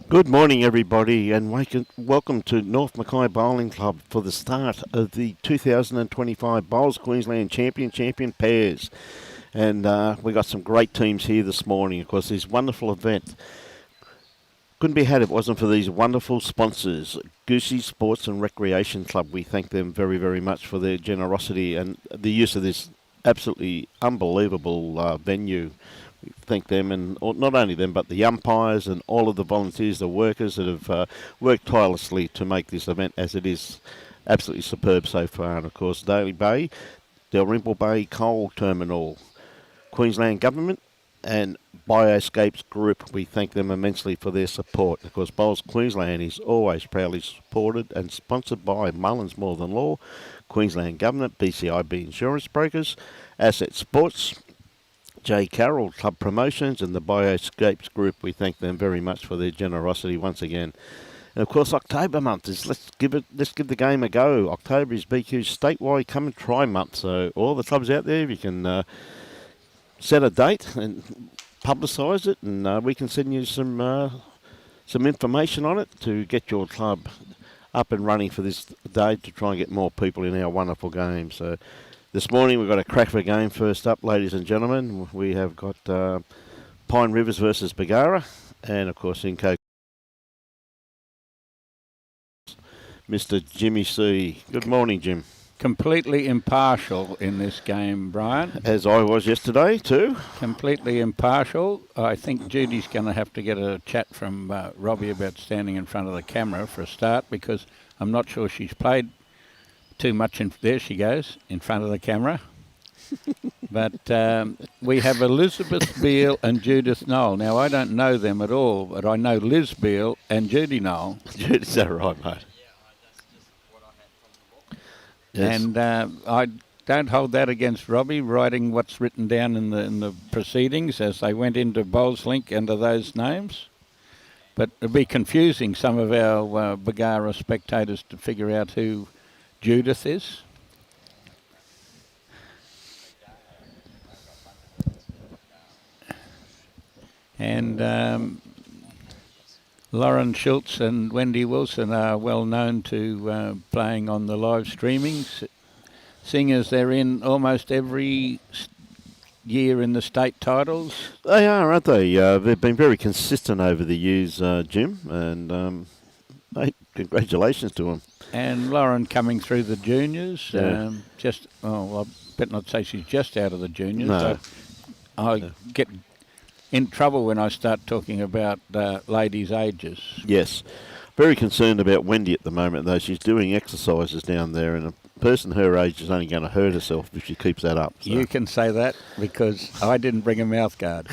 Good morning, everybody, and welcome to North Mackay Bowling Club for the start of the 2025 Bowls Queensland Champion pairs. And we got some great teams here this morning. Of course, this wonderful event couldn't be had if it wasn't for these wonderful sponsors, Goosey Sports and Recreation Club. We thank them very, very much for their generosity and the use of this absolutely unbelievable venue. We thank them, and not only them, but the umpires and all of the volunteers, the workers that have worked tirelessly to make this event as it is absolutely superb so far. And of course, Daly Bay, Dalrymple Bay Coal Terminal, Queensland Government, and Bioscapes Group. We thank them immensely for their support. Of course, Bowls Queensland is always proudly supported and sponsored by Mullins More Than Law, Queensland Government, BCIB Insurance Brokers, Asset Sports, J. Carroll Club Promotions, and the Bioscapes Group. We thank them very much for their generosity once again. And of course, October month is let's give the game a go. October is BQ's statewide come and try month. So all the clubs out there, you can set a date and publicise it, and we can send you some information on it to get your club up and running for this day to try and get more people in our wonderful game. So this morning we've got a crack of a game. First up, ladies and gentlemen, we have got Pine Rivers versus BARGARA, and of course in Coke, Mr. Jimmy C. Good morning, Jim. Completely impartial in this game, Brian. As I was yesterday too. Completely impartial. I think Judy's going to have to get a chat from Robbie about standing in front of the camera for a start, because I'm not sure she's played too much. There she goes, in front of the camera. But we have Elizabeth Beale and Judith Nowell. Now, I don't know them at all, but I know Liz Beale and Judy Nowell. Is that right, mate? Yes. And I don't hold that against Robbie, writing what's written down in the proceedings as they went into Bowls Link under those names. But it'd be confusing some of our BARGARA spectators to figure out who Judith is. And Lauren Schultz and Wendy Wilson are well known to playing on the live streaming, seeing as they're in almost every year in the state titles. They are, aren't they? They've been very consistent over the years, Jim, and mate, congratulations to them. And Lauren coming through the juniors, Yeah. I better not say she's just out of the juniors. No. I get in trouble when I start talking about ladies' ages. Yes. Very concerned about Wendy at the moment, though. She's doing exercises down there, and a person her age is only going to hurt herself if she keeps that up. So. You can say that because I didn't bring a mouth guard.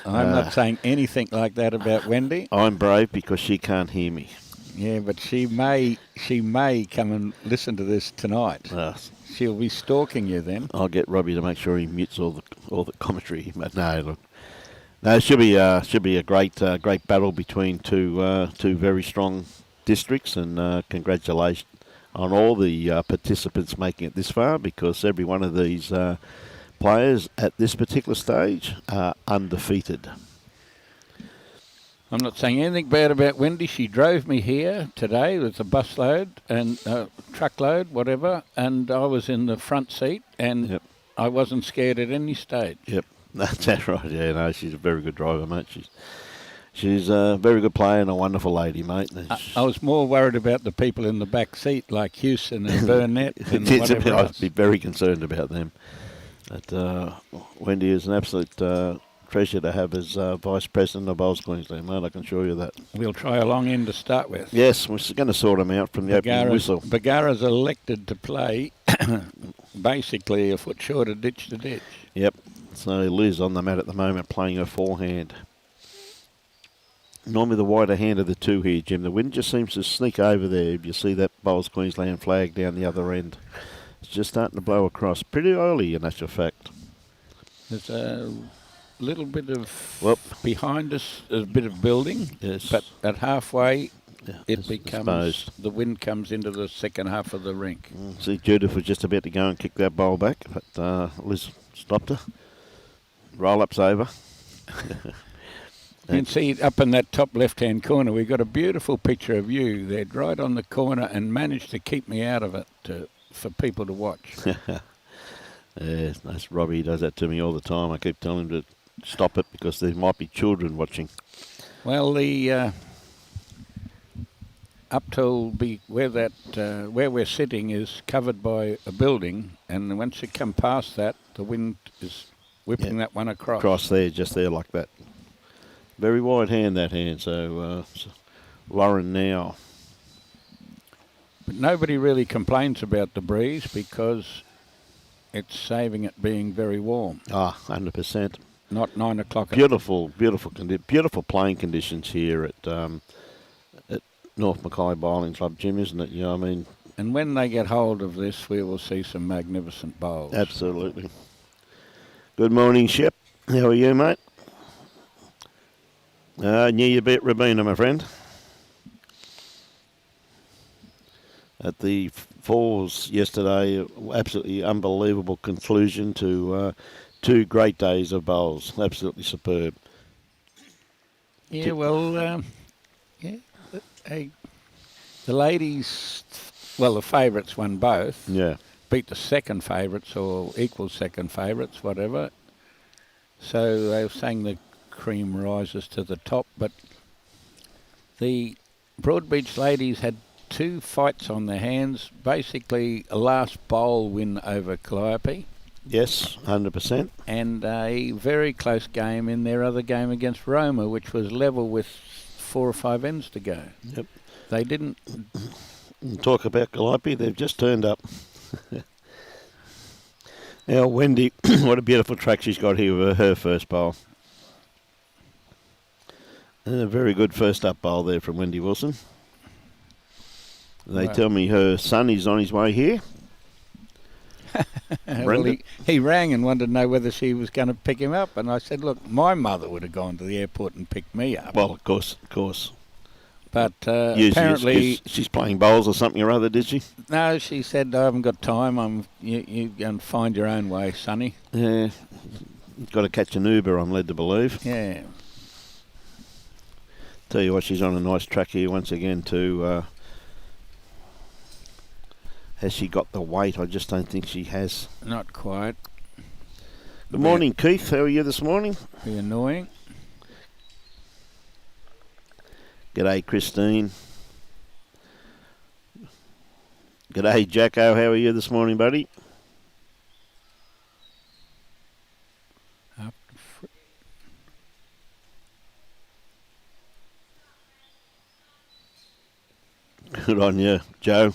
I'm not saying anything like that about Wendy. I'm brave because she can't hear me. Yeah, but she may come and listen to this tonight. She'll be stalking you then. I'll get Robbie to make sure he mutes all the commentary. But no, it should be a great battle between two very strong districts, and congratulations on all the participants making it this far, because every one of these players at this particular stage are undefeated. I'm not saying anything bad about Wendy. She drove me here today with a busload and truckload, whatever, and I was in the front seat, and Yep. I wasn't scared at any stage. Yep, that's right. Yeah, no, she's a very good driver, mate. She's a very good player and a wonderful lady, mate. I was more worried about the people in the back seat, like Houston and Burnett and whatever else. I'd be very concerned about them. But Wendy is an absolute treasure to have as Vice President of Bowls Queensland, mate. I can assure you that. We'll try a long end to start with. Yes, we're going to sort them out from the opening whistle. BARGARA's elected to play basically a foot short of ditch to ditch. Yep. So Liz on the mat at the moment playing her forehand. Normally the wider hand of the two here, Jim. The wind just seems to sneak over there. If you see that Bowls Queensland flag down the other end, it's just starting to blow across pretty early, in actual fact. There's a little bit of behind us, a bit of building, yes, but at halfway it becomes exposed. The wind comes into the second half of the rink. See, Judith was just about to go and kick that bowl back, but Liz stopped her. Roll-up's over. You can see up in that top left-hand corner, we've got a beautiful picture of you there, right on the corner, and managed to keep me out of it for people to watch. Yeah, that's Robbie. He does that to me all the time. I keep telling him to stop it because there might be children watching. Well, the up till where we're sitting is covered by a building, and once you come past that, the wind is whipping that one across. Across there, just there like that. Very wide hand, that hand. So Lauren now. But nobody really complains about the breeze because it's saving it being very warm. 100%. Not 9 o'clock. Beautiful playing conditions here at North Mackay Bowling Club, Jim, isn't it? You know what I mean? And when they get hold of this, we will see some magnificent bowls. Absolutely. Good morning, Shep. How are you, mate? Knew you beat Rabina, my friend. At the Falls yesterday, absolutely unbelievable conclusion to 2 great days of bowls. Absolutely superb. Yeah, well, the ladies, well, the favourites won both. Yeah. Beat the second favourites or equal second favourites, whatever. So they were saying the cream rises to the top, but the Broadbeach ladies had 2 fights on their hands, basically a last bowl win over Calliope. Yes, 100%. And a very close game in their other game against Roma, which was level with 4 or 5 ends to go. Yep. They didn't... Talk about Calliope, they've just turned up. Now, Wendy, what a beautiful track she's got here with her first bowl. And a very good first up bowl there from Wendy Wilson. They tell me her son is on his way here. Well, he rang and wanted to know whether she was going to pick him up. And I said, look, my mother would have gone to the airport and picked me up. Well, of course. But apparently... She's playing bowls or something or other, did she? No, she said, I haven't got time. You go and find your own way, sonny. Yeah. You've got to catch an Uber, I'm led to believe. Yeah. Tell you what, she's on a nice track here once again too. Has she got the weight? I just don't think she has. Not quite. Good morning, Keith. How are you this morning? Be annoying. G'day, Christine. G'day, Jacko. How are you this morning, buddy? Good on you, Joe.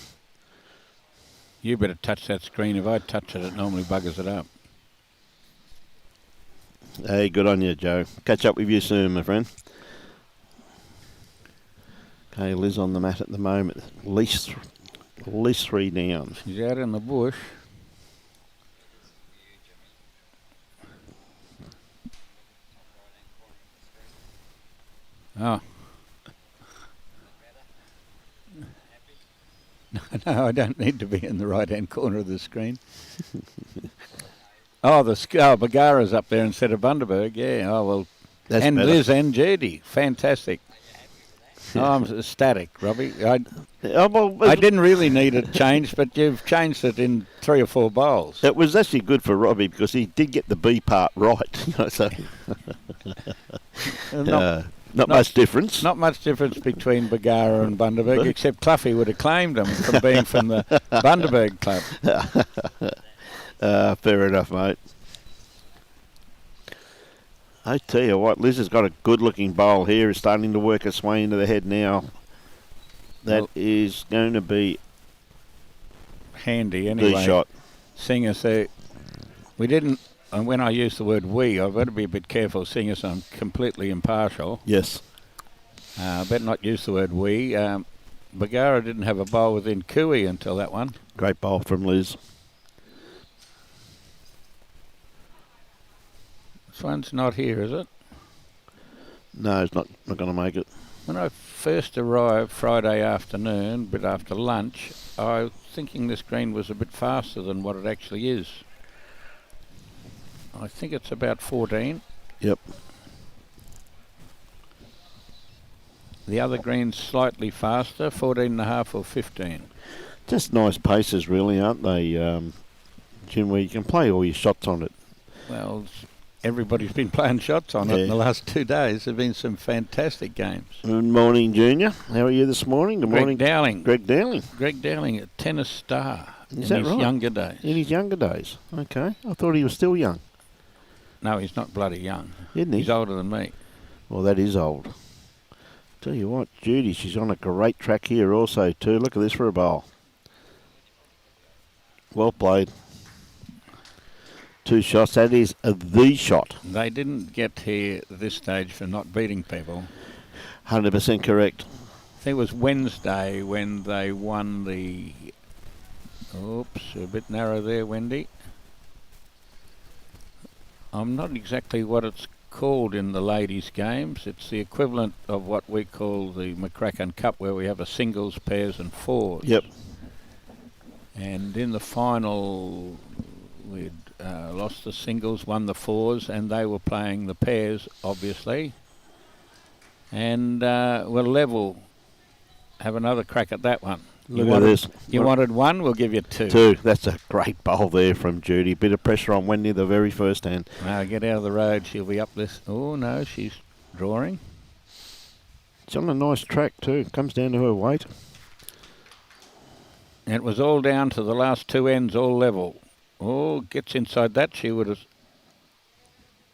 You better touch that screen. If I touch it, it normally buggers it up. Hey, good on you, Joe. Catch up with you soon, my friend. Okay, Liz on the mat at the moment. At least 3 down. She's out in the bush. Oh. No, I don't need to be in the right-hand corner of the screen. BARGARA's up there instead of Bundaberg. Yeah, well. That's and better. Liz and Judy. Fantastic. I'm ecstatic, Robbie. I didn't really need it changed, but you've changed it in 3 or 4 bowls. It was actually good for Robbie because he did get the B part right. So not much difference. Not much difference between BARGARA and Bundaberg, except Cluffy would have claimed them from being from the Bundaberg club. Fair enough, mate. I tell you what, Liz has got a good-looking bowl here. Is starting to work its way into the head now. That is going to be handy anyway. The shot. Seeing as we didn't, and when I use the word we, I've got to be a bit careful, seeing as I'm completely impartial. Yes. Better not use the word we. BARGARA didn't have a bowl within cooey until that one. Great bowl from Liz. This one's not here, is it? No, it's not going to make it. When I first arrived Friday afternoon, a bit after lunch, I was thinking this green was a bit faster than what it actually is. I think it's about 14. Yep. The other green's slightly faster, 14.5 or 15. Just nice paces, really, aren't they, Jim, where you can play all your shots on it. Well, everybody's been playing shots on it in the last 2 days. There have been some fantastic games. Good morning, Junior. How are you this morning? Good morning. Dowling. Greg Dowling. Greg Dowling, a tennis star Is that his right? younger days. In his younger days. Okay. I thought he was still young. No, he's not bloody young. Isn't he? He's older than me. Well, that is old. Tell you what, Judy, she's on a great track here also too. Look at this for a bowl. Well played. 2 shots. That is the shot. They didn't get here at this stage for not beating people. 100% correct. I think it was Wednesday when they won the... Oops, a bit narrow there, Wendy. I'm not exactly what it's called in the ladies' games. It's the equivalent of what we call the McCracken Cup, where we have a singles, pairs and fours. Yep. And in the final, we'd lost the singles, won the fours, and they were playing the pairs, obviously. And we'll level, have another crack at that one. Look at this. You wanted 1, we'll give you 2. 2. That's a great bowl there from Judy. Bit of pressure on Wendy the very first hand. Now get out of the road. She'll be up this. Oh, no, she's drawing. She's on a nice track too. Comes down to her weight. And it was all down to the last 2 ends, all level. Oh, gets inside that, she would have...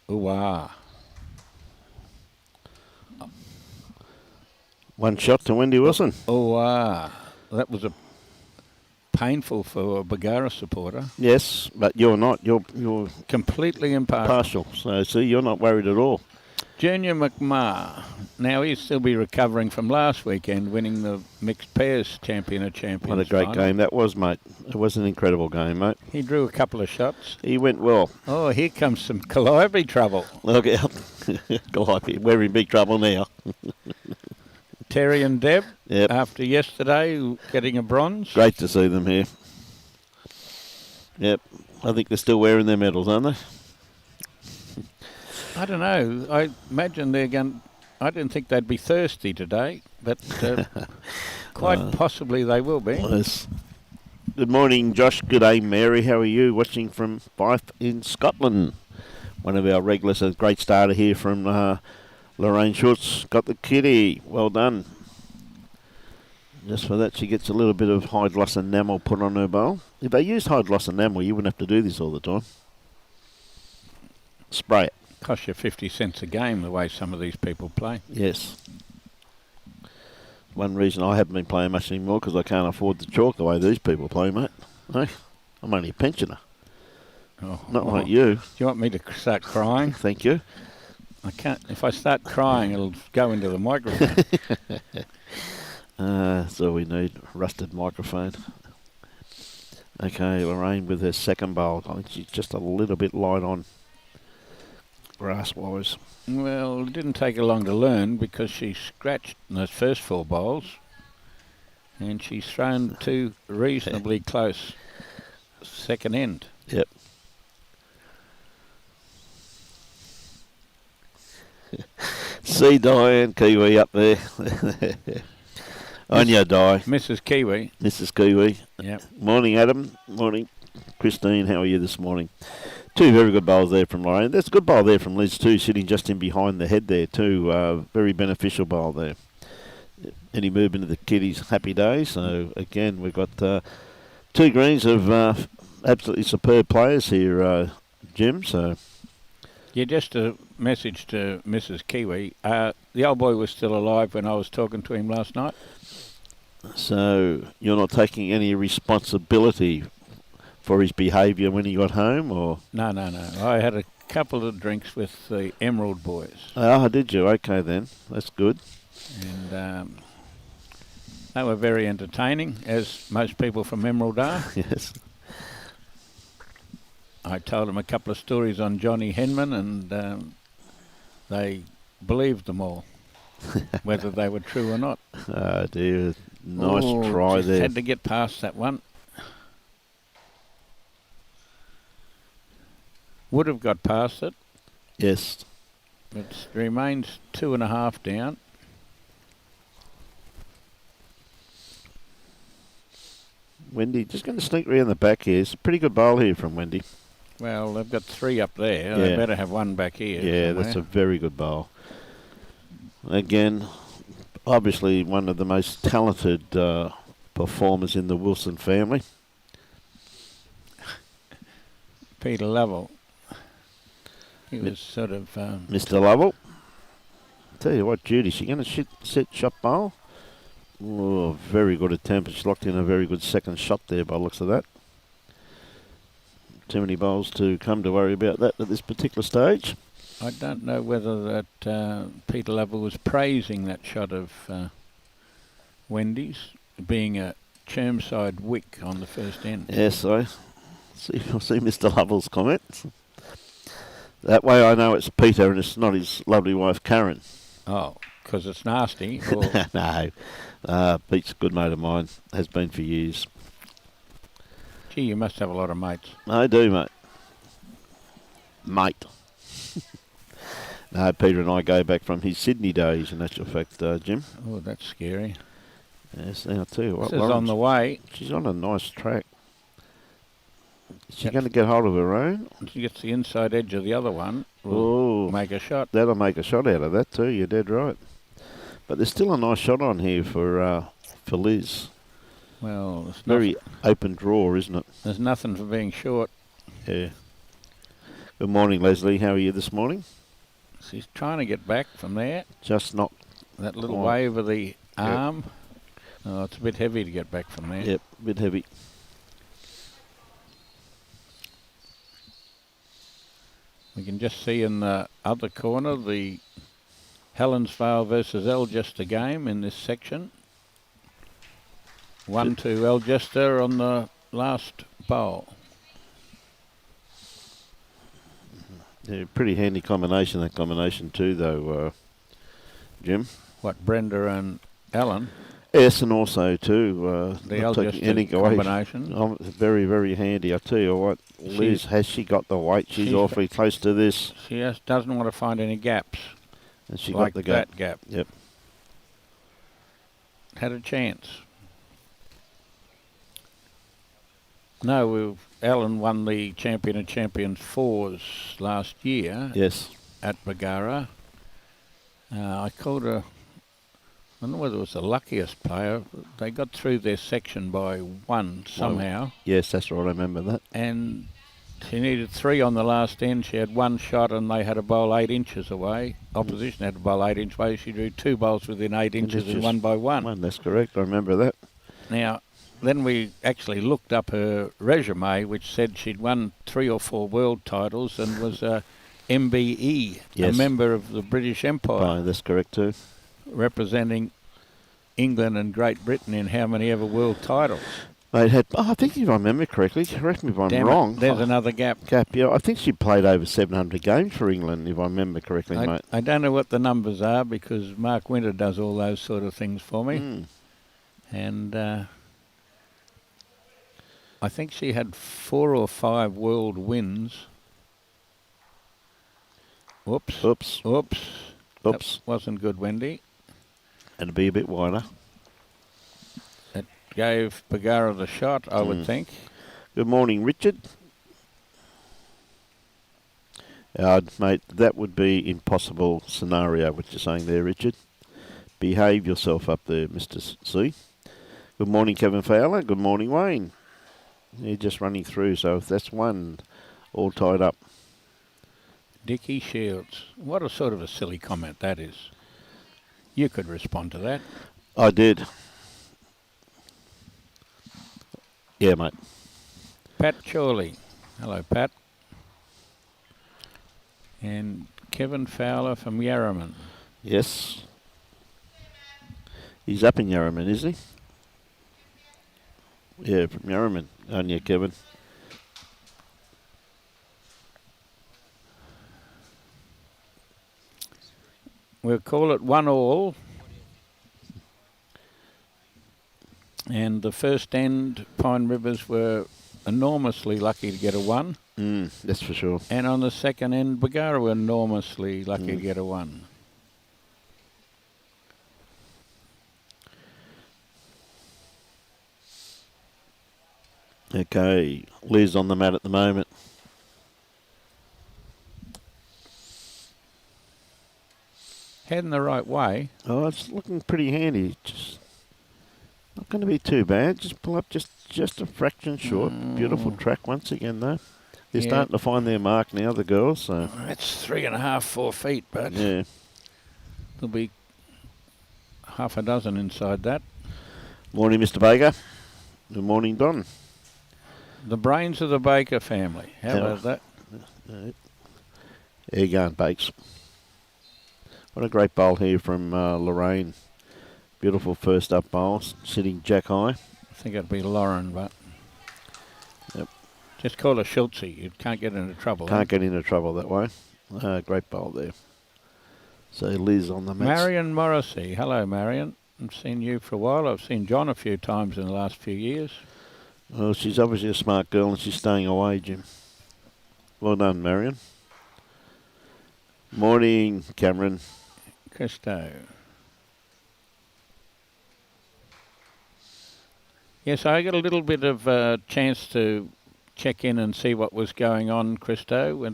Ooh-ah. 1 shot to Wendy Wilson. Oh-ah. That was painful for a BARGARA supporter. Yes, but you're not. You're Completely impartial. So, see, you're not worried at all. Junior McMahon. Now, he'll still be recovering from last weekend, winning the mixed pairs champion of champions. What a great final. game that was, mate. It was an incredible game, mate. He drew a couple of shots. He went well. Oh, here comes some Calliope trouble. Look out. Calliope, we're in big trouble now. Terry and Deb, Yep. after yesterday, getting a bronze. Great to see them here. Yep. I think they're still wearing their medals, aren't they? I don't know. I imagine they're going... I didn't think they'd be thirsty today, but quite possibly they will be. Yes. Good morning, Josh. Good day, Mary. How are you? Watching from Fife in Scotland. One of our regulars, a great starter here from Lorraine Schultz. Got the kitty. Well done. Just for that, she gets a little bit of hide gloss enamel put on her bowl. If they used hide gloss enamel, you wouldn't have to do this all the time. Spray it. Costs you 50 cents a game the way some of these people play. Yes. One reason I haven't been playing much anymore because I can't afford the chalk the way these people play, mate. Hey, I'm only a pensioner. Oh, Not like you. Do you want me to start crying? Thank you. I can't. If I start crying, it'll go into the microphone. That's all we need. Rusted microphone. Okay, Lorraine with her second bowl. I think she's just a little bit light on grass-wise. Well, it didn't take her long to learn because she scratched in those first 4 bowls, and she's thrown 2 reasonably close second end. Yep. See Diane Kiwi up there. On your die. Mrs. Kiwi. Mrs. Kiwi. Yep. Morning, Adam. Morning. Christine, how are you this morning? 2 very good bowls there from Lorraine. That's a good bowl there from Liz too, sitting just in behind the head there too. Very beneficial bowl there. Any movement of the kiddies, happy days. So again, we've got 2 greens of absolutely superb players here, Jim. So Yeah, just a message to Mrs. Kiwi. The old boy was still alive when I was talking to him last night. So you're not taking any responsibility for his behaviour when he got home, or? No. I had a couple of drinks with the Emerald boys. Oh, did you? Okay then. That's good. And they were very entertaining, as most people from Emerald are. Yes. I told them a couple of stories on Johnny Henman, and they believed them all, whether they were true or not. Oh dear. Nice try just there. Had to get past that one. Would have got past it. Yes. It remains 2.5 down. Wendy just going to sneak around the back here. It's a pretty good bowl here from Wendy. Well, they've got 3 up there. Yeah. They better have 1 back here. Yeah, somewhere. that's a very good bowl. Again, obviously one of the most talented performers in the Wilson family. Peter Lovell. He was sort of... Mr. Lovell. Tell you what, Judy, she's going to set shot bowl. Oh, very good attempt. She's locked in a very good second shot there by the looks of that. Too many bowls to come to worry about that at this particular stage. I don't know whether that Peter Lovell was praising that shot of Wendy's, being a Chermside wick on the first end. Yes, I'll see Mr. Lovell's comments. That way I know it's Peter and it's not his lovely wife Karen. Oh, because it's nasty? No. Pete's a good mate of mine. Has been for years. Gee, you must have a lot of mates. I do, mate. Mate. No, Peter and I go back from his Sydney days, in actual fact, Jim. Oh, that's scary. Yes, I'll tell you what. This is on the way. She's on a nice track. Is she going to get hold of her own? She gets the inside edge of the other one. We'll make a shot. That'll make a shot out of that too. You're dead right. But there's still a nice shot on here for Liz. Well, it's very open draw, isn't it? There's nothing for being short. Yeah. Good morning, Leslie. How are you this morning? She's trying to get back from there. Just not that little wave of the arm. Yep. Oh, it's a bit heavy to get back from there. Yep, a bit heavy. We can just see in the other corner the Helensvale versus Algester game in this section. 1-2 Algester on the last bowl. Yeah, pretty handy combination, that combination too, though, Jim. What, Brenda and Alan? Yes, and also too the Algester combination. Oh, very, very handy. I tell you what, Liz, has she got the weight? She's awfully close to this. She doesn't want to find any gaps. And she like got the gap. That gap. Yep. Had a chance. No, Alan won the Champion of Champions 4s last year. Yes. At BARGARA. I called her, I don't know whether it was the luckiest player. They got through their section by 1 somehow. Well, yes, that's right, I remember that. And she needed 3 on the last end. She had 1 shot and they had to bowl 8 inches away. Opposition had to bowl 8 inches away. She drew 2 bowls within 8 inches and 1 by 1. That's correct, I remember that. Now, then we actually looked up her resume, which said she'd won 3 or 4 world titles and was a MBE, yes. a member of the British Empire. Oh, that's correct too. Representing England and Great Britain in how many ever world titles? They had, I think if I remember correctly, correct me if I'm wrong. There's another gap. Yeah. I think she played over 700 games for England, if I remember correctly, mate. I don't know what the numbers are because Mark Winter does all those sort of things for me. And I think she had 4 or 5 world wins. Oops. That wasn't good, Wendy. And to be a bit wider. It gave BARGARA the shot, I would think. Good morning, Richard. Mate, that would be impossible scenario, what you're saying there, Richard. Behave yourself up there, Mr. C. Good morning, Kevin Fowler. Good morning, Wayne. You're just running through, so if that's 1 all tied up. Dickie Shields. What a sort of a silly comment that is. You could respond to that. I did. Yeah, mate. Pat Chorley. Hello, Pat. And Kevin Fowler from Yarraman. Yes. He's up in Yarraman, is he? Yeah, from Yarraman. Aren't you, Kevin? We'll call it 1-all. And the first end, Pine Rivers were enormously lucky to get a 1. That's for sure. And on the second end, BARGARA were enormously lucky to get a 1. Okay, Liz on the mat at the moment. Heading the right way. Oh, it's looking pretty handy. Just not going to be too bad. Just pull up just a fraction short. Beautiful track once again, though. They're starting to find their mark now, the girls. So that's 3.5, 4 feet, but yeah, there'll be half a dozen inside that. Morning, Mr. Baker. Good morning, Don. The brains of the Baker family. How about that? There you go, Bakes. What a great bowl here from Lorraine. Beautiful first up bowl, sitting jack high. I think it'd be Lauren, but yep. Just call her Schultz. You can't get into trouble. Can't get into trouble that way. Great bowl there. So Liz on the mat. Marion Morrissey. Hello, Marion. I've seen you for a while. I've seen John a few times in the last few years. Well, she's obviously a smart girl and she's staying away, Jim. Well done, Marion. Morning, Cameron. Christo. Yes, I got a little bit of a chance to check in and see what was going on, Christo,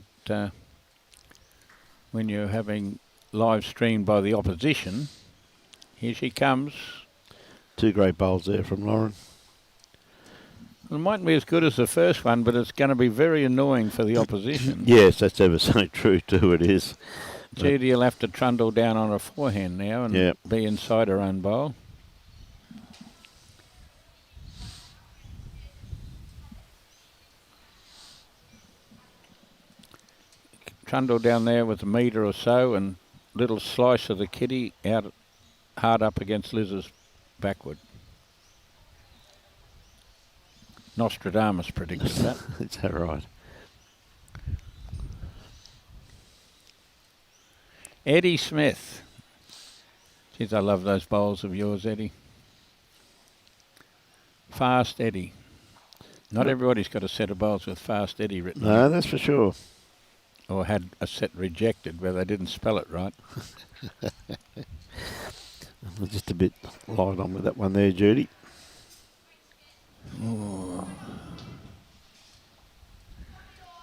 when you're having live streamed by the opposition. Here she comes. Two great bowls there from Lauren. It mightn't be as good as the first one, but it's going to be very annoying for the opposition. Yes, that's ever so true too, it is. Judy will have to trundle down on her forehand now and be inside her own bowl. Trundle down there with a metre or so and little slice of the kitty out hard up against Liz's backward. Nostradamus predicted that. Is that right? Eddie Smith. Geez, I love those bowls of yours, Eddie. Fast Eddie. Not everybody's got a set of bowls with Fast Eddie written on it. No, that's for sure. Or had a set rejected where they didn't spell it right. Just a bit light on with that one there, Judy. Ooh.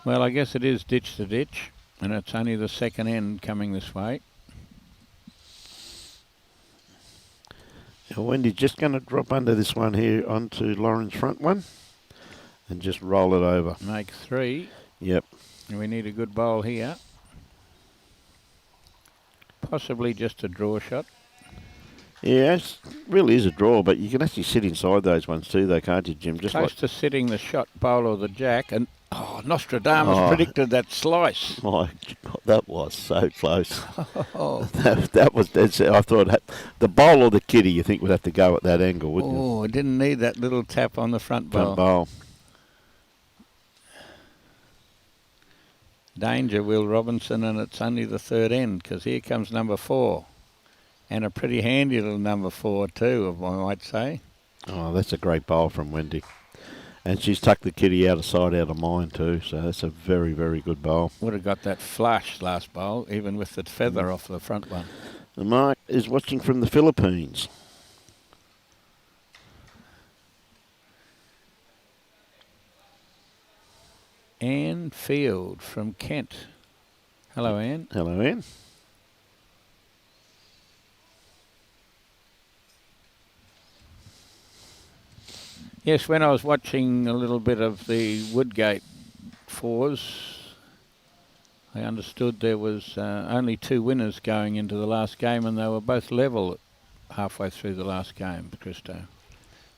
Well, I guess it is ditch to ditch, and it's only the second end coming this way. Now, Wendy's just going to drop under this one here onto Lauren's front one and just roll it over. Make 3. Yep. And we need a good bowl here. Possibly just a draw shot. Yeah, it really is a draw, but you can actually sit inside those ones too, though, can't you, Jim? Just close to sitting the shot bowl or the jack, and Nostradamus predicted that slice. My God, that was so close. Oh. that was. I thought the bowl or the kitty, you think would have to go at that angle, wouldn't you? Oh, it didn't need that little tap on the front bowl. Front bowl. Danger, Will Robinson, and it's only the third end because here comes number 4. And a pretty handy little number 4 too, I might say. Oh, that's a great bowl from Wendy. And she's tucked the kitty out of sight, out of mind too, so that's a very, very good bowl. Would have got that flush last bowl, even with the feather off the front one. And Mark is watching from the Philippines. Anne Field from Kent. Hello, Anne. Hello, Anne. Yes, when I was watching a little bit of the Woodgate 4s, I understood there was only 2 winners going into the last game, and they were both level halfway through the last game, Christo.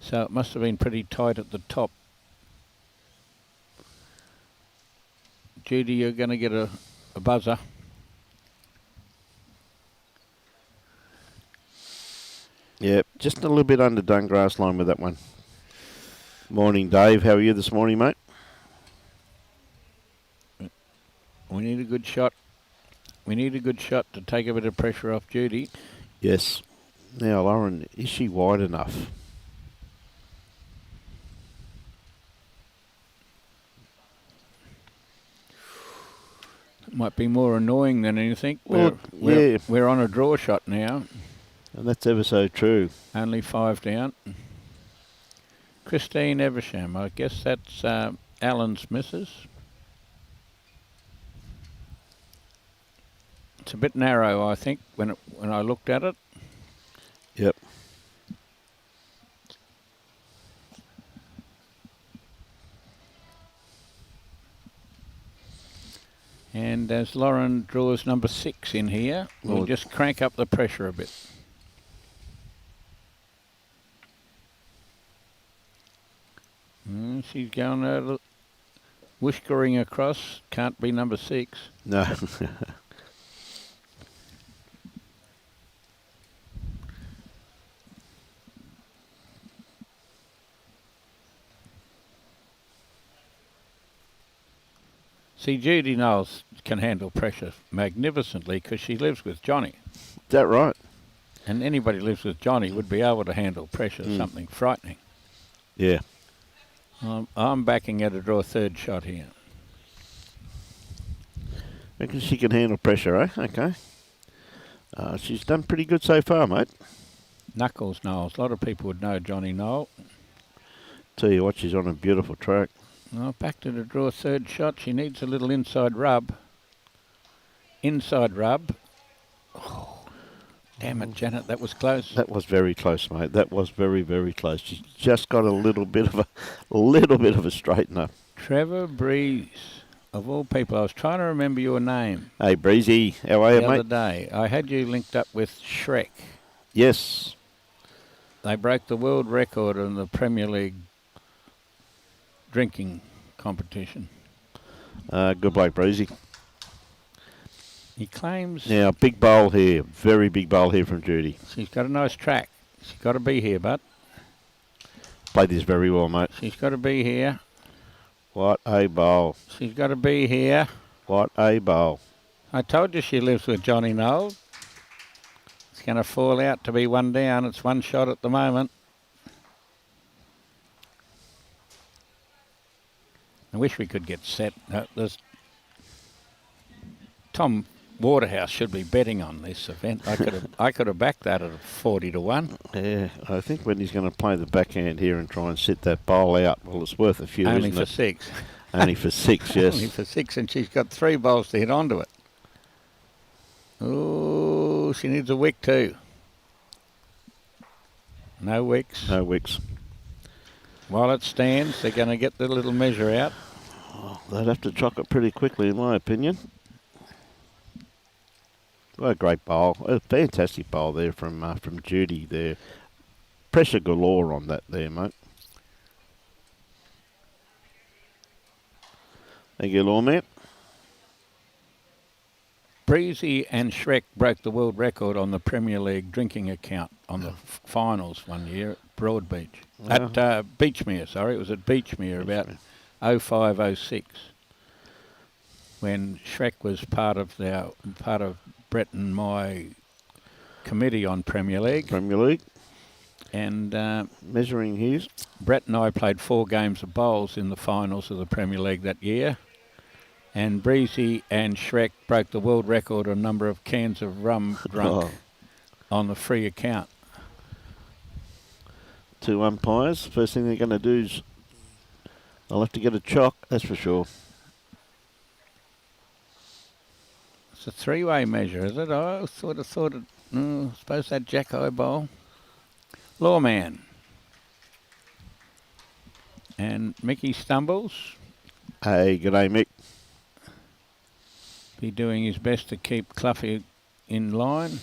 So it must have been pretty tight at the top. Judy, you're going to get a buzzer. Yeah, just a little bit under done grass line with that one. Morning, Dave. How are you this morning, mate? We need a good shot. We need a good shot to take a bit of pressure off Judy. Yes. Now, Lauren, is she wide enough? It might be more annoying than anything. Well, we're on a draw shot now. And that's ever so true. Only 5 down. Christine Eversham. I guess that's Alan's missus. It's a bit narrow, I think, when I looked at it. Yep. And as Lauren draws number 6 in here, we'll just crank up the pressure a bit. She's going out, whiskering across. Can't be number 6. No. See, Judy Nowell can handle pressure magnificently because she lives with Johnny. Is that right? And anybody who lives with Johnny would be able to handle pressure, something frightening. Yeah. I'm backing her to draw a 3rd shot here. Reckon she can handle pressure, eh? Okay. She's done pretty good so far, mate. Knuckles Knowles. A lot of people would know Johnny Nowell. Tell you what, she's on a beautiful track. Well, back to draw a 3rd shot. She needs a little inside rub. Inside rub. Oh, damn it, Janet, that was close. That was very close, mate. That was very, very close. She's just got a little bit of a straightener. Trevor Breeze, of all people. I was trying to remember your name. Hey, Breezy, how are you, mate? The other day, I had you linked up with Shrek. Yes. They broke the world record in the Premier League drinking competition. Good bloke, Breezy. He claims... Now, big bowl here. Very big bowl here from Judy. She's got a nice track. She's got to be here, but... Played this very well, mate. She's got to be here. What a bowl. She's got to be here. What a bowl. I told you she lives with Johnny Nowell. It's going to fall out to be 1 down. It's 1 shot at the moment. I wish we could get set. Tom Waterhouse should be betting on this event. I could have backed that at 40 to 1. Yeah, I think when he's going to play the backhand here and try and sit that bowl out, well, it's worth a few, Only isn't for it? 6. Only for 6, yes. Only for 6, and she's got 3 bowls to hit onto it. Oh, she needs a wick too. No wicks. No wicks. While it stands, they're going to get the little measure out. Oh, they'd have to chuck it pretty quickly, in my opinion. What a great bowl. A fantastic bowl there from Judy there. Pressure galore on that there, mate. Thank you, Lawman. Breezy and Shrek broke the world record on the Premier League drinking account on the finals one year at Broadbeach. Wow. At Beachmere, sorry. It was at Beachmere about 05-06 when Shrek was part of Brett and my committee on Premier League. Premier League. And measuring his. Brett and I played 4 games of bowls in the finals of the Premier League that year. And Breezy and Shrek broke the world record on number of cans of rum drunk on the free account. 2 umpires. First thing they're going to do is I'll have to get a chalk, that's for sure. It's a 3-way measure, is it? I thought it. I suppose that Jack-eye bowl. Lawman. And Mickey Stumbles. Hey, g'day, Mick. Be doing his best to keep Cluffy in line.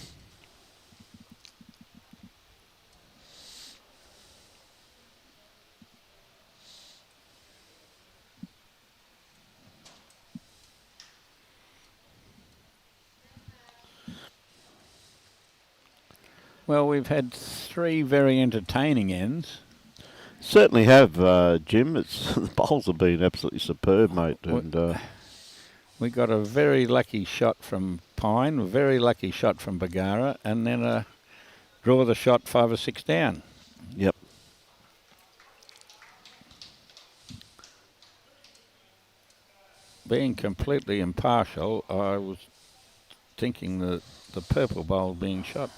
Well, we've had 3 very entertaining ends. Certainly have, Jim. The bowls have been absolutely superb, mate. And we got a very lucky shot from Pine, a very lucky shot from BARGARA, and then a draw the shot 5 or 6 down. Yep. Being completely impartial, I was thinking the purple bowl being shot.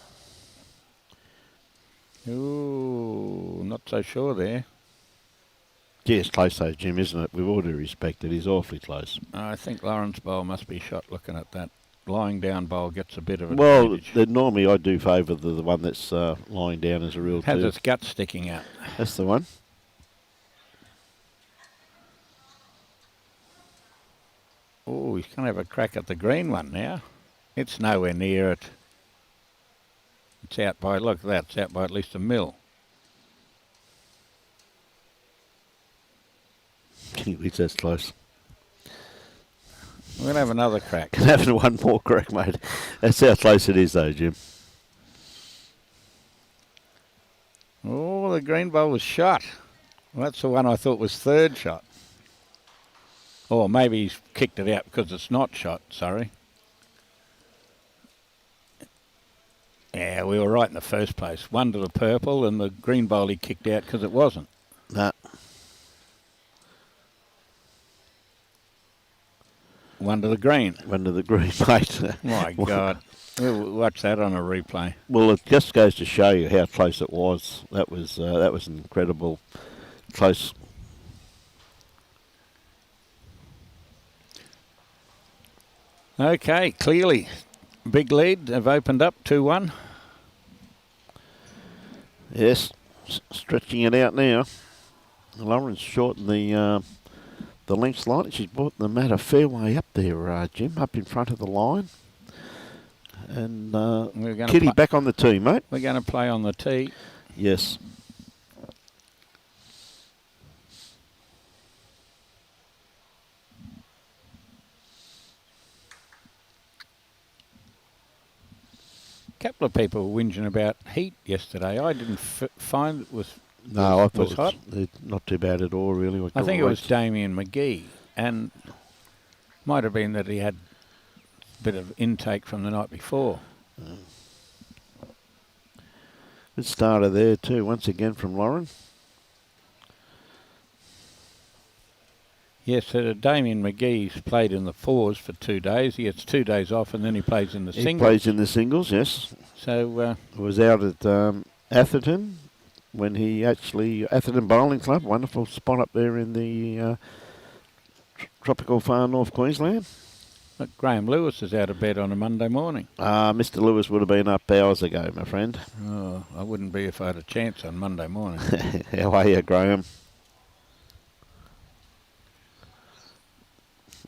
Ooh, not so sure there. Yeah, it's close though, Jim, isn't it? With all due respect, it is awfully close. I think Lauren's bowl must be shot looking at that. Lying down bowl gets a bit of Well, advantage. normally I do favour the one that's lying down as a rule Has too. its gut sticking out. That's the one. Oh, he's going to have a crack at the green one now. It's nowhere near it. It's out by, look at that, it's out by at least a mil. It's that's close. We're going to have another crack. Can have one more crack, mate. That's how close it is though, Jim. Oh, the green bowl was shot. Well, that's the one I thought was third shot. Or maybe he's kicked it out because it's not shot, sorry. Yeah, we were right in the first place. One to the purple and the green bowl he kicked out because it wasn't. Nah. One to the green. One to the green, mate. My God. We'll watch that on a replay. Well, it just goes to show you how close it was. That was an incredible close. Okay, clearly, big lead. Have opened up 2-1. Yes, stretching it out now. Lauren's shortened the length slightly. She's brought the mat a fair way up there, Jim, up in front of the line. And Kitty back on the tee, mate. We're going to play on the tee. Yes. A couple of people were whinging about heat yesterday. I didn't find it was. No, I thought was hot. Not too bad at all, really. I think it was Damien McGee, and might have been that he had a bit of intake from the night before. Good starter there too, once again from Lauren. Yes, Damien McGee's played in the fours for 2 days. He gets 2 days off and then he plays in the singles. He plays in the singles, yes. So was out at Atherton when he Atherton Bowling Club, wonderful spot up there in the tropical far north Queensland. But Graham Lewis is out of bed on a Monday morning. Mr. Lewis would have been up hours ago, my friend. Oh, I wouldn't be if I had a chance on Monday morning. How are you, Graham?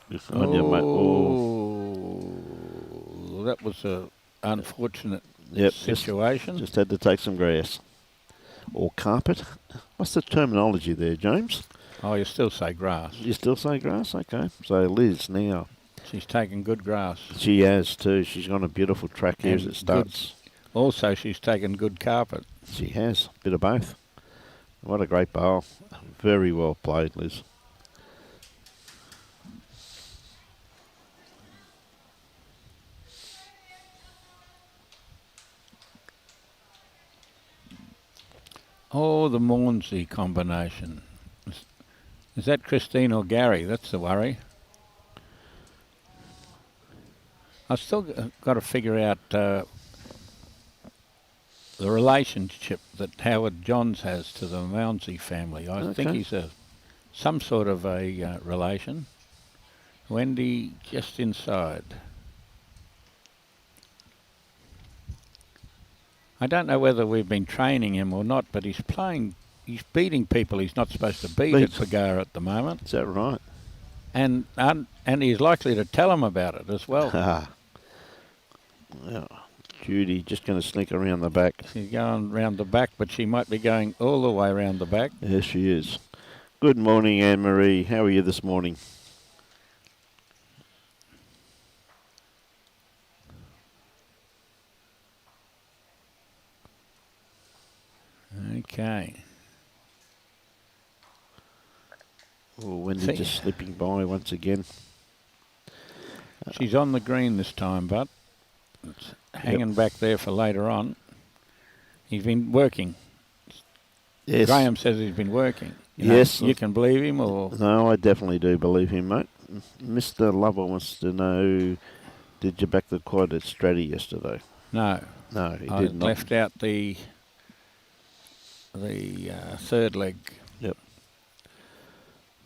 That was a unfortunate Yep, situation. Just had to take some grass. Or carpet. What's the terminology there, James? Oh, you still say grass. You still say grass? Okay. So Liz now. She's taken good grass. She has too. She's on a beautiful track here as it starts. Also, she's taken good carpet. She has. A bit of both. What a great bowl. Very well played, Liz. Oh, the Mornsey combination. Is that Christine or Gary? That's the worry. I've still got to figure out the relationship that Howard Johns has to the Mounsey family. I think he's some sort of a relation. Wendy just inside. I don't know whether we've been training him or not, but he's beating people he's not supposed to beat at BARGARA at the moment. Is that right? And he's likely to tell him about it as well. Well, Judy just going to sneak around the back. She's going round the back, but she might be going all the way round the back. Yes, she is. Good morning, Anne-Marie. How are you this morning? Okay. Oh, Wendy just slipping by once again. She's on the green this time, but it's hanging back there for later on. He's been working. Yes. Graham says he's been working. Yes. You can believe him, or no? I definitely do believe him, mate. Mr. Lover wants to know: did you back the quad at Stratty yesterday? No. No, he I did not. left out the third leg. Yep.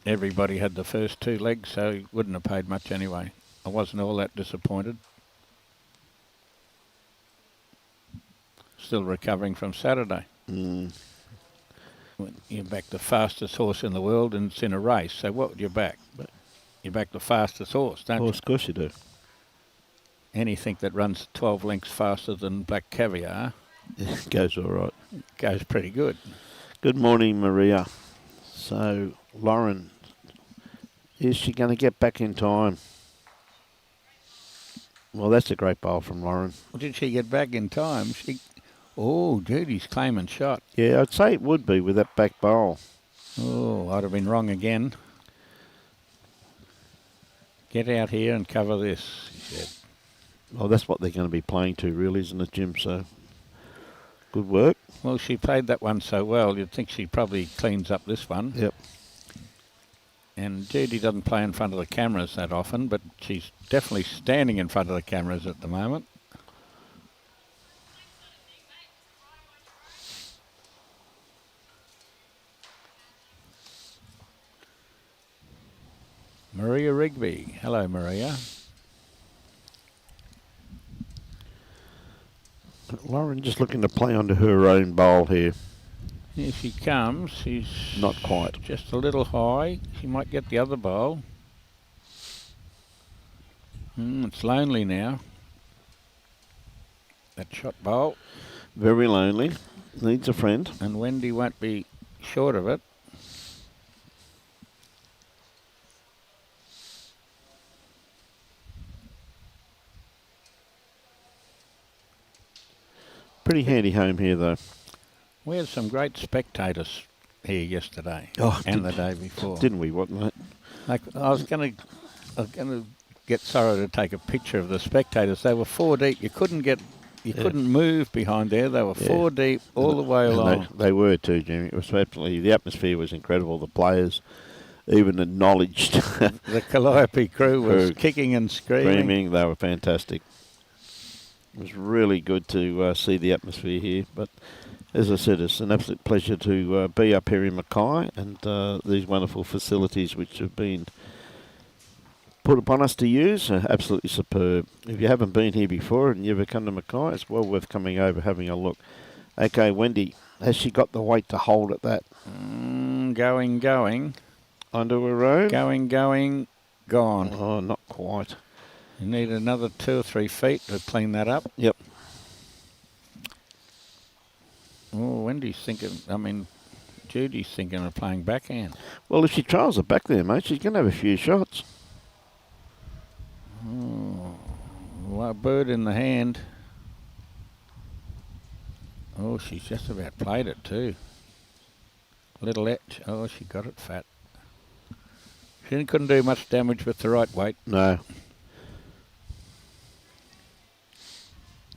everybody had the first 2 legs, so he wouldn't have paid much anyway. I wasn't all that disappointed. Still recovering from Saturday. Mm. You back the fastest horse in the world and it's in a race, so what would you back? You back the fastest horse, don't you? Of course you do. Anything that runs 12 lengths faster than Black Caviar Goes all right. goes pretty good. Good morning, Maria. So, Lauren, is she going to get back in time? Well, that's a great bowl from Lauren. Did she get back in time? Oh, Judy's claiming shot. Yeah, I'd say it would be with that back bowl. Oh, I'd have been wrong again. Get out here and cover this, he said. Well, that's what they're going to be playing to, really, isn't it, Jim? So, good work. Well, she played that one so well, you'd think she probably cleans up this one. Yep. And Judy doesn't play in front of the cameras that often, but she's definitely standing in front of the cameras at the moment. Maria Rigby. Hello, Maria. Lauren just looking to play onto her own bowl here. Here she comes. She's not quite. Just a little high. She might get the other bowl. It's lonely now. That shot bowl. Very lonely. Needs a friend. And Wendy won't be short of it. Pretty handy home here, though. We had some great spectators here yesterday and the day before. Didn't we, what, mate? Like, I was going to get Sorrow to take a picture of the spectators. They were 4 deep. You couldn't move behind there. They were 4 deep all the way along. They were too, Jimmy. It was absolutely, the atmosphere was incredible. The players even acknowledged. The Calliope crew was kicking and screaming. They were fantastic. It was really good to see the atmosphere here. But as I said, it's an absolute pleasure to be up here in Mackay and these wonderful facilities which have been put upon us to use are absolutely superb. If you haven't been here before and you ever come to Mackay, it's well worth coming over, having a look. Okay, Wendy, has she got the weight to hold at that? Going. Onto her own? Going, gone. Oh, not quite. You need another 2 or 3 feet to clean that up. Yep. Oh, Wendy's thinking, Judy's thinking of playing backhand. Well, if she trials it back there, mate, she's going to have a few shots. Oh, well, bird in the hand. Oh, she's just about played it too. Little edge. Oh, she got it fat. She couldn't do much damage with the right weight. No.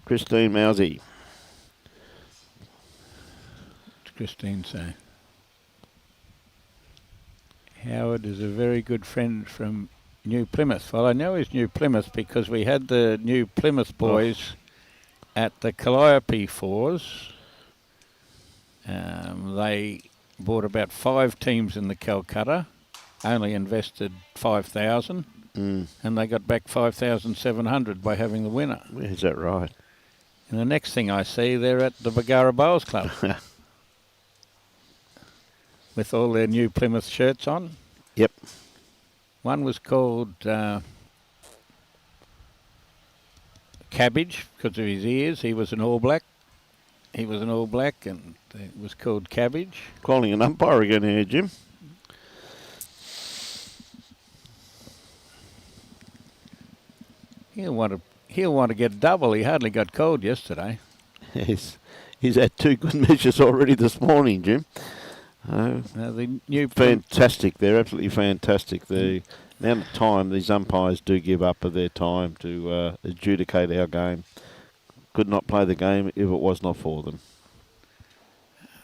Christine Mousey. What's Christine say? Howard is a very good friend from New Plymouth. Well, I know he's New Plymouth because we had the New Plymouth boys at the Calliope Fours. They bought about 5 teams in the Calcutta, only invested 5,000, and they got back 5,700 by having the winner. Is that right? And the next thing I see, they're at the BARGARA Bowls Club with all their New Plymouth shirts on. Yep. One was called Cabbage because of his ears. He was an All Black. And it was called Cabbage. Calling an umpire again here, Jim. He'll want to get a double. He hardly got called yesterday. He's had 2 good measures already this morning, Jim. The new fantastic. They're absolutely fantastic. The amount of time these umpires do give up of their time to adjudicate our game. Could not play the game if it was not for them.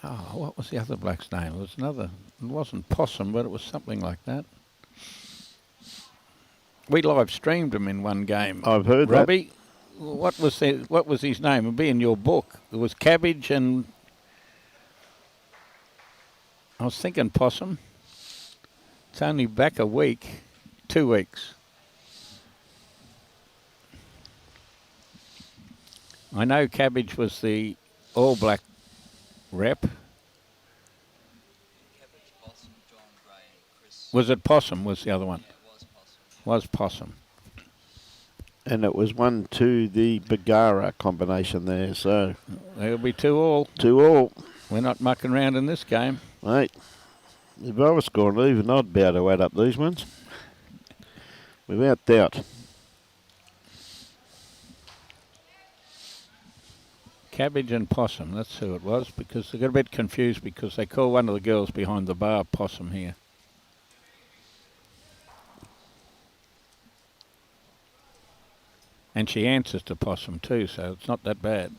Oh, what was the other bloke's name? It was another. It wasn't Possum, but it was something like that. We live streamed him in one game. I've heard Robbie, what was his name? It'll be in your book. It was Cabbage and I was thinking Possum. It's only back a week, 2 weeks. I know Cabbage was the All Black rep. Was it Possum was the other one? Yeah, it was Possum. Was Possum. And it was 1-2 the BARGARA combination there, so... There'll be 2-2. 2-2. We're not mucking around in this game. Mate, if I was scoring even, I'd be able to add up these ones. Without doubt. Cabbage and Possum, that's who it was, because they got a bit confused because they call one of the girls behind the bar Possum here. And she answers to Possum too, so it's not that bad.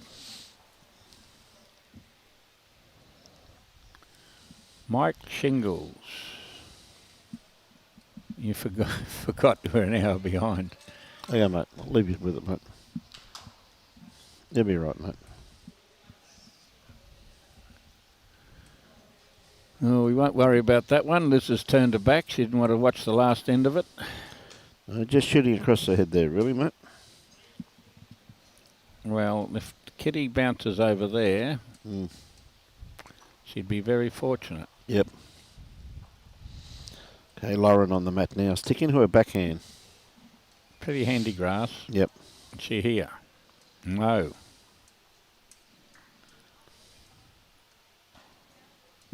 Mike Shingles. You forgot we're an hour behind. Yeah, mate. I'll leave you with it, mate. You'll be right, mate. Oh, we won't worry about that one. Liz has turned her back. She didn't want to watch the last end of it. Just shooting across the head there, really, mate. Well, if Kitty bounces over there, she'd be very fortunate. Yep. Okay, Lauren on the mat now. Sticking to her backhand. Pretty handy grass. Yep. Is she here? No.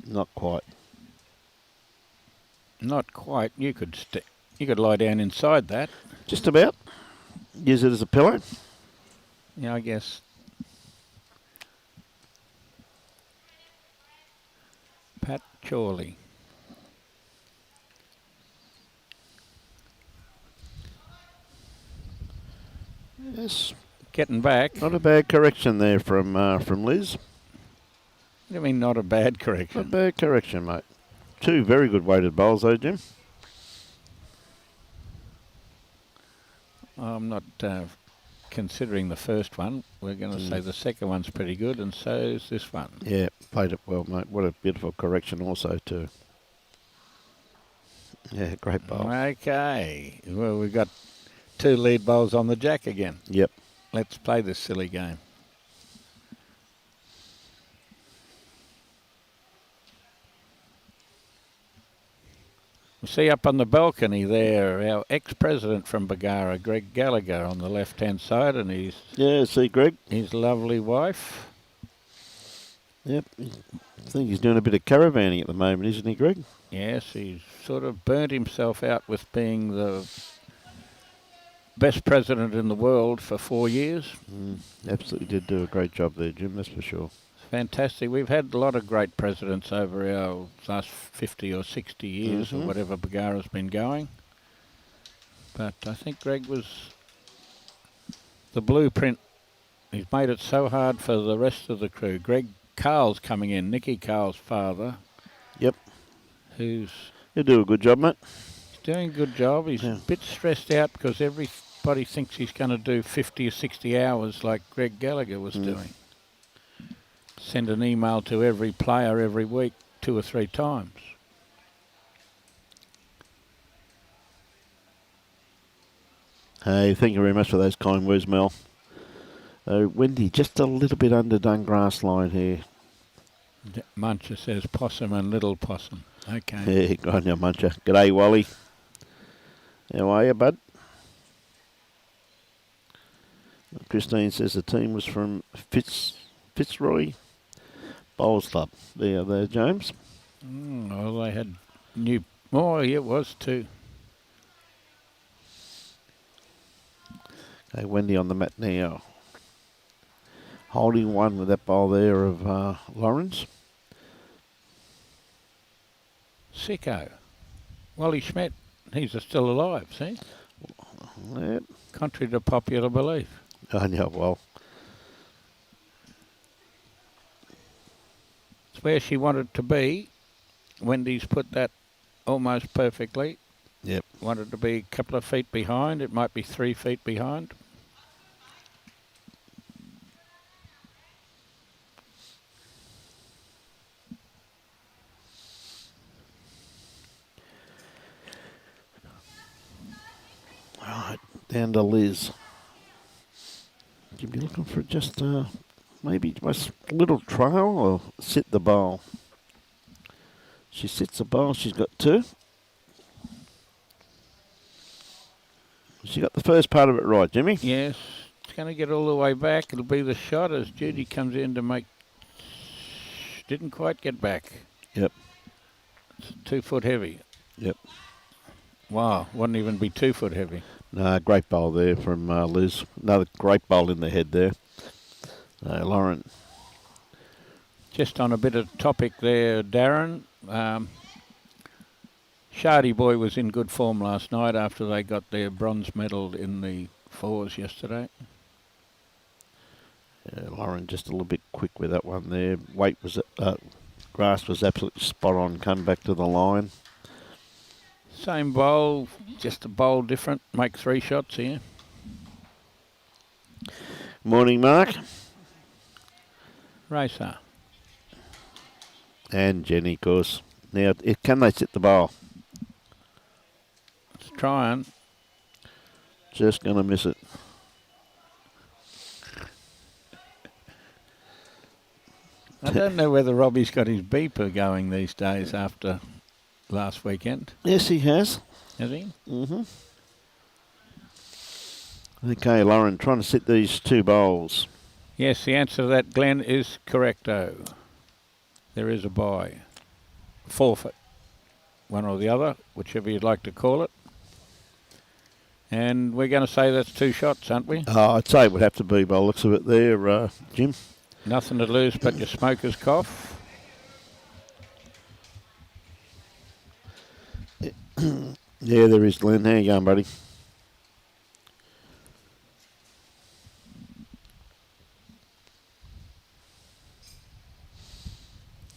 Not quite. Not quite. You could lie down inside that. Just about. Use it as a pillow. Yeah, I guess. Pat Chorley. Yes. Getting back. Not a bad correction there from Liz. I mean, not a bad correction. Not a bad correction, mate. Two very good weighted bowls, though, Jim. I'm not considering the first one. We're going to say the second one's pretty good, and so is this one. Yeah, played it well, mate. What a beautiful correction also, too. Yeah, great bowl. Okay. Well, we've got 2 lead bowls on the jack again. Yep. Let's play this silly game. We see up on the balcony there our ex-president from BARGARA, Greg Gallagher, on the left-hand side, and Yeah, see Greg? his lovely wife. Yep. I think he's doing a bit of caravanning at the moment, isn't he, Greg? Yes, he's sort of burnt himself out with being the best president in the world for 4 years. Absolutely did do a great job there, Jim, that's for sure. Fantastic. We've had a lot of great presidents over our last 50 or 60 years or whatever BARGARA's been going. But I think Greg was the blueprint. He's made it so hard for the rest of the crew. Greg Carl's coming in, Nicky Carl's father. Yep. Who's... He'll do a good job, mate. He's doing a good job. He's a bit stressed out because everybody thinks he's going to do 50 or 60 hours like Greg Gallagher was doing. Send an email to every player every week 2 or 3 times. Hey, thank you very much for those kind words, Mel. Wendy, just a little bit underdone grass line here. Muncher says Possum and Little Possum. Okay. Yeah, go on now, Muncher. G'day, Wally. How are you, bud? Christine says the team was from Fitzroy Bowls Club. There, James. Well, they had new... Oh, yeah, it was too. Okay, Wendy on the mat now. Holding one with that bowl there of Lawrence. Sicko. Wally Schmidt. He's still alive, see? Yep. Contrary to popular belief. I know, well. It's where she wanted to be. Wendy's put that almost perfectly. Yep. Wanted to be a couple of feet behind. It might be 3 feet behind. Down to Liz. You'd be looking for just maybe just a little trail or sit the bowl. She sits the bowl. She's got 2. She got the first part of it right, Jimmy. Yes. It's going to get all the way back. It'll be the shot as Judy comes in to make... Didn't quite get back. Yep. It's 2 foot heavy. Yep. Wow. Wouldn't even be 2 foot heavy. No, great bowl there from Liz. Another great bowl in the head there. Lauren. Just on a bit of topic there, Darren. Shardy Boy was in good form last night after they got their bronze medal in the 4s yesterday. Lauren just a little bit quick with that one there. Weight was, grass was absolutely spot on. Come back to the line. Same bowl, just a bowl different. Make 3 shots here. Morning, Mark. Racer. And Jenny, of course. Now, can they sit the bowl? Let's try and. Just going to miss it. I don't know whether Robbie's got his beeper going these days after last weekend. Yes, he has. Has he? Mm-hmm. Okay, Lauren, trying to sit these 2 bowls. Yes, the answer to that, Glenn, is correcto. There is a bye. Forfeit. One or the other, whichever you'd like to call it. And we're going to say that's 2 shots, aren't we? I'd say it would have to be by the looks of it there, Jim. Nothing to lose but your smoker's cough. Yeah, there is, Glenn. How you going, buddy?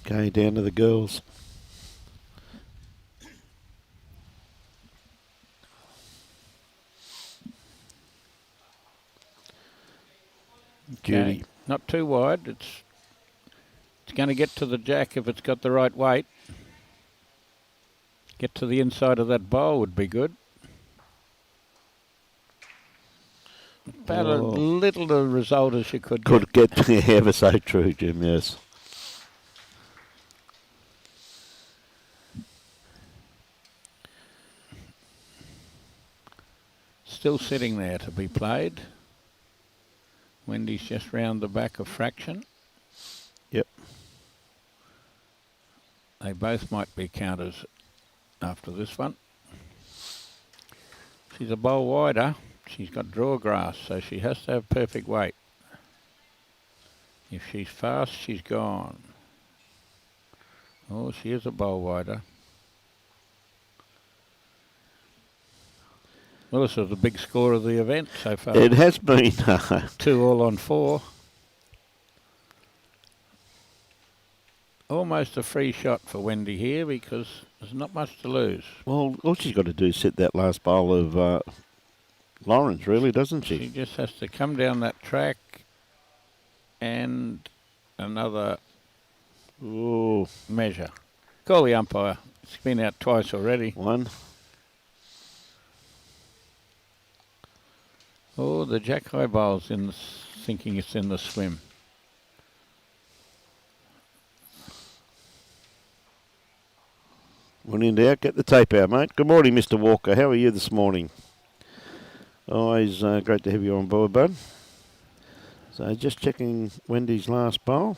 Okay, down to the girls. Judy. Okay. Not too wide. It's going to get to the jack if it's got the right weight. Get to the inside of that bowl would be good. About a little the result as you could get. Ever so true, Jim, yes. Still sitting there to be played. Wendy's just round the back of fraction. Yep. They both might be counters after this one. She's a bowl wider. She's got draw grass, so she has to have perfect weight. If she's fast, she's gone. Oh, she is a bowl wider. Well, this is the big score of the event so far. It has been. 2 all on 4. Almost a free shot for Wendy here because there's not much to lose. Well, all she's got to do is sit that last bowl of Lauren's, really, doesn't she? She just has to come down that track and another measure. Call the umpire. It's been out twice already. 1. Oh, the Jack High bowl's thinking it's in the swim. When in doubt, get the tape out, mate. Good morning, Mr. Walker. How are you this morning? Always great to have you on board, bud. So just checking Wendy's last bowl.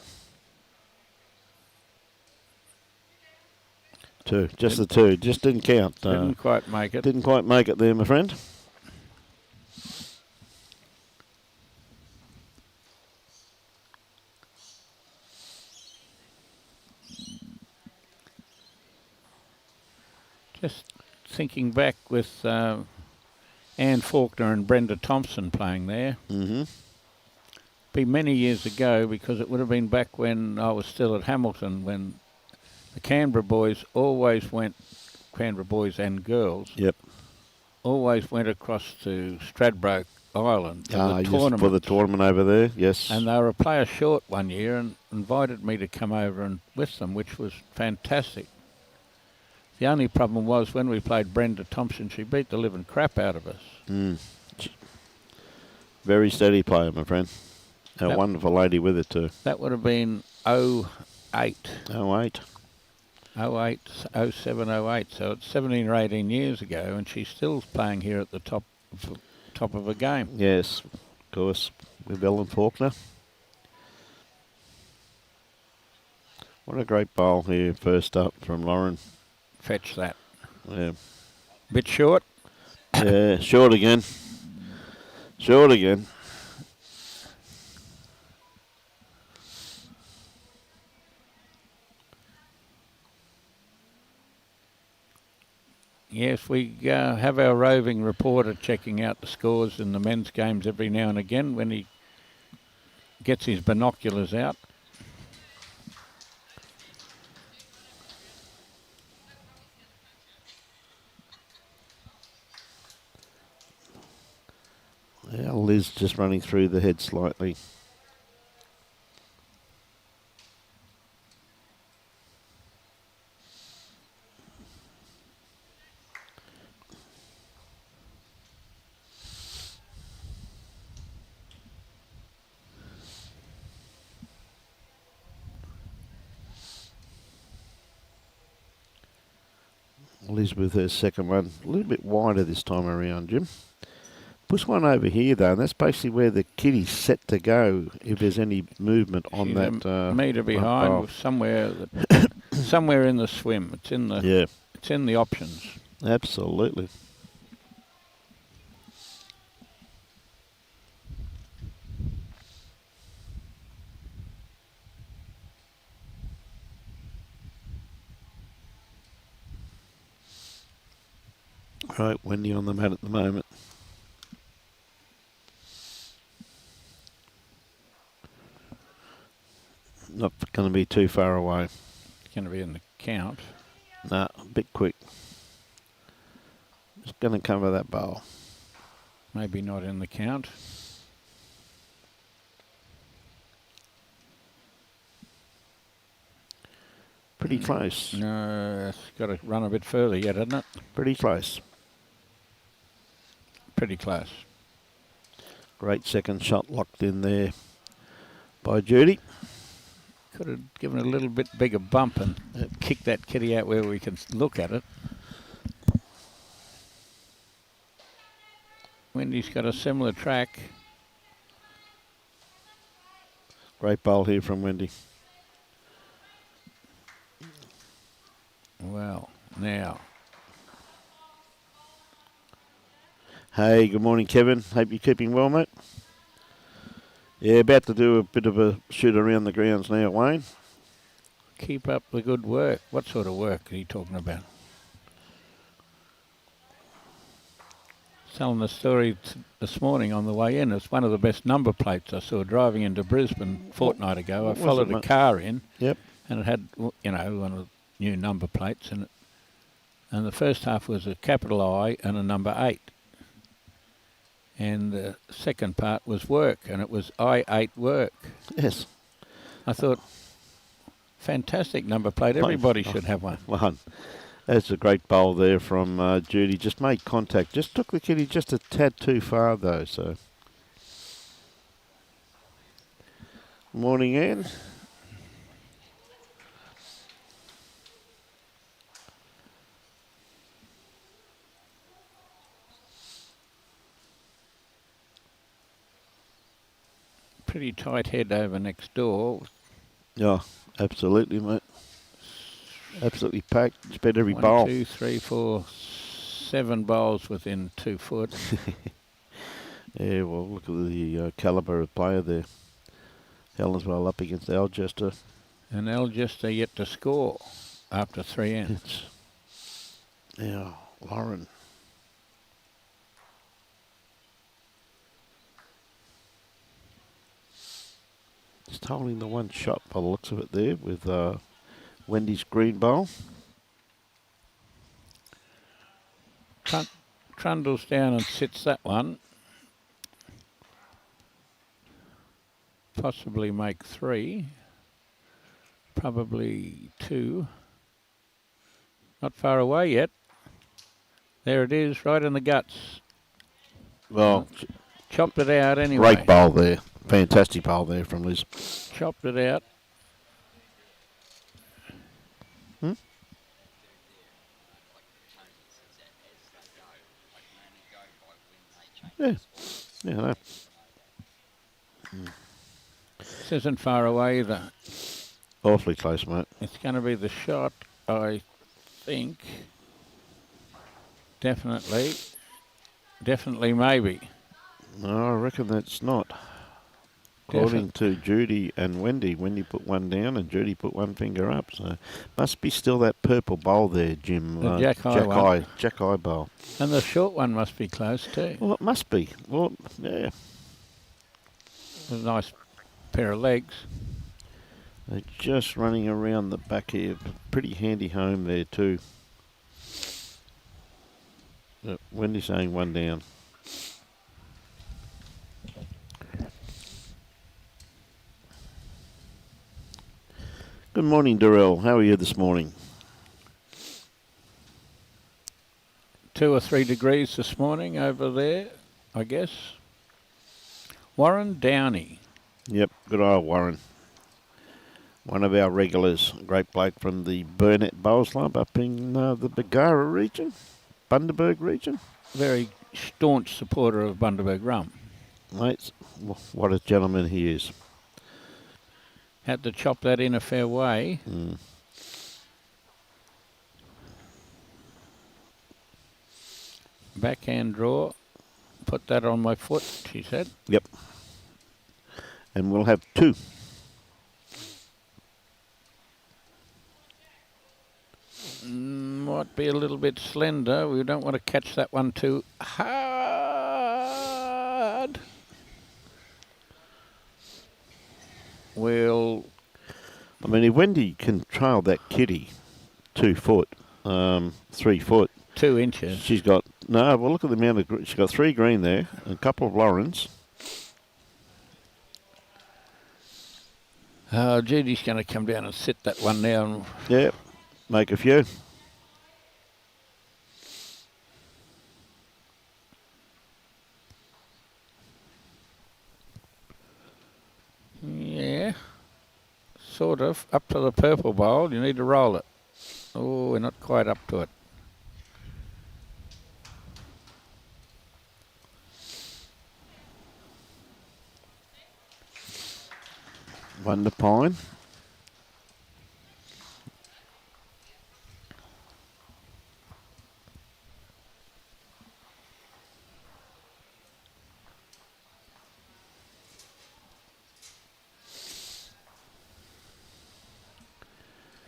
2, just the 2. Just didn't count. Didn't quite make it. Didn't quite make it there, my friend. Just thinking back with Anne Faulkner and Brenda Thompson playing there. Mm-hmm. Be many years ago because it would have been back when I was still at Hamilton when the Canberra boys always went, Canberra boys and girls, Yep. always went across to Stradbroke Island for the tournament. For the tournament over there, yes. And they were a player short one year and invited me to come over and with them, which was fantastic. The only problem was when we played Brenda Thompson, she beat the living crap out of us. Very steady player, my friend. A wonderful lady with it too. That would have been 08. 08. 08, 07, 08. So it's 17 or 18 years ago, and she's still playing here at the top of a game. Yes, of course, with Ellen Faulkner. What a great bowl here, first up from Lauren. Fetch that. Yeah. Bit short. Yeah, short again. Short again. Yes, we have our roving reporter checking out the scores in the men's games every now and again when he gets his binoculars out. Yeah, Liz just running through the head slightly. Liz with her second one, a little bit wider this time around, Jim. Push one over here though, and that's basically where the kiddie's set to go if there's any movement on that. A metre behind, somewhere in the swim. It's in the It's in the options. Absolutely. Right, Wendy on the mat at the moment. Not going to be too far away. It's going to be in the count. Nah, a bit quick. Just going to cover that bowl. Maybe not in the count. Pretty close. No, it's got to run a bit further yet, hasn't it? Pretty close. Pretty close. Great second shot locked in there by Judy. Could have given it a little bit bigger bump and kicked that kitty out where we can look at it. Wendy's got a similar track. Great bowl here from Wendy. Well, now. Hey, good morning, Kevin. Hope you're keeping well, mate. Yeah, about to do a bit of a shoot around the grounds now, Wayne. Keep up the good work. What sort of work are you talking about? Telling the story this morning on the way in. It's one of the best number plates I saw driving into Brisbane a fortnight ago. I followed a car in. Yep. And it had, you know, one of the new number plates in it. And the first half was a capital I and a number 8. And the second part was work, and it was I-8 work. Yes. I thought, fantastic number plate. Everybody should have one. One. That's a great bowl there from Judy. Just made contact. Just took the kitty just a tad too far, though. So, morning, Anne. Pretty tight head over next door. Yeah, absolutely, mate. Absolutely packed. It's beat every bowl. 1, 2, 3, 4, 7 bowls within 2 foot. Yeah, well, look at the calibre of player there. Helenswell up against Algester. And Algester yet to score after 3 ends. Yeah, Lauren. Just holding the one shot by the looks of it there with Wendy's green bowl. Trundles down and sits that one. Possibly make 3. Probably 2. Not far away yet. There it is, right in the guts. Well, chopped it out anyway. great bowl there. Fantastic bowl there from Liz. Chopped it out. Yeah. Yeah, I know. This isn't far away either. Awfully close, mate. It's going to be the shot, I think. Definitely. Definitely maybe. No, I reckon that's not. According to Judy and Wendy, Wendy put one down and Judy put one finger up. So must be still that purple bowl there, Jim. The Jack Eye bowl. And the short one must be close too. Well, it must be. Well, yeah. A nice pair of legs. They're just running around the back here. Pretty handy home there too. Wendy's saying one down. Good morning, Darrell. How are you this morning? 2 or 3 degrees this morning over there, I guess. Warren Downey. Yep, good old Warren. One of our regulars, great bloke from the Burnett Bowls Club up in the BARGARA region, Bundaberg region. Very staunch supporter of Bundaberg rum. Mate, what a gentleman he is. Had to chop that in a fair way. Backhand draw. Put that on my foot, she said. Yep. And we'll have 2. Might be a little bit slender. We don't want to catch that one too hard. Well, I mean, if Wendy can trail that kitty 2 foot, 3 foot. 2 inches. She's got, no, well, look at the amount of, she's got 3 green there, and a couple of Laurens. Judy's going to come down and sit that one down. Yeah, make a few. Yeah, sort of. Up to the purple bowl, you need to roll it. Oh, we're not quite up to it. Wonder Pine.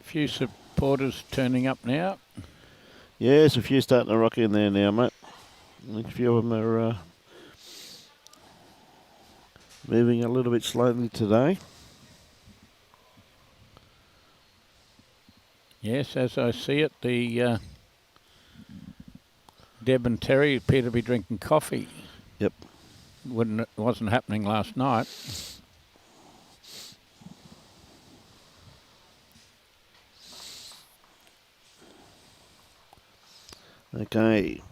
Few supporters turning up now. Yeah, there's a few starting to rock in there now, mate. A few of them are moving a little bit slowly today. Yes, as I see it, the Deb and Terry appear to be drinking coffee. Yep. Wasn't happening last night. Okay,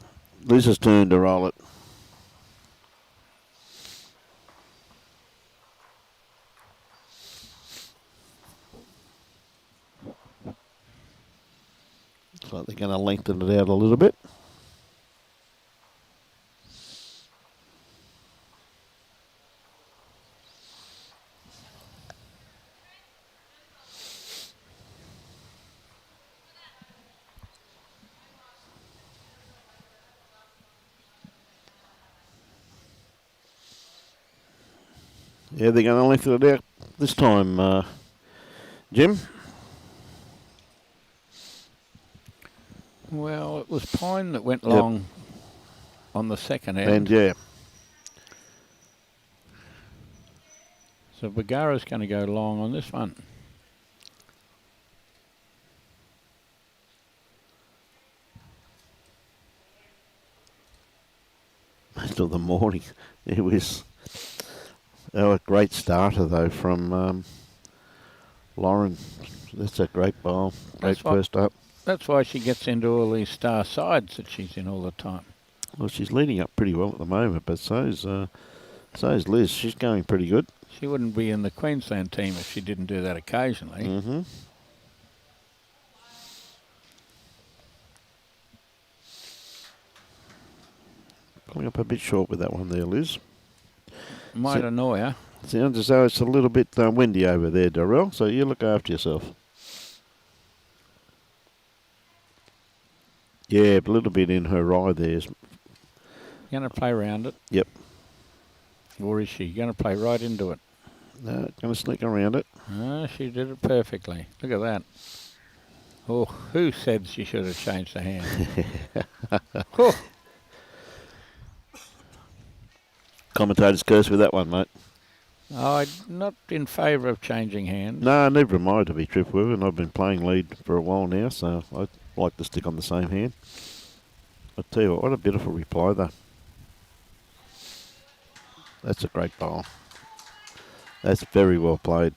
Liz's turn to roll it. Looks like they're going to lengthen it out a little bit. Yeah, they're going to lengthen it out this time, Jim. Well, it was Pine that went long on the second end. And yeah. So BARGARA's going to go long on this one. Most of the morning, it was a great starter though from Lauren. That's a great bowl, great first up. That's why she gets into all these star sides that she's in all the time. Well, she's leading up pretty well at the moment, but so's Liz. She's going pretty good. She wouldn't be in the Queensland team if she didn't do that occasionally. Mm-hmm. Coming up a bit short with that one there, Liz. Might annoy her. Sounds as though it's a little bit windy over there, Darrell, so you look after yourself. Yeah, a little bit in her eye there. Going to play around it? Yep. Or is she going to play right into it? No, going to sneak around it. Oh, she did it perfectly. Look at that. Oh, who said she should have changed the hand? Oh. Commentator's curse with that one, mate. I'm not in favour of changing hands. No, never am I, to be truthful with you, and I've been playing lead for a while now, so I like to stick on the same hand. I tell you what a beautiful reply, though. That's a great bowl. That's very well played.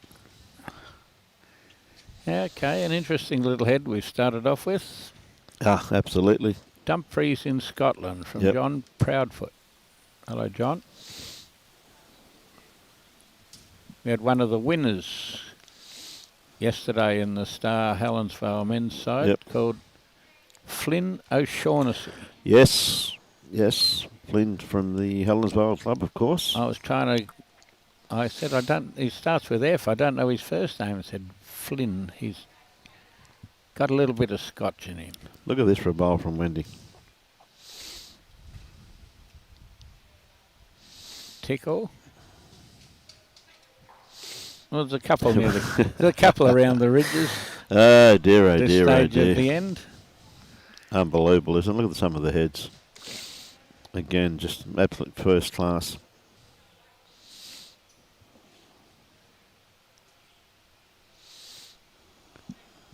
Okay, an interesting little head we've started off with. Ah, absolutely. Dumfries in Scotland from John Proudfoot. Hello, John. We had one of the winners yesterday in the Star Helensvale men's side called Flynn O'Shaughnessy. Yes, Flynn from the Helensvale Club, of course. I said, he starts with F. I don't know his first name. I said, Flynn. He's got a little bit of Scotch in him. Look at this for a bowl from Wendy. Tickle. Well, there's a couple near there's a couple around the ridges. Oh dear, oh This dear, oh stage dear. at the end. Unbelievable, isn't it? Look at some of the heads. Again, just absolute first class.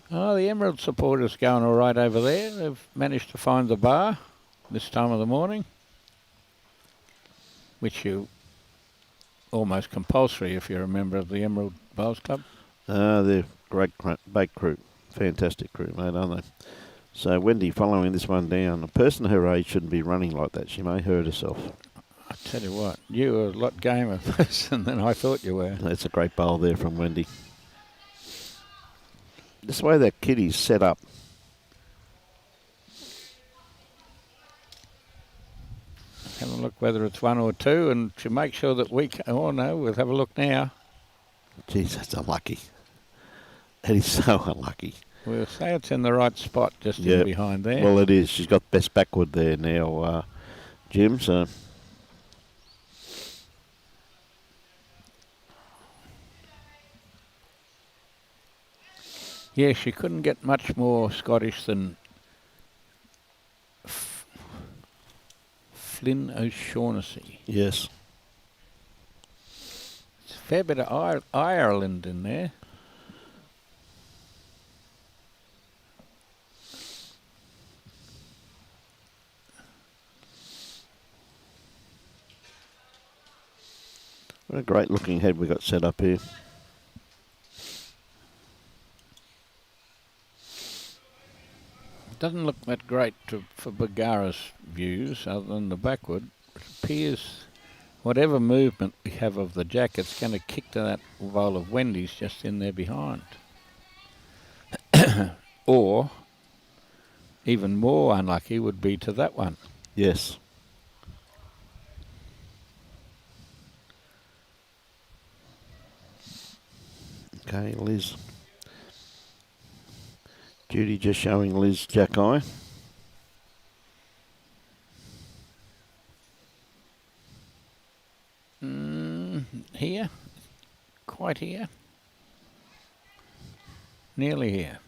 Oh, the Emerald supporters going all right over there. They've managed to find the bar this time of the morning, which you almost compulsory if you're a member of the Emerald Bowls Club. They're great bake crew. Fantastic crew, mate, aren't they? So Wendy following this one down. A person her age shouldn't be running like that. She may hurt herself. I tell you what, you were a lot gamer person than I thought you were. That's a great bowl there from Wendy. This way that kitty's set up. Have a look whether it's one or two, and to make sure that we can, oh no, we'll have a look now. Jeez, that's unlucky. That is so unlucky. We'll say it's in the right spot, just in behind there. Well, it is. She's got best backward there now, Jim, so... Yeah, she couldn't get much more Scottish than Flynn O'Shaughnessy. Yes. It's a fair bit of Ireland in there. What a great looking head we got set up here. Doesn't look that great for BARGARA's views, other than the backward. It appears whatever movement we have of the jack, it's going to kick to that bowl of Wendy's just in there behind. Or, even more unlucky would be to that one. Yes. Okay, Liz. Judy just showing Liz jack eye. Here? Quite here? Nearly here.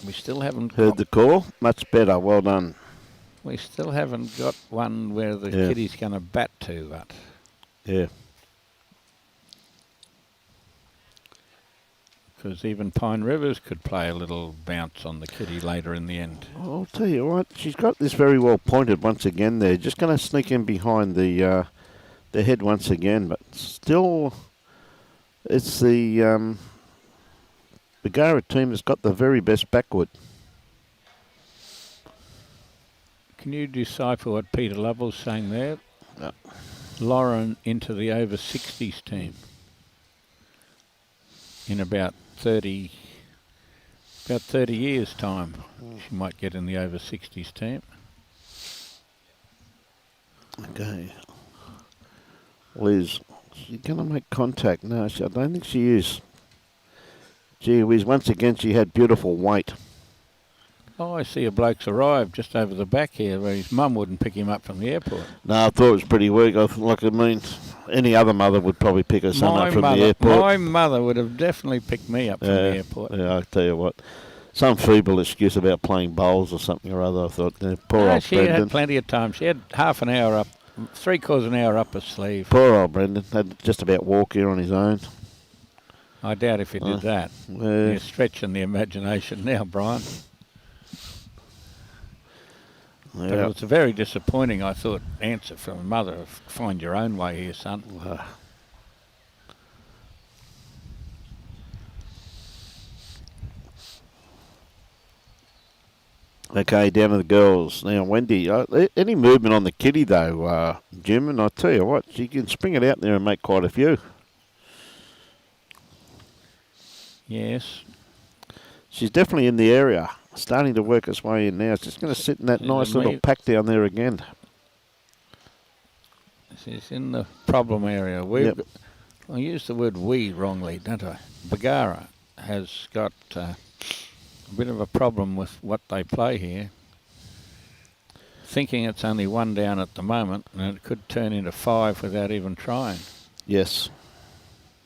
We still haven't heard the call. Much better. Well done. We still haven't got one where the kitty's going to bat to, but... Yeah. Because even Pine Rivers could play a little bounce on the kitty later in the end. I'll tell you what, she's got this very well pointed once again there. Just going to sneak in behind the head once again, but still it's the BARGARA team has got the very best backwood. Can you decipher what Peter Lovell's saying there? No. Lauren into the over 60s team in about 30 years' time. She might get in the over 60s team. Okay. Liz, she's going to make contact. No, I don't think she is. Gee whiz, once again she had beautiful weight. Oh, I see a bloke's arrived just over the back here where his mum wouldn't pick him up from the airport. No, I thought it was pretty weak. Any other mother would probably pick her son up from the airport. My mother would have definitely picked me up from the airport. Yeah, I'll tell you what. Some feeble excuse about playing bowls or something or other. I thought, poor old she Brendan. Had plenty of time. She had half an hour up, 3/4 an hour up her sleeve. Poor old Brendan. Had just about walk here on his own. I doubt if he did that. You're stretching the imagination now, Brian. Yeah. But it was a very disappointing, I thought, answer from a mother of find your own way here, son. Okay, down to the girls. Now, Wendy, any movement on the kitty, though, Jim? And I tell you what, she can spring it out there and make quite a few. Yes. She's definitely in the area. Starting to work its way in now. It's just going to sit in that nice little pack down there again. She's in the problem area. I use the word we wrongly, don't I? BARGARA has got a bit of a problem with what they play here. Thinking it's only 1 down at the moment, and it could turn into 5 without even trying. Yes.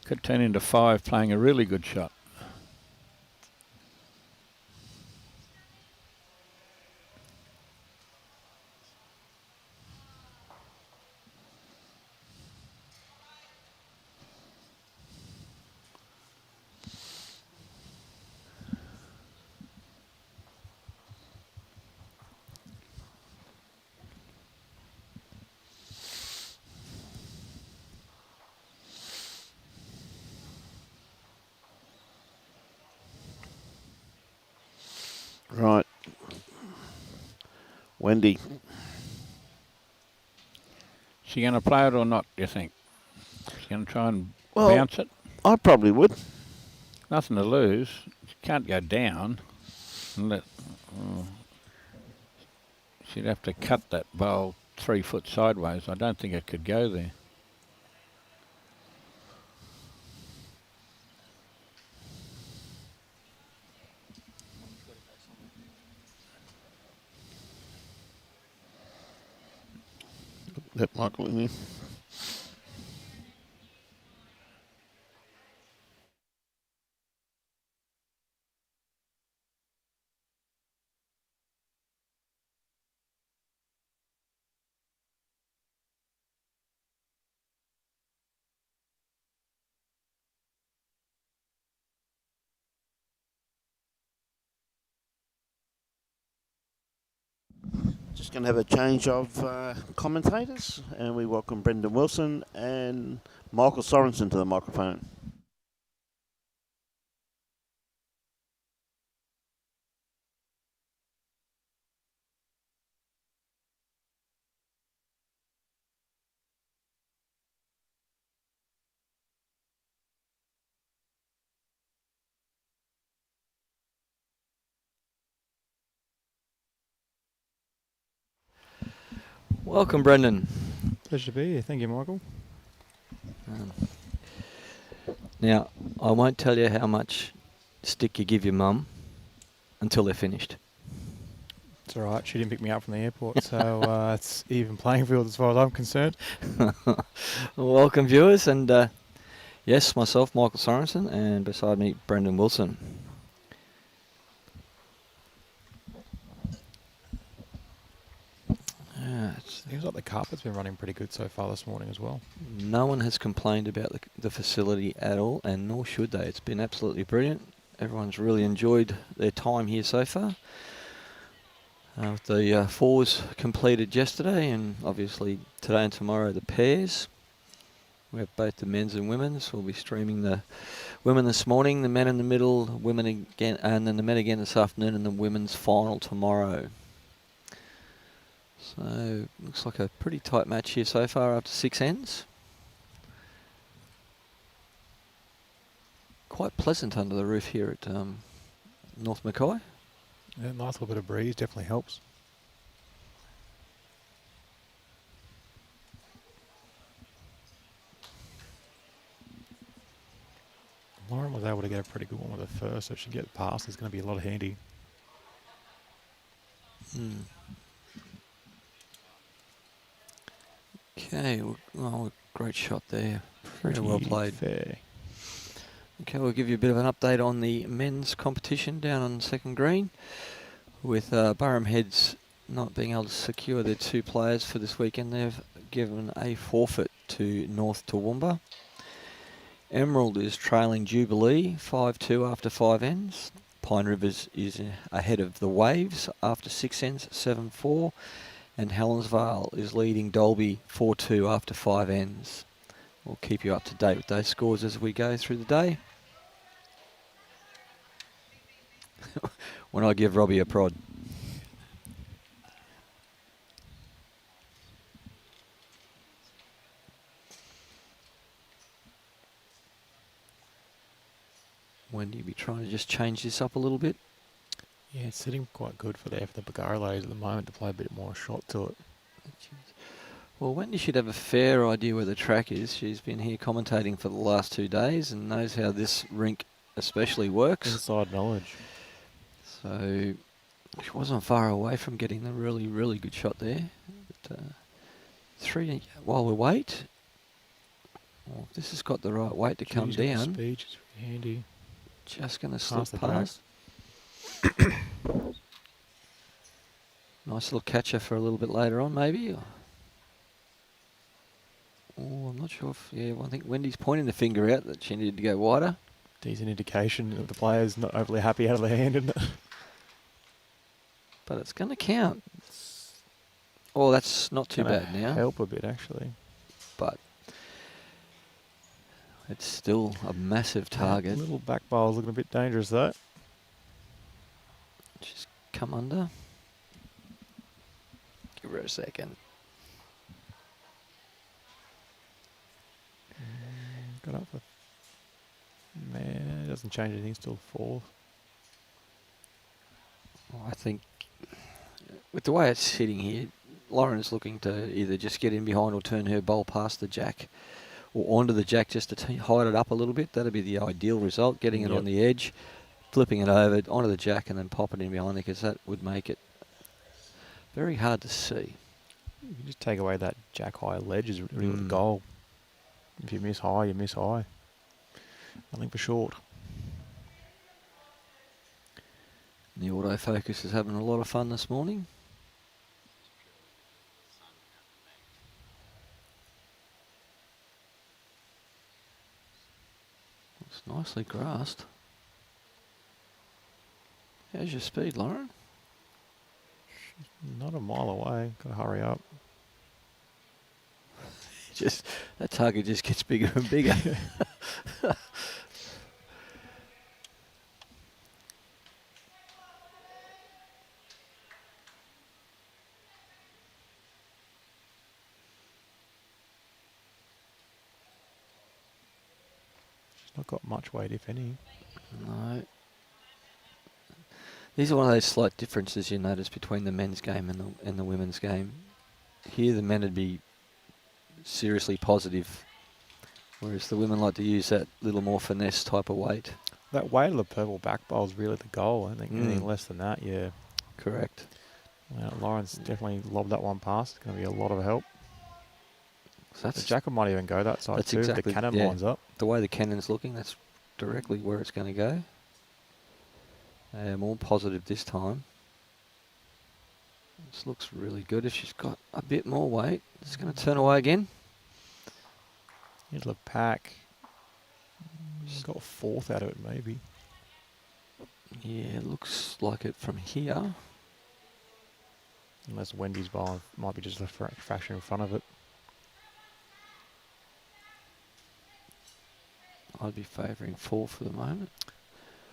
Could turn into 5 playing a really good shot. Right. Wendy. She going to play it or not, do you think? She's going to try and bounce it? I probably would. Nothing to lose. She can't go down. She'd have to cut that bowl 3 foot sideways. I don't think it could go there. Let Michael in here. Just going to have a change of commentators, and we welcome Brendan Wilson and Michael Sorensen to the microphone. Welcome, Brendan. Pleasure to be here. Thank you, Michael. Now, I won't tell you how much stick you give your mum until they're finished. It's all right. She didn't pick me up from the airport, so it's even playing field as far as I'm concerned. Welcome, viewers. And yes, myself, Michael Sorensen, and beside me, Brendan Wilson. Seems like the carpet's been running pretty good so far this morning as well. No one has complained about the facility at all, and nor should they. It's been absolutely brilliant. Everyone's really enjoyed their time here so far. The fours completed yesterday, and obviously today and tomorrow the pairs. We have both the men's and women's. We'll be streaming the women this morning, the men in the middle, women again, and then the men again this afternoon, and the women's final tomorrow. So looks like a pretty tight match here so far after 6 ends. Quite pleasant under the roof here at North Mackay. Yeah, nice little bit of breeze, definitely helps. Lauren was able to get a pretty good one with her first, so if she gets past, it's going to be a lot of handy. Okay, well, great shot there. Very well played. Fair. Okay, we'll give you a bit of an update on the men's competition down on second green, with Burham Heads not being able to secure their 2 players for this weekend. They've given a forfeit to North Toowoomba. Emerald is trailing Jubilee 5-2 after 5 ends. Pine Rivers is ahead of the Waves after 6 ends, 7-4. And Helensvale is leading Dolby 4-2 after 5 ends. We'll keep you up to date with those scores as we go through the day. When I give Robbie a prod. Wendy, you be trying to just change this up a little bit? Yeah, it's sitting quite good for the BARGARA ladies at the moment to play a bit more shot to it. Well, Wendy should have a fair idea where the track is. She's been here commentating for the last 2 days and knows how this rink especially works. Inside knowledge. So she wasn't far away from getting the really, really good shot there. But, 3 while we wait. Well, if this has got the right weight to come down. Speed is handy. Just going to slip the past. Nice little catcher for a little bit later on, maybe. Oh, I'm not sure if... Yeah, well, I think Wendy's pointing the finger out that she needed to go wider. Decent indication that the player's not overly happy out of their hand, isn't it? But it's going to count. Oh, that's not too bad now. Help a bit, actually. But it's still a massive target. Little back bowl's looking a bit dangerous, though. Just come under. Give her a second. Got up for... Man, it doesn't change anything, still 4th. Well, I think with the way it's sitting here, Lauren's looking to either just get in behind or turn her bowl past the jack or onto the jack just to hide it up a little bit. That'd be the ideal result, getting it on the edge, flipping it over onto the jack and then pop it in behind it, because that would make it very hard to see. You can just take away that jack high ledge is really the goal. If you miss high, you miss high. Nothing for short. The autofocus is having a lot of fun this morning. It's nicely grassed. How's your speed, Lauren? Not a mile away. Got to hurry up. Just that target just gets bigger and bigger. She's not got much weight, if any. No. These are one of those slight differences you notice between the men's game and the women's game. Here the men would be seriously positive, whereas the women like to use that little more finesse type of weight. That weight of the purple back bowl is really the goal. I think anything less than that, yeah. Correct. Well, Lauren's definitely lobbed that one past. It's going to be a lot of help. So The jacket might even go that side that's too. exactly, If the cannon yeah. lines up. The way the cannon's looking, that's directly where it's going to go. More positive this time. This looks really good. If she's got a bit more weight, it's going to turn away again. Here's the pack. She's got 4th out of it, maybe. Yeah, it looks like it from here. Unless Wendy's bowling might be just a fraction in front of it. I'd be favouring 4 for the moment.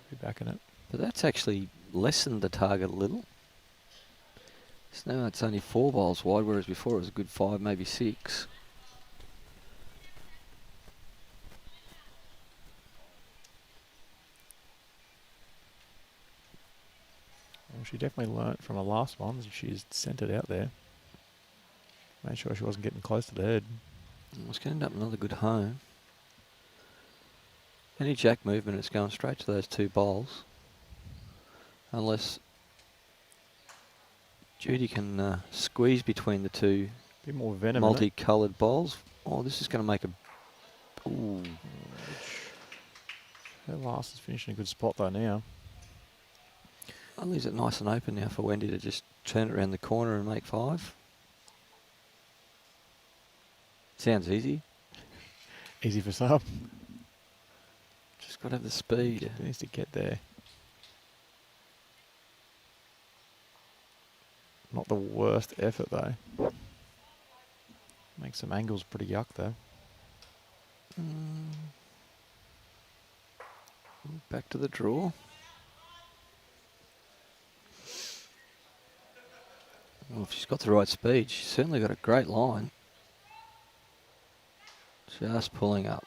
Be back in it. But that's actually lessened the target a little. So now it's only 4 bowls wide, whereas before it was a good 5, maybe 6. Well, she definitely learnt from her last one. She's sent it out there. Made sure she wasn't getting close to the head. It's going to end up another good home. Any jack movement, it's going straight to those 2 bowls. Unless Judy can squeeze between the 2 Bit more venom. multicoloured bowls. Oh, this is going to make a... Ooh. Her last is finishing a good spot though now. I'll leave it nice and open now for Wendy to just turn it around the corner and make 5. Sounds easy. Easy for some. Just got to have the speed. She needs to get there. Not the worst effort though. Makes some angles pretty yuck though. Back to the draw. Well, if she's got the right speed, she's certainly got a great line. Just pulling up.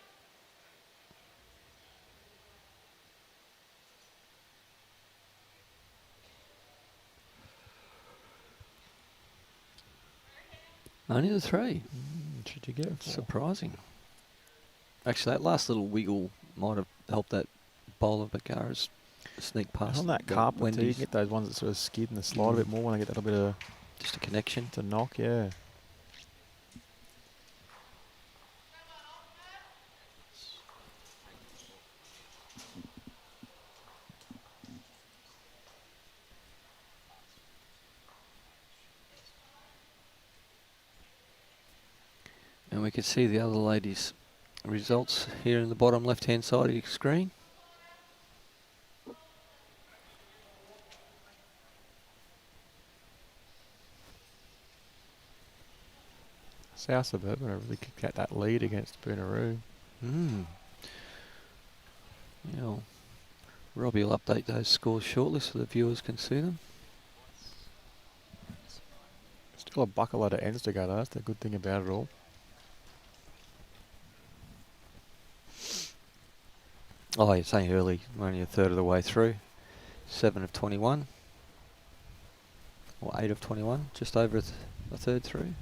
Only the 3. Should you get it? Surprising. Actually, that last little wiggle might have helped that bowl of BARGARA's sneak past. On that carpet too, you get those ones that sort of skid and they slide a bit more when they get that little bit of... Just a connection. To knock, yeah. And we can see the other ladies' results here in the bottom left-hand side of your screen. South Suburban have really kicked out that lead against Booneroo. Yeah, Robbie will update those scores shortly so the viewers can see them. Still a bucket load of ends to go though, that's the good thing about it all. Oh, you're saying early, we're only a third of the way through. 7 of 21. Or 8 of 21, just over a third through.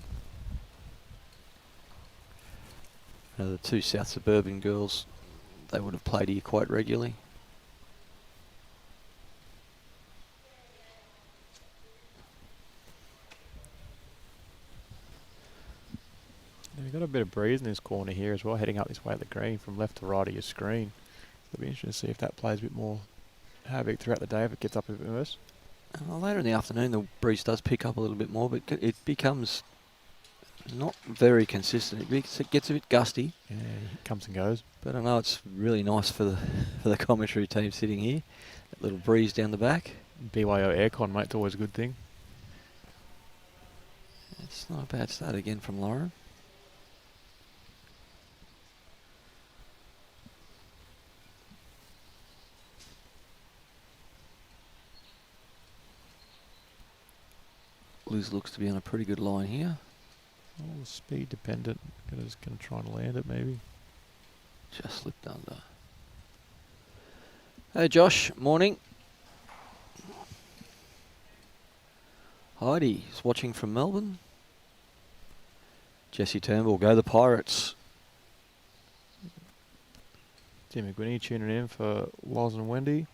Now the 2 South Suburban girls, they would have played here quite regularly. We've got a bit of breeze in this corner here as well, heading up this way at the green from left to right of your screen. It'll be interesting to see if that plays a bit more havoc throughout the day, if it gets up a bit worse. Later in the afternoon, the breeze does pick up a little bit more, but it becomes not very consistent. It gets a bit gusty. Yeah, it comes and goes. But I know it's really nice for the commentary team sitting here. That little breeze down the back. BYO aircon, mate, it's always a good thing. It's not a bad start again from Lauren. Liz looks to be on a pretty good line here. Oh, speed dependent. Just going to try and land it maybe. Just slipped under. Hey Josh, morning. Heidi is watching from Melbourne. Jesse Turnbull, go the Pirates. Tim McGuinney tuning in for Loz and Wendy.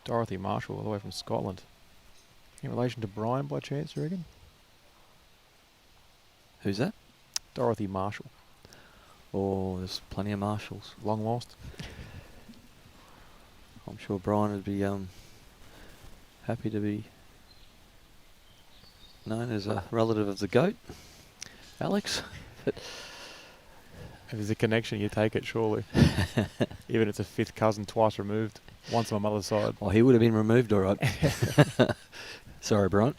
Dorothy Marshall all the way from Scotland. In relation to Brian by chance, you reckon? Who's that? Dorothy Marshall. Oh, there's plenty of Marshalls. Long lost. I'm sure Brian would be happy to be known as a relative of the GOAT, Alex. If there's a connection, you take it, surely. Even if it's a fifth cousin twice removed. Once on my mother's side. Oh, he would have been removed, all right. Sorry, Brian.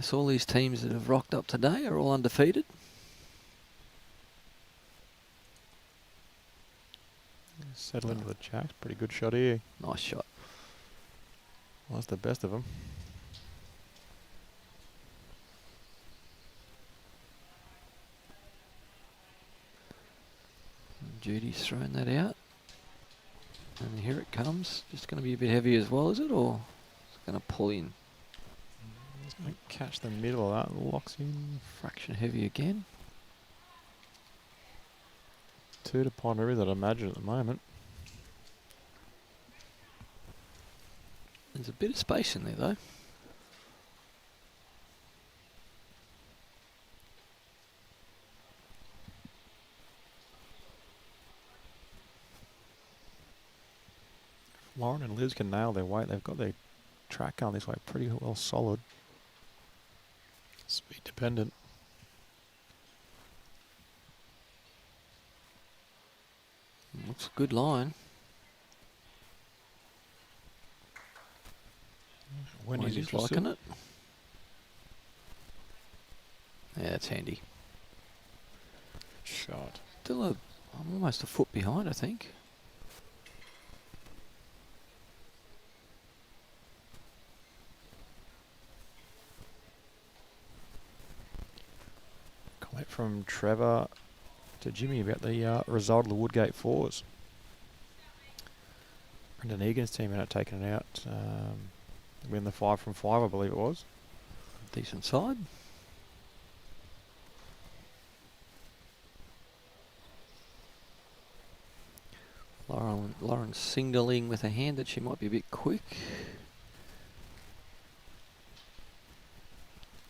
Yes, all these teams that have rocked up today are all undefeated. Settle into the jacks. Pretty good shot here. Nice shot. Well, that's the best of them. Judy's thrown that out. And here it comes. Just going to be a bit heavy as well, is it? Or it's going to pull in? Just going to catch the middle of that. Locks in. Fraction heavy again. 2 to Ponderoo, I'd imagine, at the moment. There's a bit of space in there, though. Lauren and Liz can nail their weight. They've got their track going this way pretty well solid. Speed dependent. Looks a good line. Wendy's liking it. Yeah, it's handy. Shot. Still I'm almost a foot behind, I think. Comment from Trevor to Jimmy about the result of the Woodgate Fours. Brendan Egan's team ended up taking it out. Win the 5 from 5, I believe it was. Decent side. Lauren signalling with a hand that she might be a bit quick.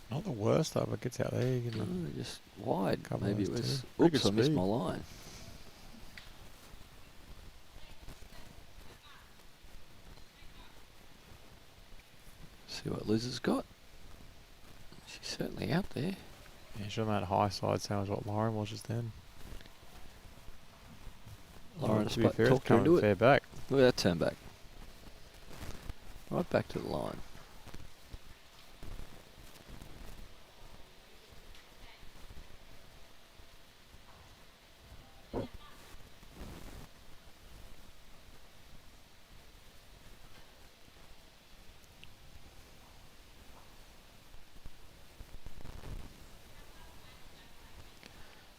Not the worst though, but gets out there. You No, can just wide. Couple Maybe it of those was. too. Pretty Oops, good I missed speed. my line. See what Liz has got. She's certainly out there. Yeah, she's on that high side, same as what Lauren was just then. Lauren, to be fair, it's talk her into coming it. fair back. Look at that turn back. Right back to the line.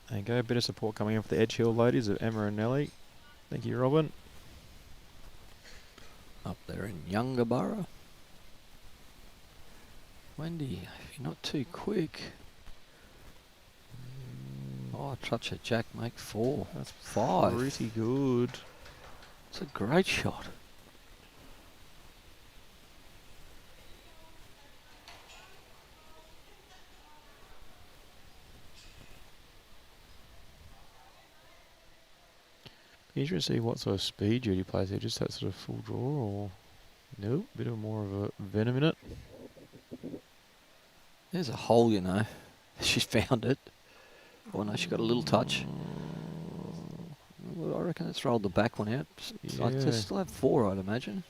There you go, a bit of support coming in for the Edge Hill ladies of Emma and Nelly. Thank you, Robin. Up there in Yungabara. Wendy, if you're not too quick. Oh, touch a jack, make 4. That's 5. pretty good. It's a great shot. Interesting to see what sort of speed Judy plays here. Just that sort of full draw, or no, bit of more of a venom in it. There's a hole, you know. She's found it. Oh no, she got a little touch. Well, I reckon it's rolled the back one out. Yeah. I'd still have 4, I'd imagine.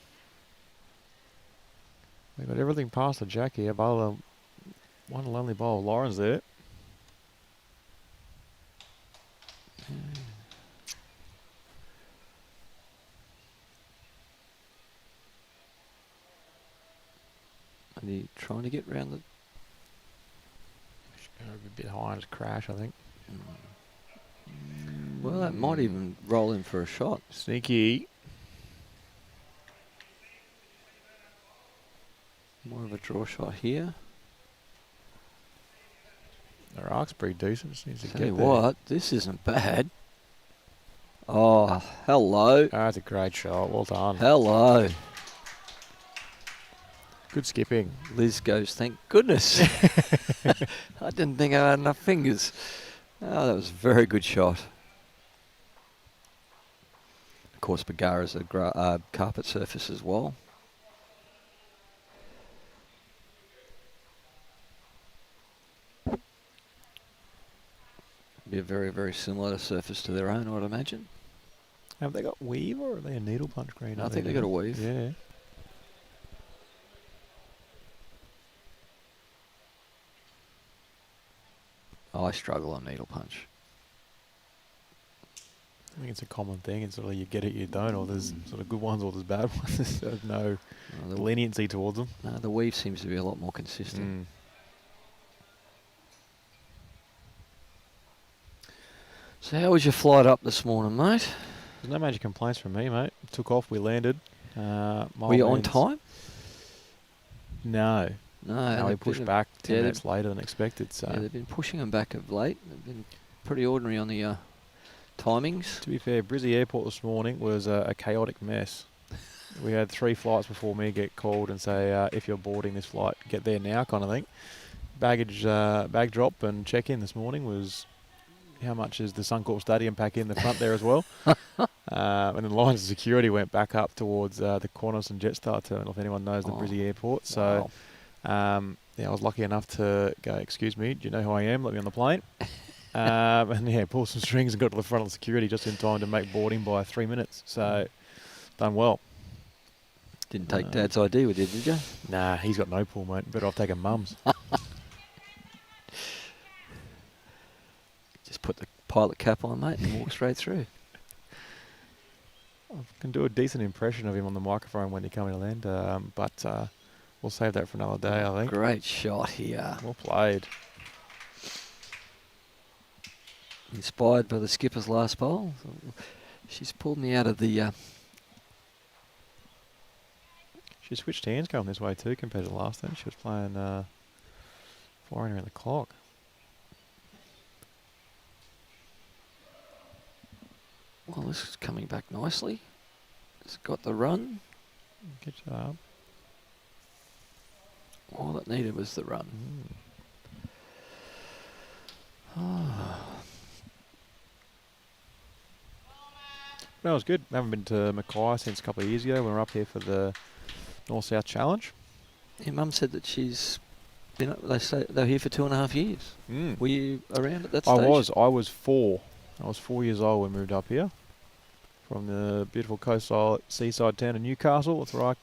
They got everything past the jack here. One and only bowl. Lauren's there. And he trying to get round the... A bit high and just crash, I think. Well, that might even roll in for a shot. Sneaky. More of a draw shot here. Their arc's pretty decent. Just needs to Tell get you there. what, this isn't bad. Oh, hello. That's a great shot. Well done. Hello. Good skipping. Liz goes, thank goodness. I didn't think I had enough fingers. Oh, that was a very good shot. Of course, BARGARA's a carpet surface as well. Be a very, very similar surface to their own, I'd imagine. Have they got weave or are they a needle punch green? I think they got a weave. Yeah. I struggle on needle punch. I think it's a common thing. It's sort of you get it, you don't, or there's sort of good ones or there's bad ones. There's no leniency towards them. No, the weave seems to be a lot more consistent. So how was your flight up this morning, mate? There's no major complaints from me, mate. Took off, we landed. Were you on time? No. No, we pushed back 10 minutes later than expected. So yeah, they've been pushing them back of late. They've been pretty ordinary on the timings. To be fair, Brizzy Airport this morning was a chaotic mess. We had 3 flights before me get called and say, if you're boarding this flight, get there now kind of thing. Bag drop and check-in this morning was how much is the Suncorp Stadium pack in the front there as well. And then lines of security went back up towards the Qantas and Jetstar terminal, if anyone knows the Brizzy Airport. So, yeah, I was lucky enough to go, excuse me, do you know who I am? Let me on the plane. And yeah, pulled some strings and got to the front of the security just in time to make boarding by 3 minutes. So, done well. Didn't take Dad's ID with you, did you? Nah, he's got no pool, mate. Better off taking Mum's. Just put the pilot cap on, mate, and walk straight through. I can do a decent impression of him on the microphone when he comes to land, but we'll save that for another day, I think. Great shot here. Well played. Inspired by the skipper's last bowl. She's pulled me out of the... She switched hands going this way too compared to the last time. She was playing flying around the clock. Well, this is coming back nicely. It's got the run. Get you up. All it needed was the run. That was good. I haven't been to Mackay since a couple of years ago. We were up here for the North-South Challenge. Your mum said that she's been up, they were here for 2.5 years. Were you around at that stage? I was 4. I was 4 years old when we moved up here from the beautiful coastal seaside town of Newcastle. That's where I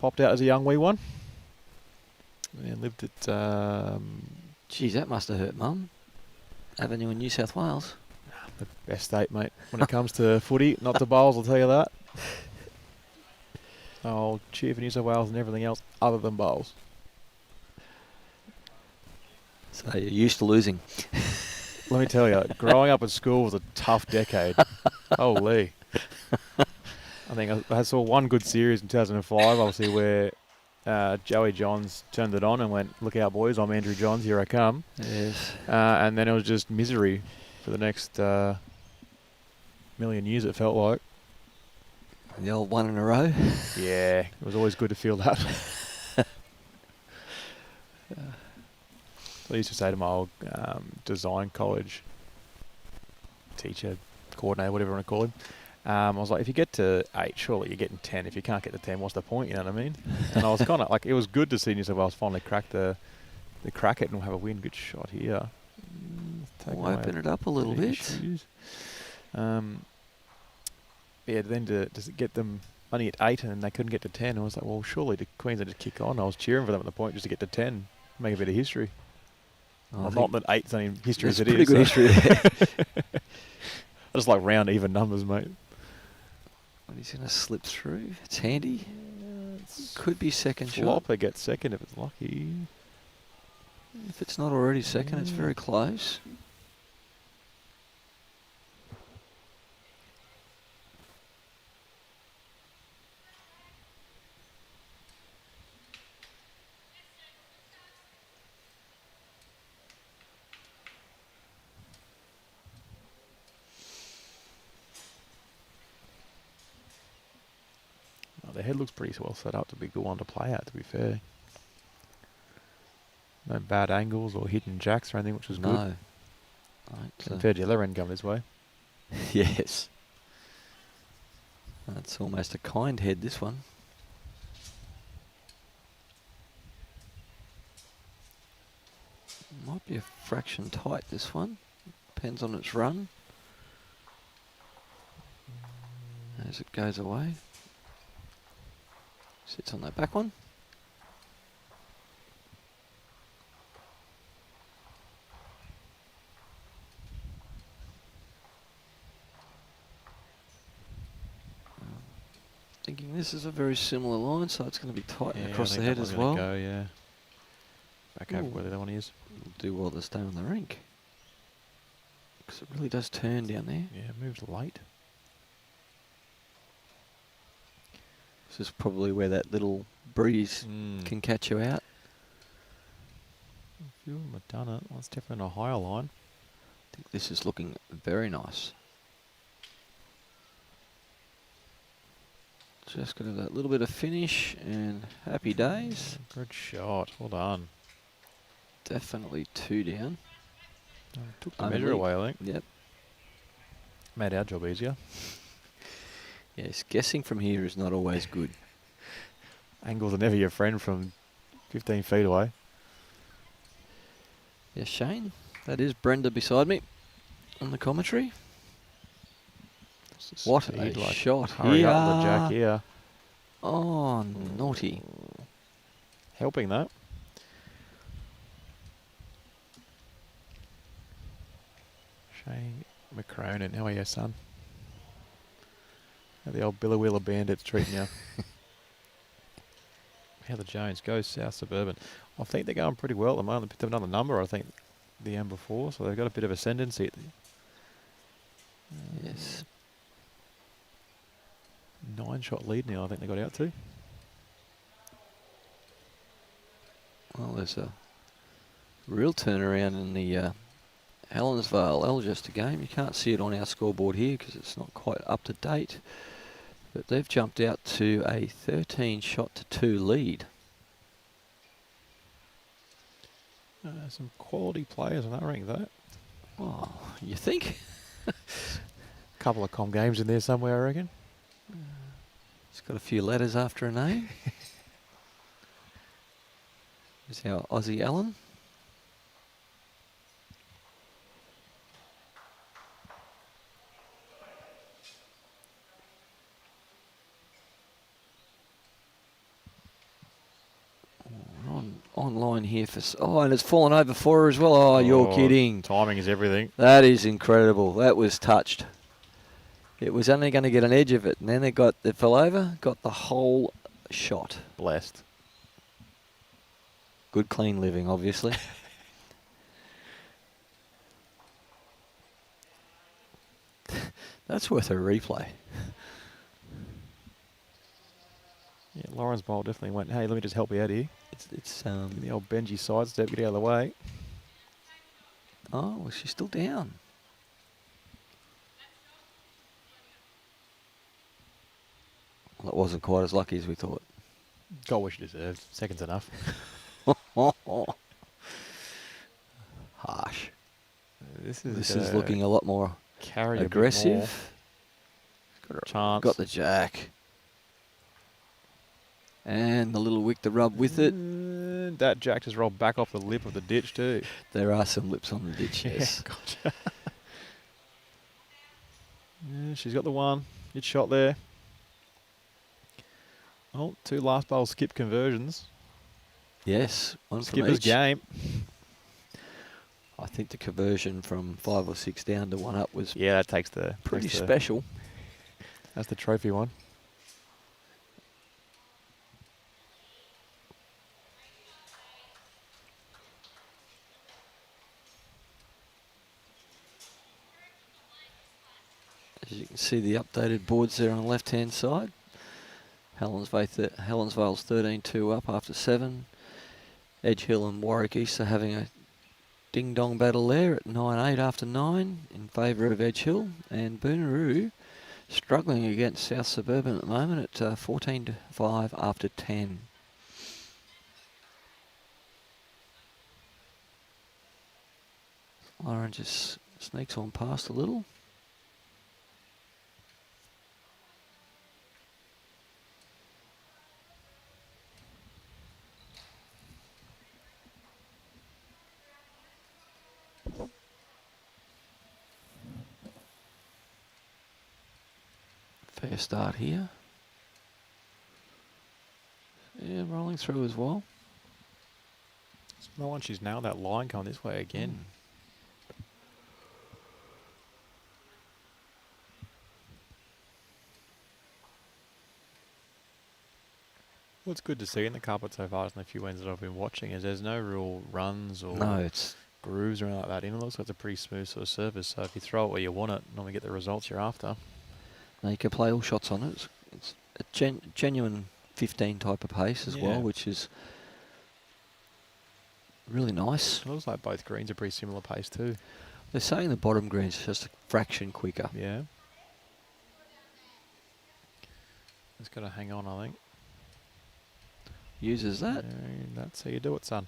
popped out as a young wee one. And lived at... Geez, that must have hurt, Mum. Having you in New South Wales. The best state, mate. When it comes to footy, not to bowls, I'll tell you that. I'll cheer for New South Wales and everything else other than bowls. So you're used to losing. Let me tell you, growing up at school was a tough decade. Holy. I think I saw one good series in 2005, obviously, where Joey Johns turned it on and went, look out, boys, I'm Andrew Johns, here I come. Yes. And then it was just misery for the next million years, it felt like. The old one in a row. Yeah, it was always good to feel that. I used to say to my old design college teacher, coordinator, whatever you want to call him, I was like, if you get to 8, surely you're getting 10. If you can't get to 10, what's the point? You know what I mean? And I was kind of like, it was good to see New South Wales finally crack the crack it and we'll have a win. Good shot here. We'll open it up a little bit. Yeah, then to get them only at 8 and they couldn't get to 10, I was like, well, surely the Queensland just kick on. I was cheering for them at the point just to get to 10, make a bit of history. Well, not that 8's only history as it is. Pretty good history there. I just like round even numbers, mate. But he's going to slip through. It's handy. Could be second shot. Flopper gets second if it's lucky. If it's not already second, it's very close. The head looks pretty well set up to be a good one to play at, to be fair. No bad angles or hidden jacks or anything, which was good. No. Right, compared to the other end going this way. Yes. That's almost a kind head, this one. Might be a fraction tight, this one. Depends on its run. As it goes away. Sits on that back one. thinking this is a very similar line, so it's going to be tight Yeah, across I the think head that as one's gonna well. Go, yeah. Back over Ooh. where the other one is. Do well to stay on the rink. Because it really does turn down there. Yeah, moves late. This is probably where that little breeze Mm. can catch you out. A few of them have done it. Well, it's definitely on a higher line. I think this is looking very nice. Just got that little bit of finish and happy days. Good shot. Well done. Definitely 2 down. Took the measure away, I think. Yep. Made our job easier. Yes, guessing from here is not always good. Angles are never your friend from 15 feet away. Yes, Shane. That is Brenda beside me on the commentary. What a Speed, like, shot hurry here. up the jack here. Oh, naughty. Helping that. Shane McCronin, how are you, son? How the old Billawheeler Bandits treating you? How the Jones goes South Suburban. I think they're going pretty well at the moment. They picked up another number, I think, the M before, so they've got a bit of ascendancy. Yes. 9-shot lead now, I think they got out to. Well, there's a real turnaround in the Helensvale Algester game. You can't see it on our scoreboard here because it's not quite up to date. But they've jumped out to a 13-shot to 2 lead. Some quality players on that ring, though. Oh, you think? Couple of com games in there somewhere, I reckon. It's got a few letters after a name. There's our Aussie Allen. Online here for... Oh, and it's fallen over for her as well. Oh, you're kidding. Timing is everything. That is incredible. That was touched. It was only going to get an edge of it, and then it fell over, got the whole shot. Blessed. Good clean living, obviously. That's worth a replay. Yeah, Lauren's bowl definitely went, hey, let me just help you out here. It's The old Benji sidestep, get out of the way. Oh, well, she's still down. Well, it wasn't quite as lucky as we thought. Got what she deserved. Second's enough. Harsh. This This is looking a lot more carry aggressive. Chance. Got the jack. And the little wick to rub with it. That jack just rolled back off the lip of the ditch too. There are some lips on the ditch, yes. Yeah, gotcha. Yeah, she's got the one. Good shot there. Oh, 2 last bowl skip conversions. Yes, one from Skipper's each. game. I think the conversion from 5 or 6 down to 1 up was Yeah, that takes the pretty special. That's the trophy one. As you can see the updated boards there on the left-hand side. Helensvale's 13-2 up after 7. Edge Hill and Warwick East are having a ding-dong battle there at 9-8 after 9 in favour of Edge Hill. And Booneroo struggling against South Suburban at the moment at 14-5 after 10. Lauren just sneaks on past a little. Fair start here. Yeah, rolling through as well. No one, she's nailed that line coming this way again. What's good to see in the carpet so far, in the few wins that I've been watching, is there's no real runs or No, it's grooves or anything like that. It looks like it's a pretty smooth sort of surface. So if you throw it where you want it, normally get the results you're after. no, you can play all shots on it. It's a genuine 15 type of pace as well, which is really nice. It looks like both greens are pretty similar pace too. They're saying the bottom green's just a fraction quicker. Yeah. It's got to hang on, I think. Uses that. And that's how you do it, son.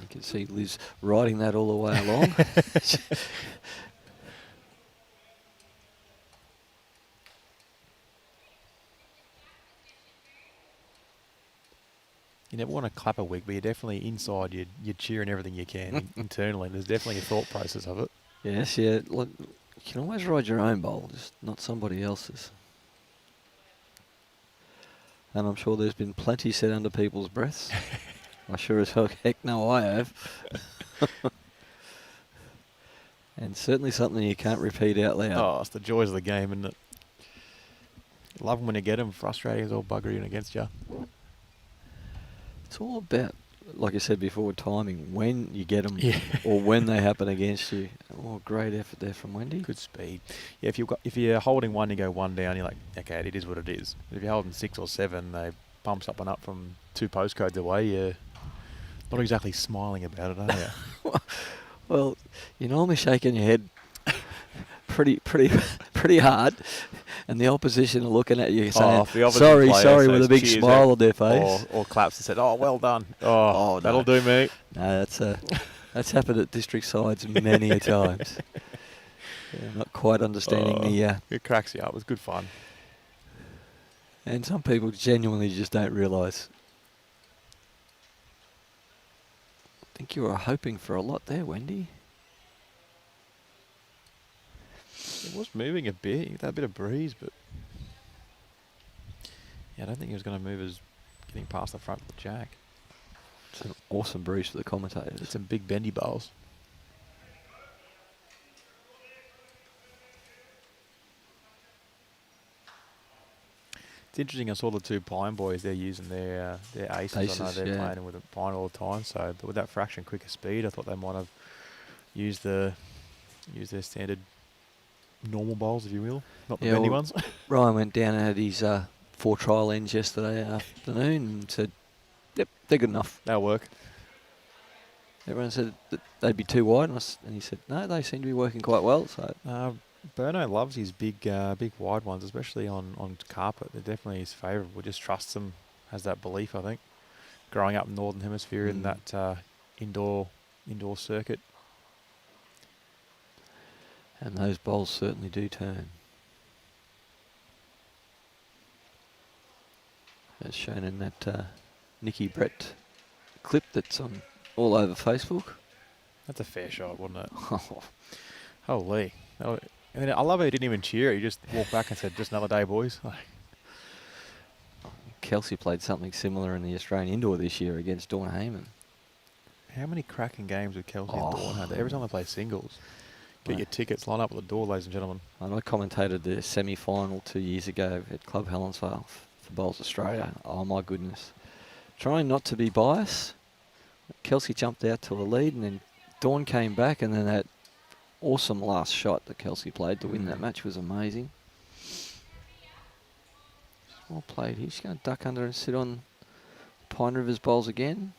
You can see Liz riding that all the way along. You never want to clap a wig, but you're definitely inside. You're cheering everything you can internally. There's definitely a thought process of it. Yes, yeah. Look, you can always ride your own bowl, just not somebody else's. And I'm sure there's been plenty said under people's breaths. I sure as heck know I have. And certainly something you can't repeat out loud. Oh, it's the joys of the game, isn't it? Love them when you get them. Frustrating as all buggering against you. It's all about, like I said before, timing. When you get them or when they happen against you. Oh, great effort there from Wendy. Good speed. Yeah, if you're holding one, you go one down, you're like, okay, it is what it is. If you're holding 6 or 7, they bumps up and up from 2 postcodes away. You're not exactly smiling about it, are you? Well, you're normally shaking your head pretty hard, and the opposition are looking at you saying, sorry, with a big smile on their face. Or claps and said, oh, well done. Oh, that'll do me. No, that's happened at district sides many a times. Yeah, not quite understanding the... It cracks you up. It was good fun. And some people genuinely just don't realise. I think you were hoping for a lot there, Wendy. It was moving a bit, that bit of breeze, but yeah, I don't think he was going to move as getting past the front of the jack. It's an awesome breeze for the commentators. It's some big bendy bowls. It's interesting. I saw the 2 Pine boys. They're using their aces. I know they're playing with a Pine all the time. So, but with that fraction quicker speed, I thought they might have used their standard normal bowls, if you will, not the bendy ones. Ryan went down and had his 4 trial ends yesterday afternoon and said, yep, they're good enough. They'll work. Everyone said that they'd be too wide, and he said, no, they seem to be working quite well. So Berno loves his big wide ones, especially on carpet. They're definitely his favourite. Just trusts them, has that belief, I think. Growing up in the Northern Hemisphere in that indoor circuit. And those bowls certainly do turn. As shown in that Nicky Brett clip that's on all over Facebook. That's a fair shot, wasn't it? Holy. I mean, I love how he didn't even cheer. He just walked back and said, just another day, boys. Kelsey played something similar in the Australian Indoor this year against Dawn Heyman. How many cracking games with Kelsey and Dawn had? Every time they play singles. Get your tickets, line up at the door, ladies and gentlemen. I commentated the semi-final 2 years ago at Club Helensvale for Bowls Australia. Oh my goodness. Trying not to be biased, Kelsey jumped out to a lead and then Dawn came back, and then that awesome last shot that Kelsey played to win that match was amazing. Well played here. She's going to duck under and sit on Pine River's bowls again.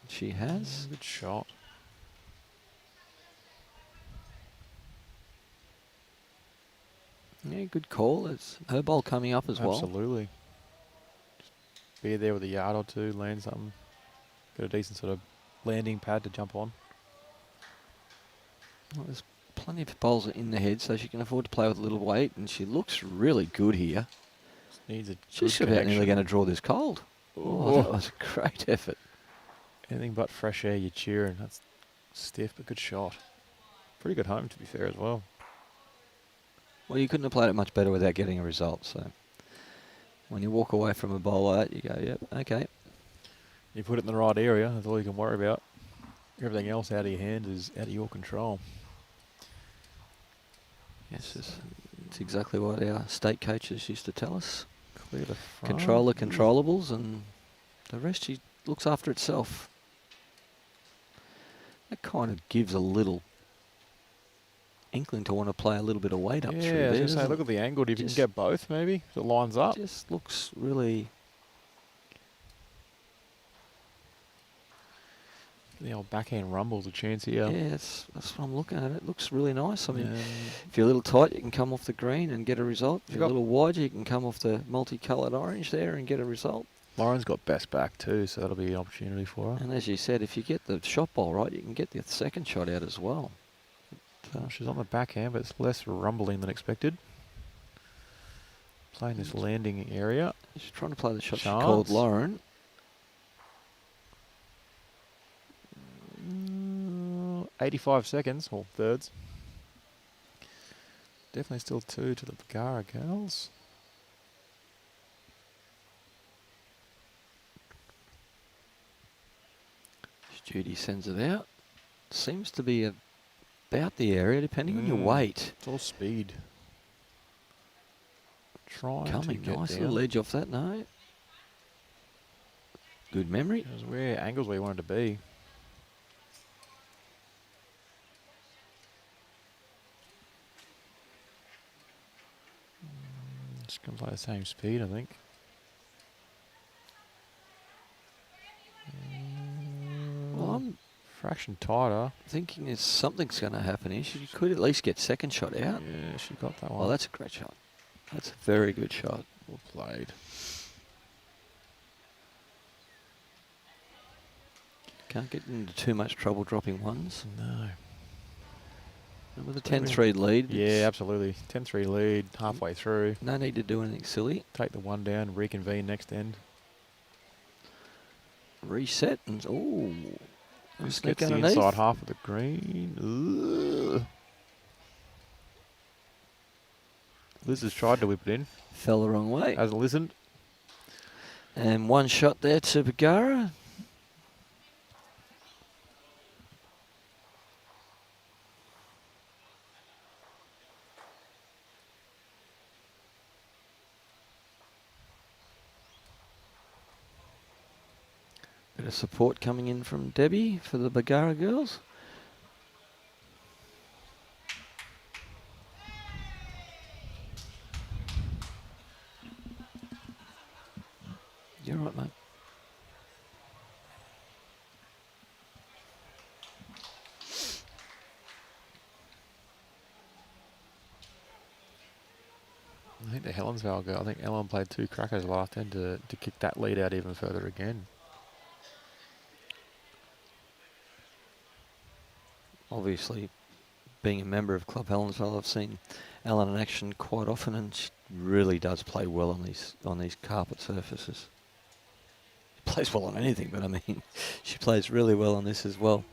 She has. Good shot. Yeah, good call. It's her bowl coming up as well. Absolutely. Just be there with a yard or two, land something. Got a decent sort of landing pad to jump on. Well, there's plenty of bowls in the head, so she can afford to play with a little weight, and she looks really good here. Just needs a She's about nearly going to draw this cold. Oh, that was a great effort. Anything but fresh air, you're cheering. That's stiff, but good shot. Pretty good home, to be fair, as well. Well, you couldn't have played it much better without getting a result. So when you walk away from a bowl like that, you go, yep, okay. You put it in the right area, that's all you can worry about. Everything else out of your hands is out of your control. Yes, It's exactly what our state coaches used to tell us. Clear the front. Control the controllables, and the rest she looks after itself. That kind of gives a little inkling to want to play a little bit of weight up through Yeah, I there. was going to say, doesn't look it? at the angle. If you can Just- get both, maybe, if it lines up. Just looks really... The old backhand rumble's a chance here. Yeah, that's what I'm looking at. It looks really nice. I mean, And if you're a little tight, you can come off the green and get a result. If You you're a got- little wide, you can come off the multicoloured orange there and get a result. Lauren's got best back too, so that'll be an opportunity for her. And as you said, if you get the shot ball right, you can get the second shot out as well. But, She's on the backhand, but it's less rumbling than expected. Playing this landing area. she's trying to play the shot she Chance. called Lauren. 85 seconds, or thirds. Definitely still 2 to the BARGARA girls. Judy sends it out. Seems to be about the area, depending on your Mm. weight. It's all speed. Trying to Coming get nice down. little edge off that, no. Good memory. It was where angles where you wanted to be. Just gonna play the same speed, I think. Well, I'm Fraction tighter. thinking something's going to happen here. She could at least get second shot out. Yeah, she got that one. Oh, that's a great shot. That's a very good shot. Well played. Can't get into too much trouble dropping ones. No. And with a 10-3 lead, Yeah, it's absolutely. 10-3 lead, halfway through. no need to do anything silly. Take the one down, reconvene next end. Reset and oh, Just sneak gets the underneath. inside half of the green. Ugh. Liz has tried to whip it in. Fell the wrong way. Hasn't listened. And one shot there to BARGARA. Bit of support coming in from Debbie for the BARGARA girls. You're right, mate. I think the Helensvale girl, I think Ellen played 2 crackers last end to kick that lead out even further again. Obviously, being a member of Club Helensvale, I've seen Ellen in action quite often, and she really does play well on these carpet surfaces. She plays well on anything, but I mean, she plays really well on this as well.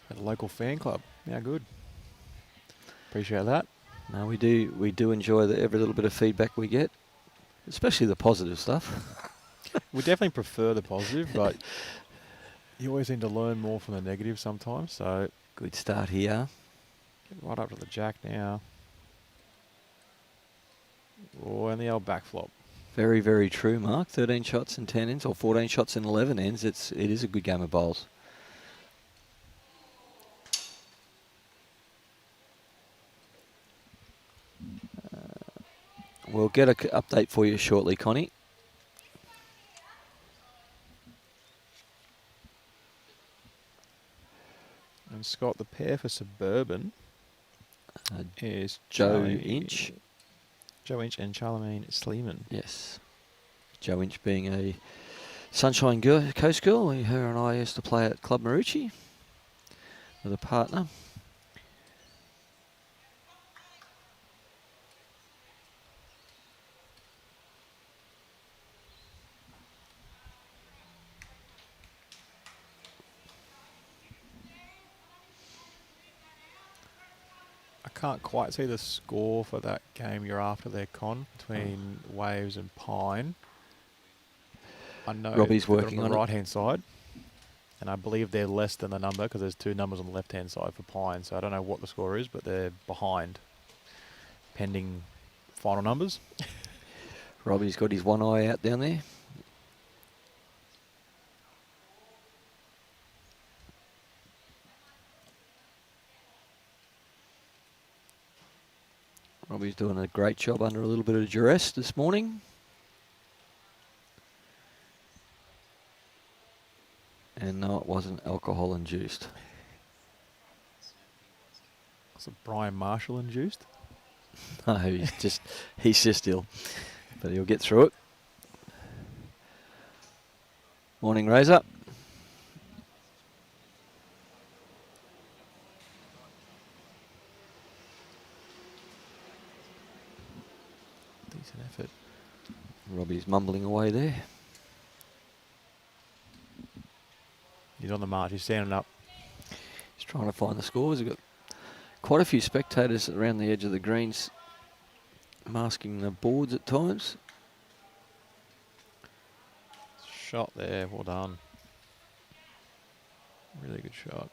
At a local fan club. Yeah, good. Appreciate that. No, we do enjoy every little bit of feedback we get, especially the positive stuff. We definitely prefer the positive, but you always need to learn more from the negative sometimes. So Good start here. get right up to the jack now. Oh, and the old back flop. Very, very true, Mark. 13 shots in 10 ends, or 14 shots in 11 ends. It is a good game of bowls. We'll get an update for you shortly, Connie. And Scott, the pair for Suburban Uh, is Joe Inch. Joe Inch and Charlemagne Sleeman. Yes. Joe Inch being a Sunshine Coast girl. Her and I used to play at Club Marucci with a partner. I can't quite see the score for that game you're after there, Con, between Waves and Pine. I know Robbie's they're working on on the it. right-hand side, and I believe they're less than the number because there's 2 numbers on the left-hand side for Pine. So I don't know what the score is, but they're behind, pending final numbers. Robbie's got his one eye out down there. Robbie's doing a great job under a little bit of duress this morning. And no, it wasn't alcohol induced. Was it Brian Marshall induced? No, he's just ill. But he'll get through it. Morning, Razor. Decent effort. Robbie's mumbling away there. He's on the march. He's standing up. He's trying to find the scores. We've got quite a few spectators around the edge of the greens masking the boards at times. Shot there. Well done. Really good shot.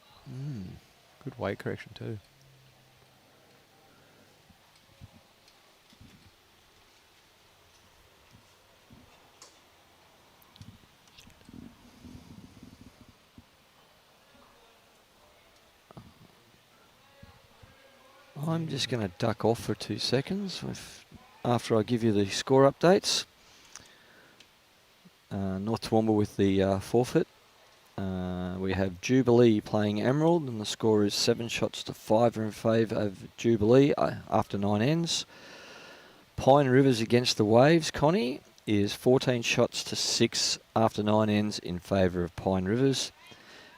Good weight correction too. I'm just going to duck off for 2 seconds after I give you the score updates. North Toowoomba with the forfeit. We have Jubilee playing Emerald, and the score is 7 shots to 5 in favour of Jubilee after 9 ends. Pine Rivers against the Waves, Connie, is 14 shots to 6 after 9 ends in favour of Pine Rivers.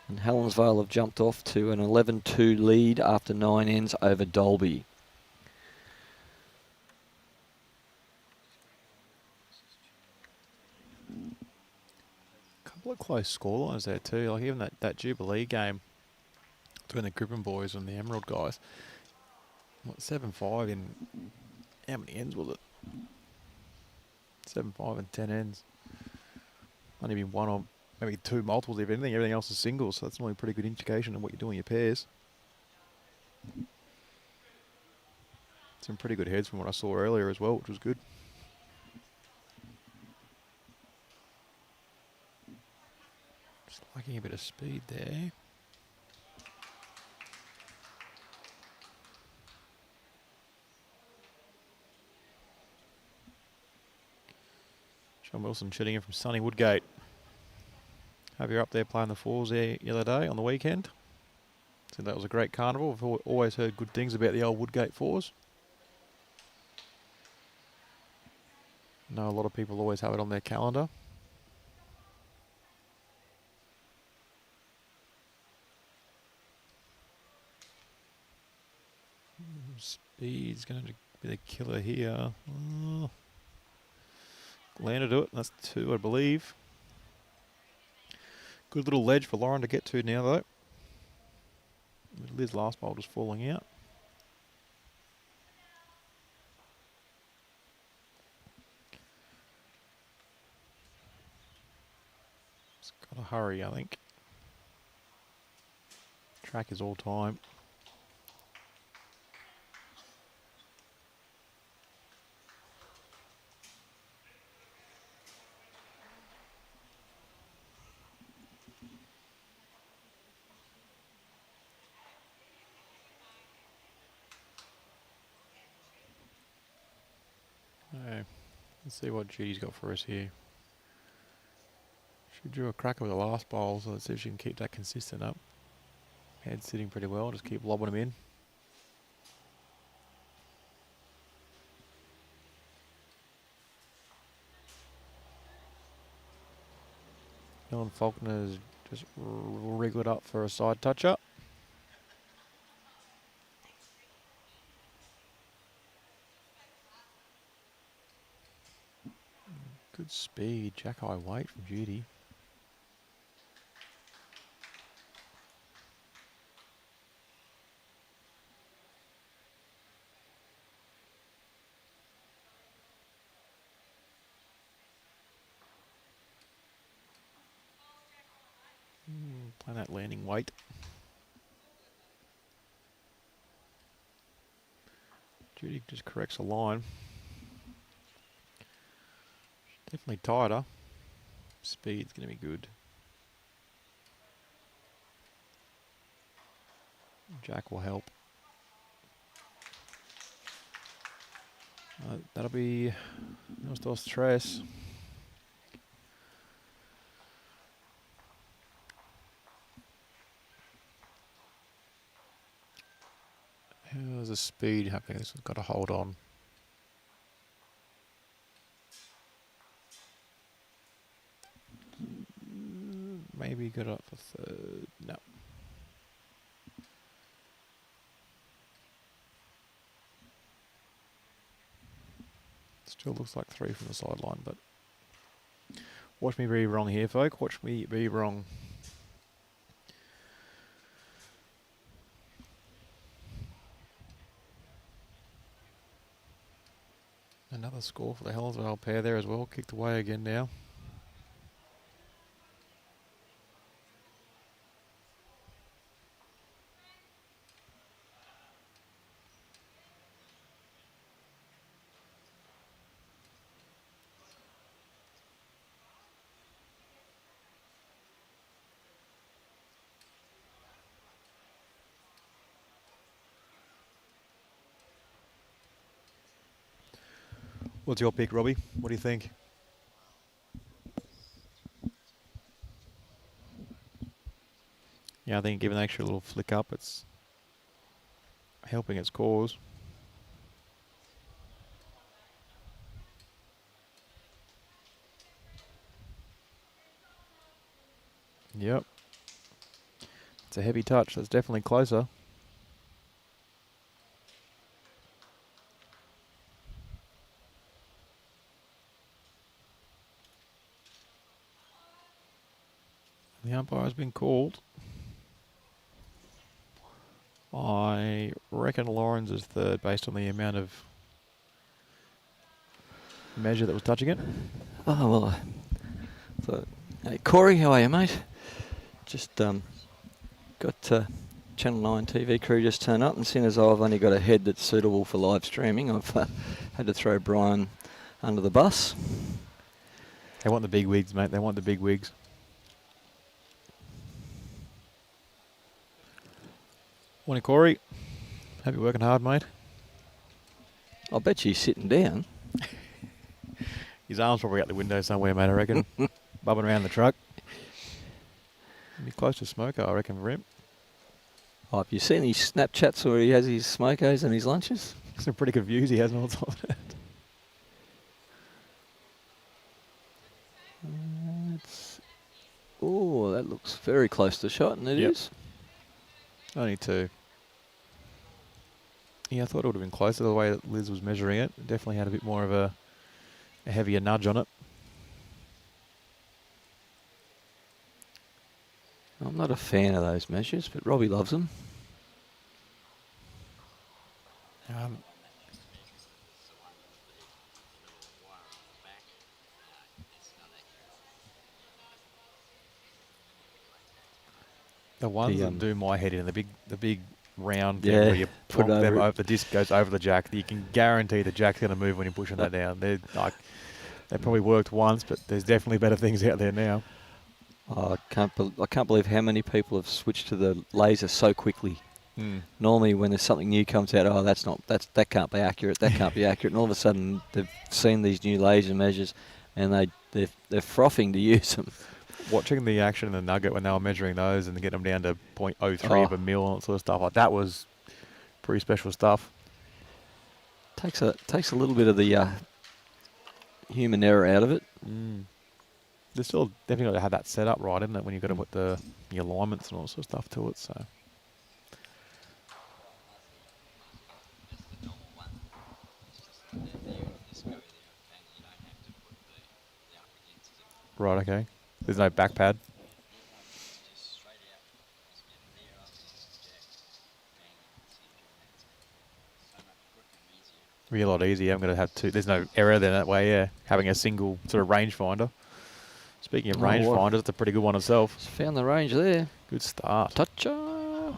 And Helensvale have jumped off to an 11-2 lead after 9 ends over Dolby. Couple of close scorelines there too. Like even that Jubilee game between the Griffin boys and the Emerald guys. What, 7-5 in how many ends was it? 7-5 and 10 ends. Only been one or maybe 2 multiples if anything. Everything else is singles, so that's normally a pretty good indication of what you're doing in your pairs. Some pretty good heads from what I saw earlier as well, which was good. Just liking a bit of speed there. John Wilson shooting in from sunny Woodgate. Hope you're up there playing the fours there the other day on the weekend. So that was a great carnival. I've always heard good things about the old Woodgate fours. I know a lot of people always have it on their calendar. Speed's going to be the killer here. Landed it. That's 2, I believe. Good little ledge for Lauren to get to now, though. Liz last bowl just falling out. It's got to hurry, I think. Track is all time. Okay. Let's see what Judy's got for us here. She drew a cracker with the last bowl, so let's see if she can keep that consistent up. Head sitting pretty well, just keep lobbing them in. Ellen Faulkner's just wriggled up for a side touch-up. Good speed, jack-eye weight from Judy. And that landing weight. Judy just corrects a line. Definitely tighter. Speed's going to be good. Jack will help. That'll be nuestros tres. How's the speed happening? This one's got to hold on. Maybe got up for third. No. Still looks like 3 from the sideline, but watch me be wrong here, folk. Watch me be wrong. Another score for the Hellsvale pair there as well. Kicked away again now. What's your pick, Robbie? What do you think? Yeah, I think given an extra little flick up, it's helping its cause. Yep. It's a heavy touch. That's definitely closer. The umpire has been called. I reckon Lawrence is third based on the amount of measure that was touching it. Oh, well, hey, Corey, how are you, mate? Just got Channel 9 TV crew just turn up, and seeing as I've only got a head that's suitable for live streaming, I've had to throw Brian under the bus. They want the big wigs, mate. They want the big wigs. Morning, Corey. Hope you're working hard, mate. I'll bet you he's sitting down. His arm's probably out the window somewhere, mate, I reckon. Bubbling around the truck. Be close to smoker, I reckon, for him. Oh, have you seen his Snapchats where he has his smokos and his lunches? Some pretty good views he has on top of that. Oh, that looks very close to shot, and it is. Only 2. Yeah, I thought it would have been closer the way that Liz was measuring it. It definitely had a bit more of a heavier nudge on it. I'm not a fan of those measures, but Robbie loves them. The ones that do my head in, the big round thing where you put them over, the disc goes over the jack. You can guarantee the jack's going to move when you're pushing that down. They probably worked once, but there's definitely better things out there now. Oh, I can't believe how many people have switched to the laser so quickly. Normally, when there's something new comes out, that can't be accurate. That can't be accurate. And all of a sudden, they've seen these new laser measures, and they're frothing to use them. Watching the action in the Nugget when they were measuring those and get them down to 0.03 of a mil and that sort of stuff, like that was pretty special stuff. Takes a little bit of the human error out of it. They still definitely got to have that set up right, isn't it? When you've got to put the alignments and all sort of stuff to it. So. Right. Okay. There's no back pad. Be a lot easier. I'm going to have 2. There's no error then that way, yeah. Having a single sort of rangefinder. Speaking of rangefinders, it's a pretty good one itself. Just found the range there. Good start. Toucher.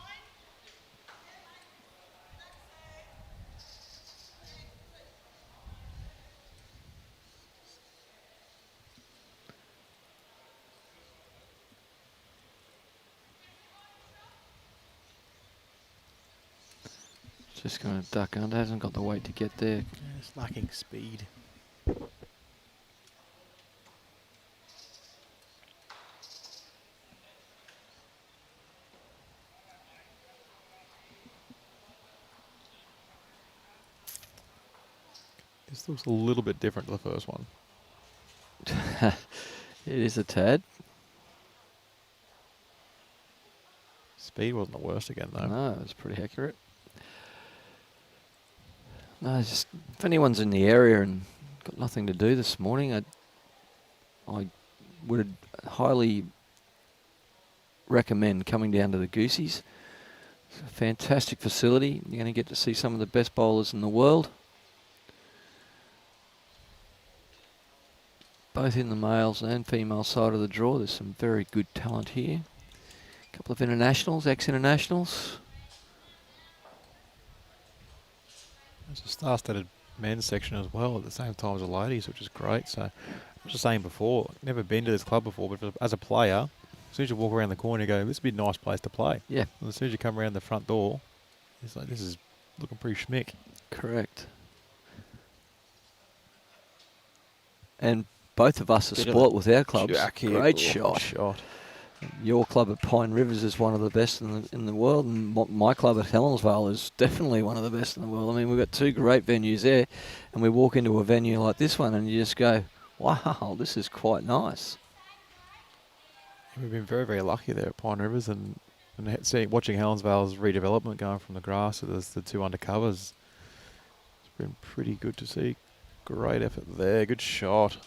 Just going to duck under. Hasn't got the weight to get there. Yeah, it's lacking speed. This looks a little bit different to the first one. It is a tad. Speed wasn't the worst again, though. No, it was pretty accurate. No, just if anyone's in the area and got nothing to do this morning, I would highly recommend coming down to the Goosies. It's a fantastic facility. You're going to get to see some of the best bowlers in the world, both in the males and female side of the draw. There's some very good talent here. A couple of internationals, ex-internationals. There's a star-studded men's section as well at the same time as the ladies, which is great. So, I was just saying before, never been to this club before, but as a player, as soon as you walk around the corner, you go, this would be a nice place to play. Yeah. And as soon as you come around the front door, it's like, this is looking pretty schmick. Correct. And both of us are Bit of sport with our clubs. Jack here. Great Oh, shot. Your club at Pine Rivers is one of the best in the world, and my club at Helensvale is definitely one of the best in the world. I mean, we've got two great venues there, and we walk into a venue like this one, and you just go, wow, this is quite nice. We've been very, very lucky there at Pine Rivers, and watching Helensvale's redevelopment going from the grass to the two undercovers. It's been pretty good to see. Great effort there. Good shot.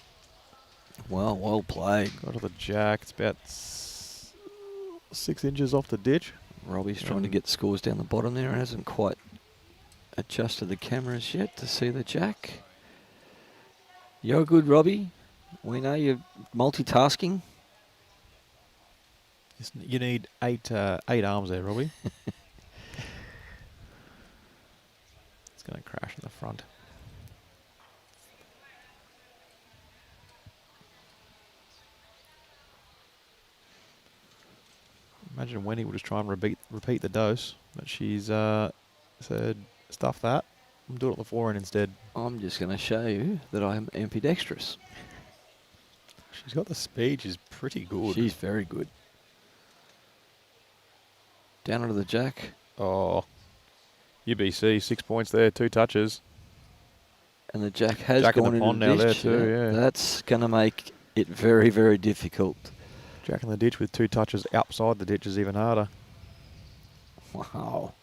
Well played. Got to the jack. It's about 6 inches off the ditch. Robbie's trying to get scores down the bottom there and hasn't quite adjusted the cameras yet to see the jack. You're good, Robbie. We know you're multitasking. You need eight arms there, Robbie. It's going to crash in the front. Imagine Wendy would just try and repeat the dose, but she's said, stuff that. I'm doing it on the forehand instead. I'm just going to show you that I'm ambidextrous. She's got the speed. She's pretty good. She's very good. Down onto the jack. Oh, UBC, 6 points there, 2 touches. And the jack has Jack in gone the into pond the now ditch. there too, yeah. That's going to make it very, very difficult. Jack in the ditch with 2 touches outside the ditch is even harder. Wow.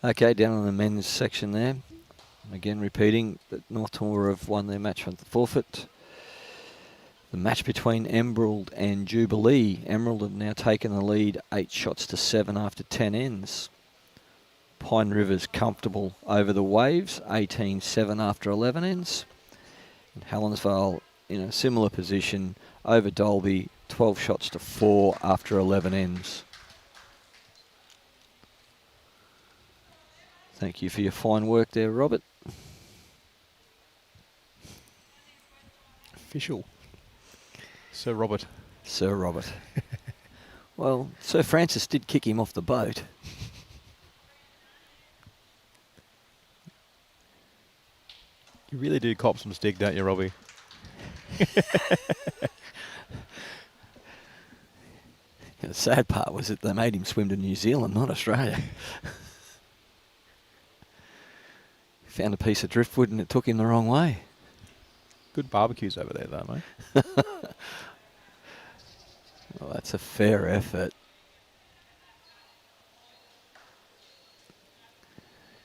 Okay, down on the men's section there. Again, repeating that North Timor have won their match with the forfeit. The match between Emerald and Jubilee. Emerald have now taken the lead 8 shots to 7 after 10 ends. Pine River's comfortable over the Waves, 18-7 after 11 ends. And Helensvale in a similar position over Dolby, 12 shots to 4 after 11 ends. Thank you for your fine work there, Robert. Official. Sir Robert. Sir Robert. Well, Sir Francis did kick him off the boat. You really do cop some stick, don't you, Robbie? The sad part was that they made him swim to New Zealand, not Australia. Found a piece of driftwood and it took him the wrong way. Good barbecues over there, though, mate. Well, that's a fair effort.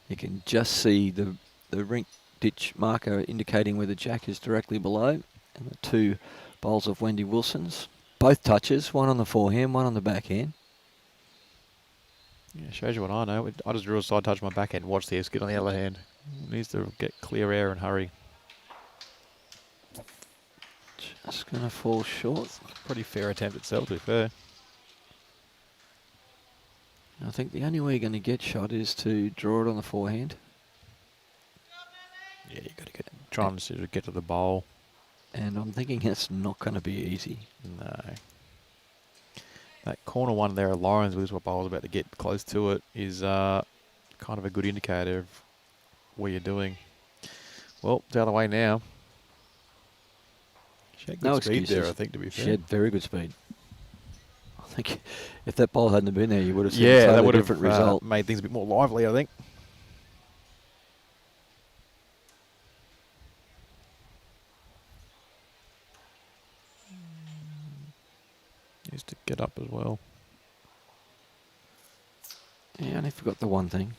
You can just see the rink ditch marker indicating where the jack is directly below, and the 2 bowls of Wendy Wilson's. Both touches, one on the forehand, one on the backhand. Yeah, shows you what I know. I just drew a side touch on my backhand. Watch this. Get on the other hand. Needs to get clear air and hurry. Just going to fall short. Pretty fair attempt itself, to be fair. think the only way you're going to get shot is to draw it on the forehand. Yeah, you got to try and sort of get to the bowl. And I'm thinking it's not going to be easy. No. That corner one there, Lawrence, which is what bowl's about to get close to it, is kind of a good indicator of what you're doing. Well, it's the other way now. She had good No speed excuses. there, I think, to be fair. She had very good speed. I think if that ball hadn't been there, you would have seen a that totally would have different result. made things a bit more lively, I think. Needs to get up as well. Yeah, I only forgot the one thing.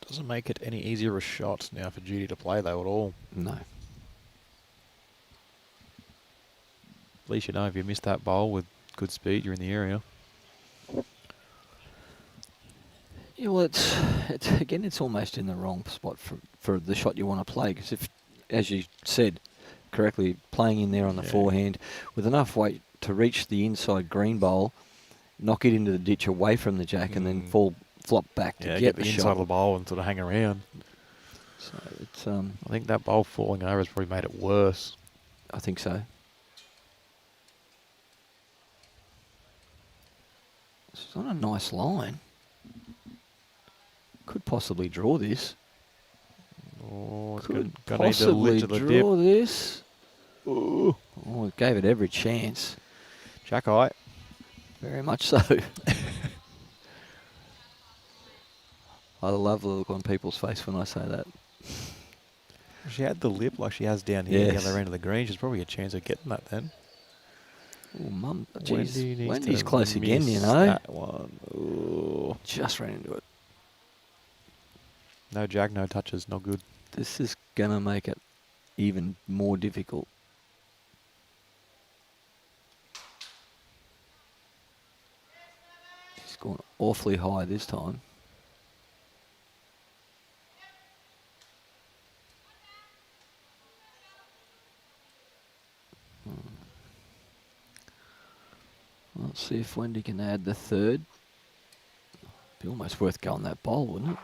Doesn't make it any easier a shot now for Judy to play, though, at all. No. At least you know if you miss that bowl with good speed, you're in the area. Yeah, well, it's almost in the wrong spot for the shot you want to play. Because if, as you said correctly, playing in there on the forehand with enough weight to reach the inside green bowl, knock it into the ditch away from the jack, and then flop back to get the inside shot. of the bowl and sort of hang around. So it's I think that bowl falling over has probably made it worse. I think so. It's on a nice line. Could possibly draw this. Oh, it's Could gonna need to possibly lift to the dip. draw this. Ooh. Oh, it gave it every chance. Jack eye. Very much so. I love the look on people's face when I say that. If she had the lip like she has down here at Yes. the other end of the green, she's probably a chance of getting that then. Oh, Mum. Wendy Jeez. needs Wendy's to close again, you miss know. that one. Ooh. Just ran into it. No Jack, no touches, not good. This is going to make it even more difficult. She's gone awfully high this time. Let's see if Wendy can add the third. Be almost worth going that bowl, wouldn't it?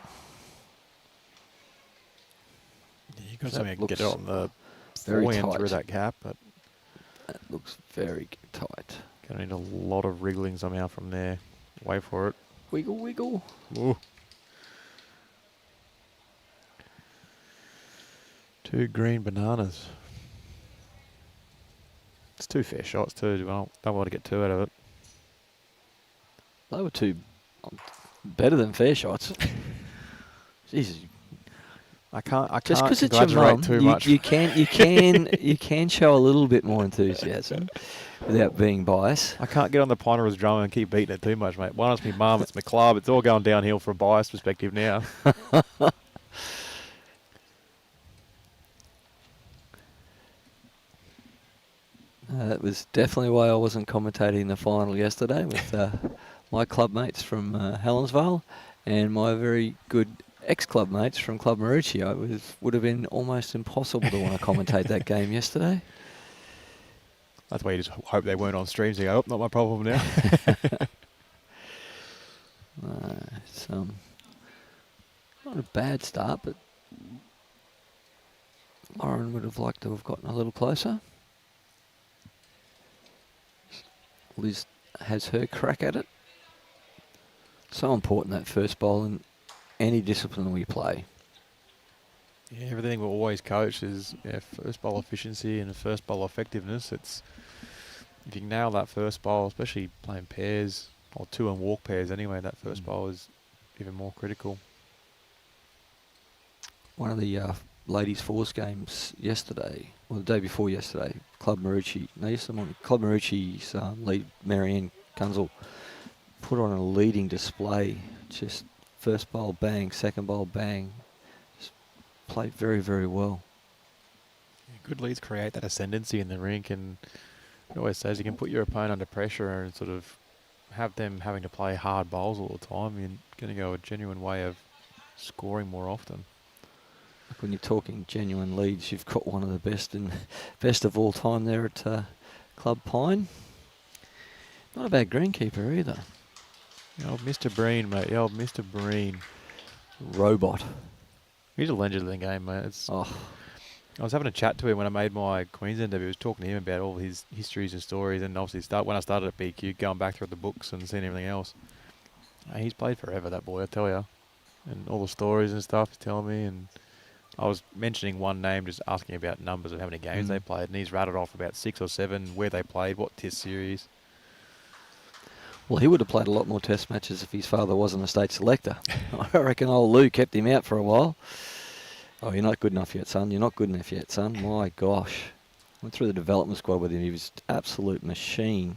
Yeah, you got That something to get it looks on the very forehand tight. through that gap, but That looks very tight. gonna need a lot of wriggling somehow from there. Wait for it. Wiggle, wiggle. Ooh. 2 green bananas. It's 2 fair shots too. Don't want to get 2 out of it. They were two better than fair shots. Jesus. I can't Just because it's your congratulate mum, too much. you can show a little bit more enthusiasm without being biased. I can't get on the Ponderer's drum and keep beating it too much, mate. One, it's my mum, it's my club. It's all going downhill from a bias perspective now. That was definitely why I wasn't commentating the final yesterday with my club mates from Helensvale and my very good ex-club mates from Club Marucci. It would have been almost impossible to want to commentate that game yesterday. That's why you just hope they weren't on streams. You go, oh, not my problem now. It's not a bad start, but Lauren would have liked to have gotten a little closer. Liz has her crack at it. So important, that first bowl in any discipline we play. Yeah, everything we always coach is first bowl efficiency and first bowl effectiveness. It's if you nail that first bowl, especially playing pairs or 2 and walk pairs anyway, that first bowl is even more critical. One of the ladies' fours games yesterday, or the day before yesterday, Club Marucci, Club Marucci's lead, Marianne Kunzel, put on a leading display. Just first bowl bang, second bowl bang. Just played very, very well. Yeah, good leads create that ascendancy in the rink, and it always says you can put your opponent under pressure and sort of have them having to play hard bowls all the time. You're going to go a genuine way of scoring more often. When you're talking genuine leads, you've got one of the best of all time there at Club Pine. Not a bad greenkeeper either. The old Mr. Breen, mate. The old Mr. Breen. Robot. He's a legend of the game, mate. It's, Oh, I was having a chat to him when I made my Queensland debut. I was talking to him about all his histories and stories, and obviously when I started at BQ, going back through the books and seeing everything else. He's played forever, that boy, I tell you. And all the stories and stuff he's telling me. And I was mentioning one name, just asking about numbers of how many games they played, and he's rattled off about 6 or 7, where they played, what test series. well, he would have played a lot more test matches if his father wasn't a state selector. I reckon old Lou kept him out for a while. Oh, you're not good enough yet, son. You're not good enough yet, son. My gosh. Went through the development squad with him. He was an absolute machine.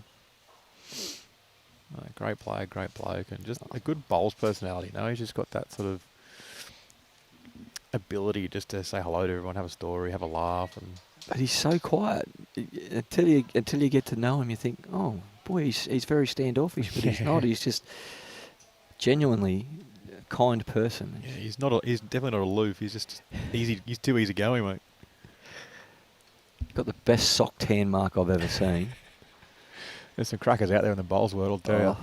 Great player, great bloke, and just a good bowls personality. You know, he's just got that sort of ability just to say hello to everyone, have a story, have a laugh, and But he's so quiet. Until you get to know him, you think, oh, boy, he's very standoffish, but he's not. He's just genuinely a kind person. yeah, he's definitely not aloof. He's just easy. He's too easy going, mate. Got the best sock tan mark I've ever seen. There's some crackers out there in the bowls world, I'll tell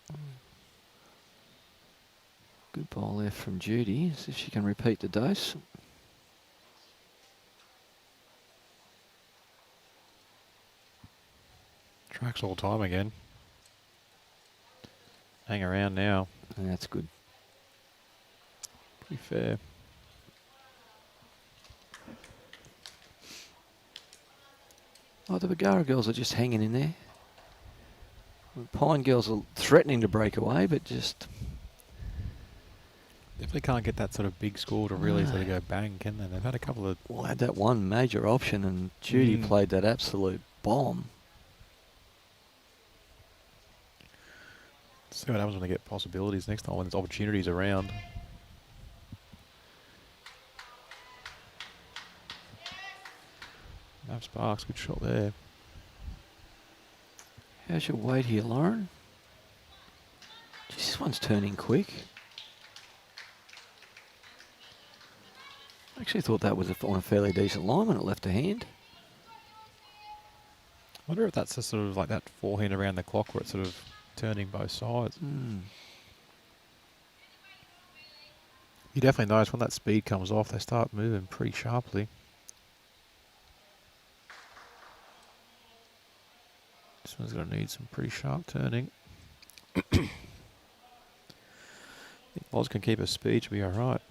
you. Good bowl there from Judy. See if she can repeat the dose. Tracks all time again. Hang around now. And that's good. Pretty fair. Oh, the BARGARA girls are just hanging in there. The Pine girls are threatening to break away, but just... Definitely can't get that sort of big score to really sort of No. go bang, can they? They've had a couple of... Well, had that one major option, and Judy played that absolute bomb. See what happens when they get possibilities next time, when there's opportunities around. Mav Sparks, good shot there. How's your weight here, Lauren? Jeez, this one's turning quick. I actually thought that was on a fairly decent line when it left a hand. I wonder if that's a sort of like that forehand around the clock where it's sort of turning both sides. You definitely notice when that speed comes off, they start moving pretty sharply. This one's going to need some pretty sharp turning. I think Loz can keep her speed, she'll be alright.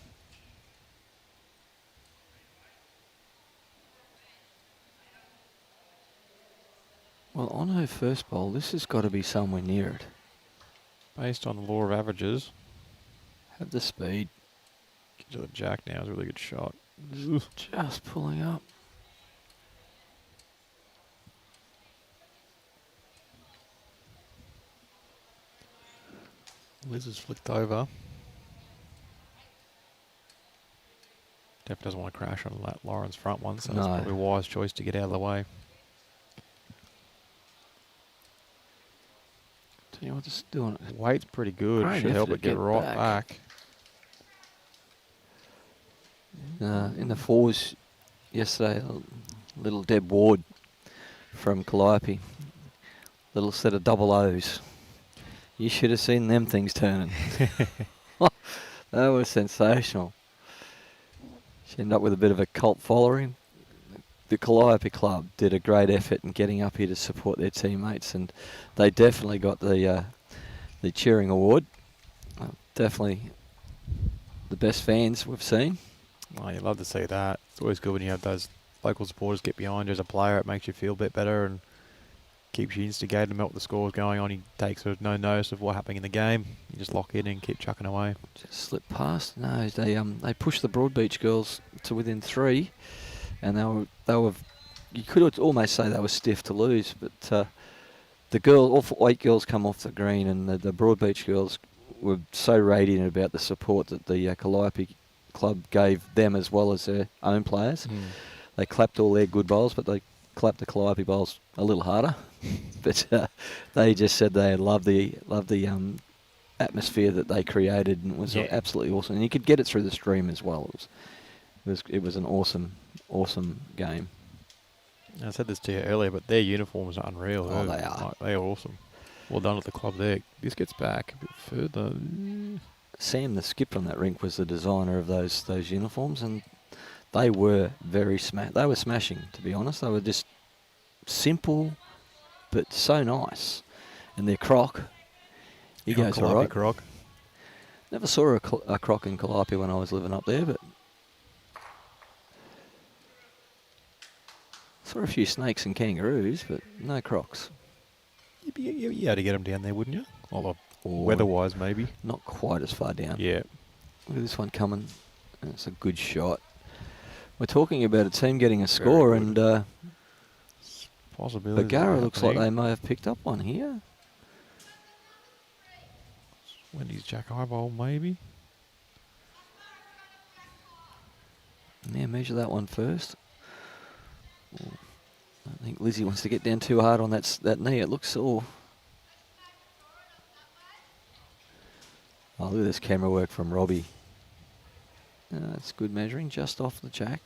Well, on her first bowl, this has got to be somewhere near it. Based on the law of averages, Have the speed. gives her the jack now, is a really good shot. Just pulling up. Liz has flicked over. Definitely doesn't want to crash on that Lauren's front one, so it's No. probably a wise choice to get out of the way. Tell you what, just doing it. Weight's pretty good. Great Should help effort it to get get right back. back. In the fours yesterday, little Deb Ward from Calliope. Little set of double O's. You should have seen them things turning. That was sensational. She ended up with a bit of a cult following. The Calliope Club did a great effort in getting up here to support their teammates, and they definitely got the cheering award. Definitely the best fans we've seen. Oh, you love to see that. It's always good when you have those local supporters get behind you as a player. It makes you feel a bit better and keeps you instigated to what the score's going on. You take sort of no notice of what's happening in the game. You just lock in and keep chucking away. Just slipped past. No, they pushed the Broadbeach girls to within 3, and they were. You could almost say they were stiff to lose, but all 8 girls come off the green, and the Broadbeach girls were so radiant about the support that the Calliope Club gave them as well as their own players. They clapped all their good bowls, but they clapped the Calliope bowls a little harder. But they just said they loved the atmosphere that they created, and it was absolutely awesome. And you could get it through the stream as well. It was an awesome game. I said this to you earlier, but their uniforms are unreal. Oh, they are. Like, they are awesome. Well done at the club there. This gets back a bit further. Sam, the skipper on that rink, was the designer of those uniforms, and they were they were smashing, to be honest. They were just simple, but so nice. And their croc, he goes all right. Croc. Never saw a croc in Calliope when I was living up there, but saw a few snakes and kangaroos, but no crocs. You had to get them down there, wouldn't you? Or Or weather-wise, maybe. not quite as far down. Yeah. Look at this one coming. It's a good shot. We're talking about a team getting a score, and Possibility. BARGARA looks like they may have picked up one here. Wendy's Jack Eyeball, maybe. Yeah, measure that one first. Ooh, I think Lizzie wants to get down too hard on that knee. It looks sore. Oh, look at this camera work from Robbie. That's good measuring, just off the jack.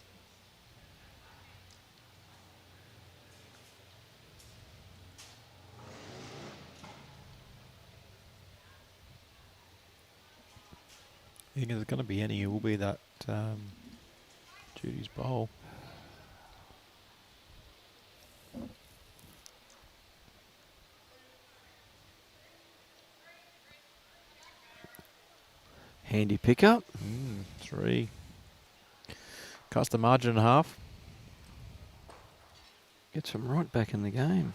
I think if there's going to be any, it will be that Judy's bowl. Handy pickup. 3. Cuts the margin in half. Gets them right back in the game.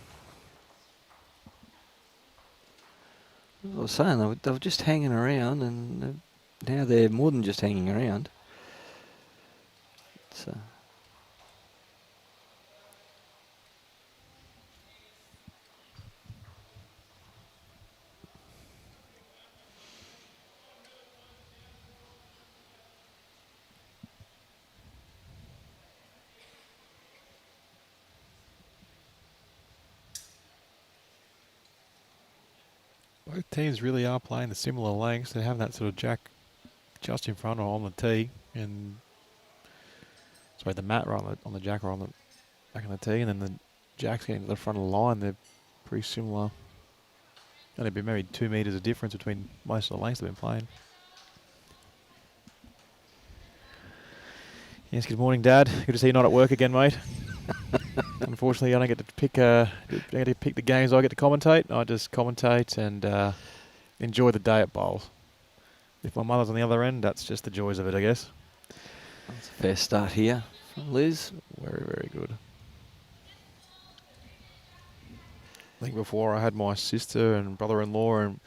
As I was saying, they were just hanging around, and now they're more than just hanging around. So Both teams really are playing the similar lengths. They have that sort of jack just in front or on the tee, and sorry, the mat right on the jack or on the back on the tee, and then the jack's getting to the front of the line. They're pretty similar. Only been maybe 2 metres of difference between most of the lengths they've been playing. Yes, good morning, Dad. Good to see you not at work again, mate. Unfortunately, I don't get to pick. The games I get to commentate. I just commentate and enjoy the day at bowls. If my mother's on the other end, that's just the joys of it, I guess. that's a fair start here from Liz. Very, very good. I think before I had my sister and brother-in-law and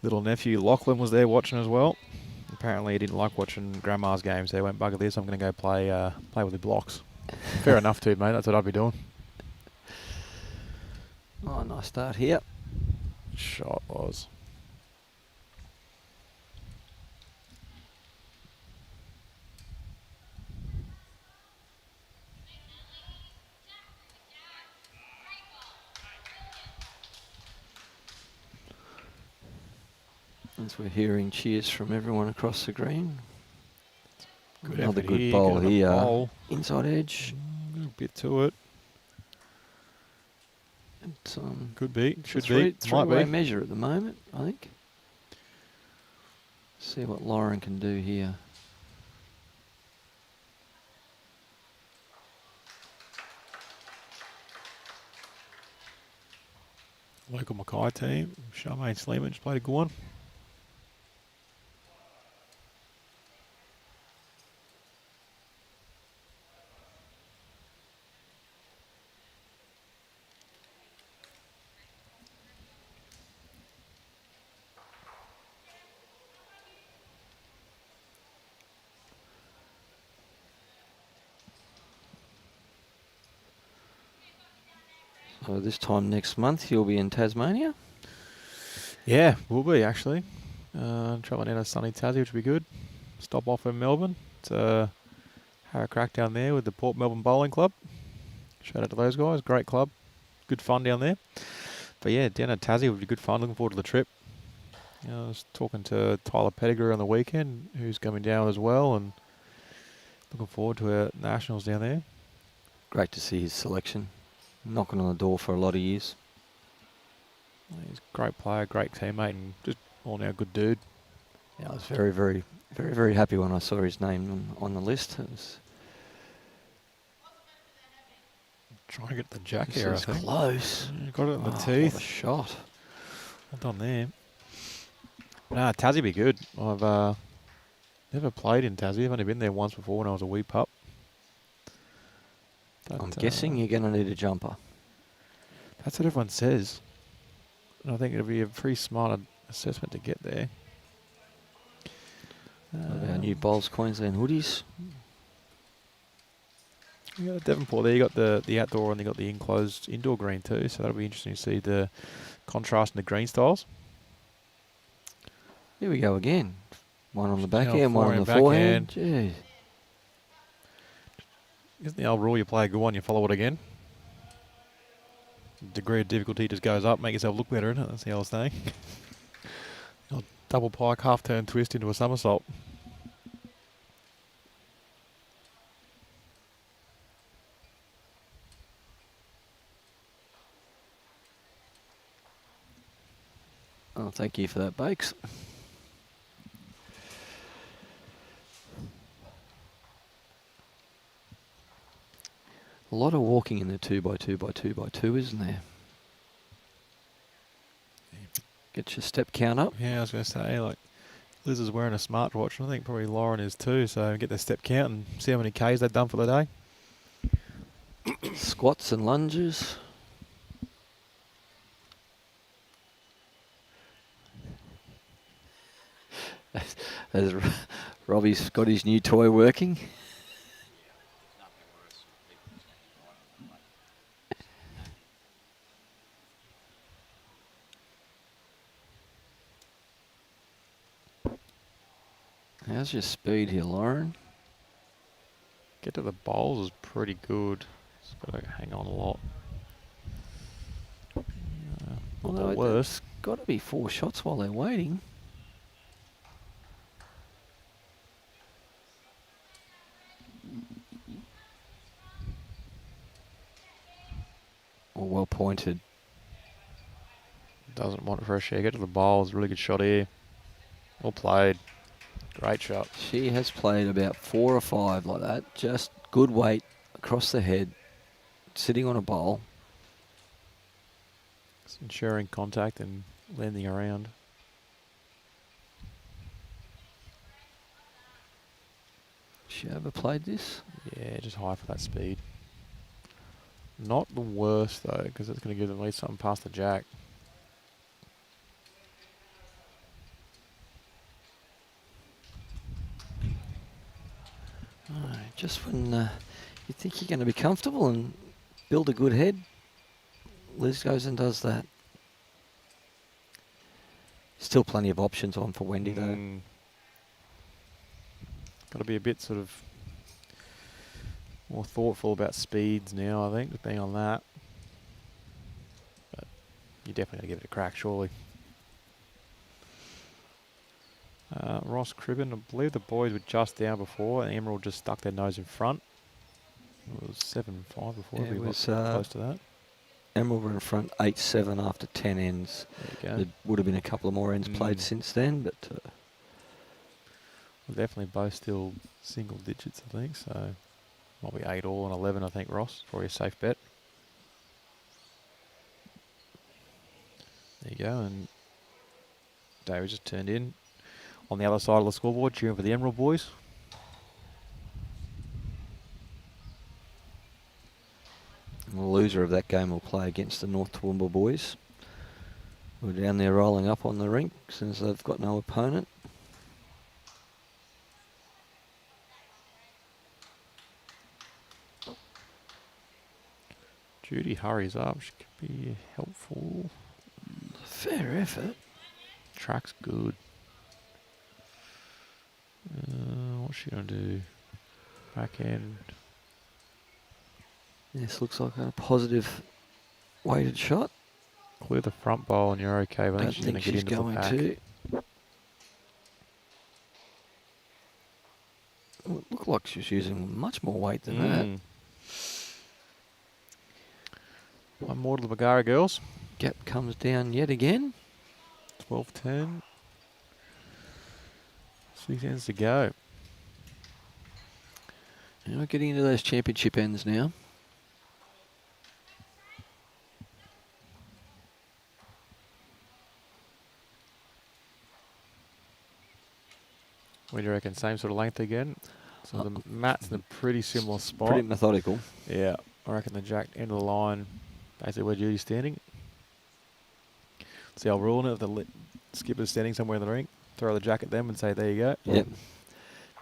little nephew Lachlan was there watching as well. Apparently he didn't like watching Grandma's games. They went, bugger this, I'm going to go play with the blocks. Fair enough too, mate. That's what I'd be doing. Oh, nice start here. Shot was. As we're hearing cheers from everyone across the green. Good Another effort good here, bowl another here. bowl. Inside edge. A bit to it. It's, Could be. Should three, be. Might three-way be. measure at the moment, I think. See what Lauren can do here. Local Mackay team. Charmaine Sleeman just played a good one. So this time next month you'll be in Tasmania. Yeah, will be actually. Travelling out of sunny Tassie, which will be good. Stop off in Melbourne to have a crack down there with the Port Melbourne Bowling Club. Shout out to those guys, great club, good fun down there. But yeah, down at Tassie would be good fun. Looking forward to the trip. I was talking to Tyler Pettigrew on the weekend, who's coming down as well, and looking forward to our nationals down there. Great to see his selection. knocking on the door for a lot of years. He's a great player, great teammate, and just all now good dude. Yeah, I was very, very, very, very happy when I saw his name on the list. It was, Trying to get the jack this here, I was think. close. Yeah, got it in the What a teeth. shot. Well done there. Nah, Tassie be good. I've never played in Tassie. I've only been there once before when I was a wee pup. But, I'm guessing you're going to need a jumper. That's what everyone says. And I think it'll be a pretty smart assessment to get there. Of our new Bowls Queensland hoodies. You got Devonport there. You got the outdoor and you got the enclosed indoor green too. So that'll be interesting to see the contrast in the green styles. Here we go again. One on the back Yeah, end, one on the forehand, forehand. Jeez. Isn't the old rule you play a good one, you follow it again? Degree of difficulty just goes up, make yourself look better, isn't it? That's the old saying. Double pike, half turn twist into a somersault. Oh, thank you for that, Bakes. A lot of walking in the 2x2x2x2, isn't there? Get your step count up. Yeah, I was going to say, like, Liz is wearing a smartwatch, and I think probably Lauren is too, so get their step count and see how many Ks they've done for the day. Squats and lunges. Has Robbie's got his new toy working? How's your speed here, Lauren? Get to the bowls is pretty good. Just got to hang on a lot. Not Although the worst. it's got to be 4 shots while they're waiting. Or well pointed. Doesn't want it for a share. Get to the bowls. Really good shot here. Well played. Great shot. She has played about 4 or 5 like that. Just good weight across the head, sitting on a bowl. It's ensuring contact and landing around. She ever played this? Yeah, just high for that speed. Not the worst though, because it's going to give them at least something past the jack. Just when you think you're going to be comfortable and build a good head, Liz goes and does that. Still plenty of options on for Wendy though. Got to be a bit sort of more thoughtful about speeds now, I think, just being on that. But you're definitely going to give it a crack, surely. Ross Cribben, I believe the boys were just down before, and Emerald just stuck their nose in front. It was 7-5 before. Yeah, we it got was close to that. Emerald were in front 8-7 after 10 ends. There you go. There would have been a couple of more ends played since then, but Well, definitely both still single digits, I think. So might be 8 all and 11, I think, Ross. Probably a safe bet. There you go. And David just turned in on the other side of the scoreboard, cheering for the Emerald boys. the loser of that game will play against the North Toowoomba boys. We're down there rolling up on the rink since they've got no opponent. Judy hurries up. She could be helpful. Fair effort. Track's good. What's she going to do? Backhand. This looks like a positive weighted shot. Clear the front bowl and you're okay. But I I think she's going to get into the going pack. to. Well, it looked like she was using much more weight than that. One more to the BARGARA girls. Gap comes down yet again. 12-10. 6 ends to go. And we're getting into those championship ends now. What do you reckon? Same sort of length again? So the mat's in a pretty similar spot. Pretty methodical. Yeah, I reckon the jack end of the line, basically where Judy's standing. See, I'll rule it if the skipper's standing somewhere in the ring. Throw the jack at them and say, there you go. Yep.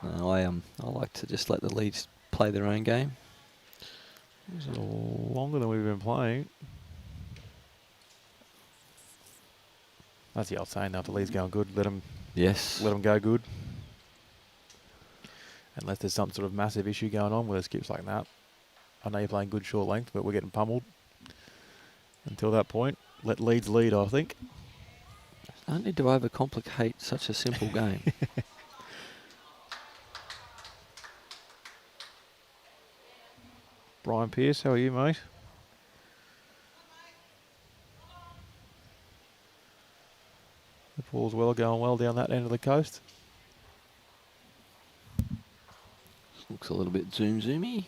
No, I like to just let the leads play their own game. It's a little longer than we've been playing. That's the old saying, though. If the lead's going good, let them go good. Unless there's some sort of massive issue going on with the skips like that. I know you're playing good short length, but we're getting pummeled. Until that point, let leads lead, I think. Don't need to overcomplicate such a simple game. Brian Pearce, how are you, mate? The ball's going well down that end of the coast. Looks a little bit zoomy.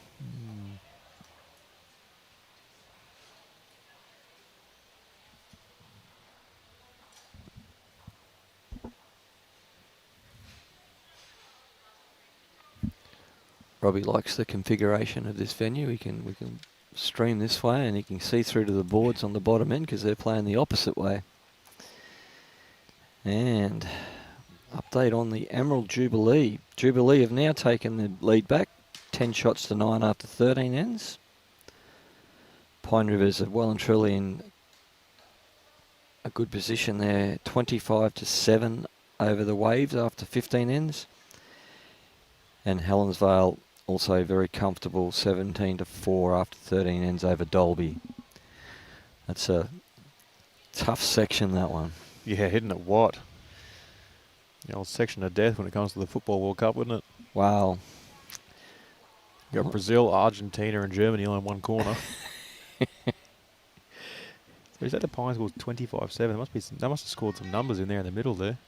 Robbie likes the configuration of this venue. We can stream this way, and he can see through to the boards on the bottom end because they're playing the opposite way. And update on the Emerald Jubilee. Jubilee have now taken the lead back, 10 shots to 9 after 13 ends. Pine Rivers are well and truly in a good position there, 25-7 over the Waves after 15 ends. And Helensvale also very comfortable, 17-4 after 13 ends over Dolby. That's a tough section, that one. Yeah, hitting it what? The old section of death when it comes to the Football World Cup, wouldn't it? Wow. You got Brazil, Argentina and Germany all in one corner. So is that the Pines scored 25-7? They must have scored some numbers in there in the middle there.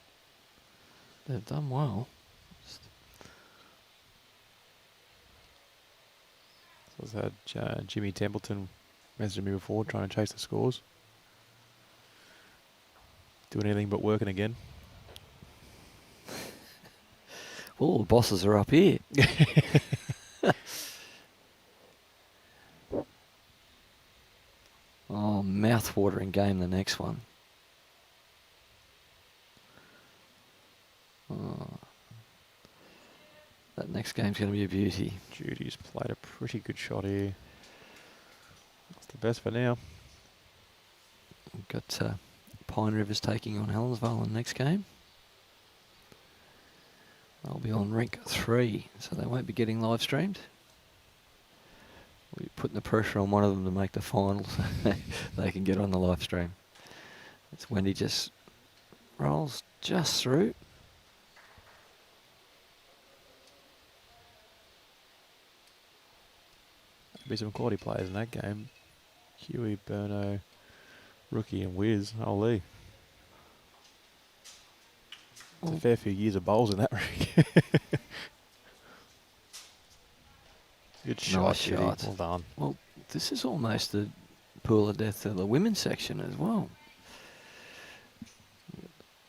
They've done well. So I've had Jimmy Templeton messaging me before trying to chase the scores. Doing anything but working again. All the bosses are up here. Oh, mouth-watering game, the next one. Oh. That next game's going to be a beauty. Judy's played a pretty good shot here. That's the best for now. We've got Pine Rivers taking on Helensvale in the next game. They'll be on rink 3, so they won't be getting live streamed. We're putting the pressure on one of them to make the finals. They can get on the live stream. It's Wendy just rolls just through. There'll be some quality players in that game. Huey, Burno, Rookie and Wiz. Holy. It's a fair few years of bowls in that ring. Good shot, Nice Judy. shot. Well done. Well, this is almost the pool of death of the women's section as well.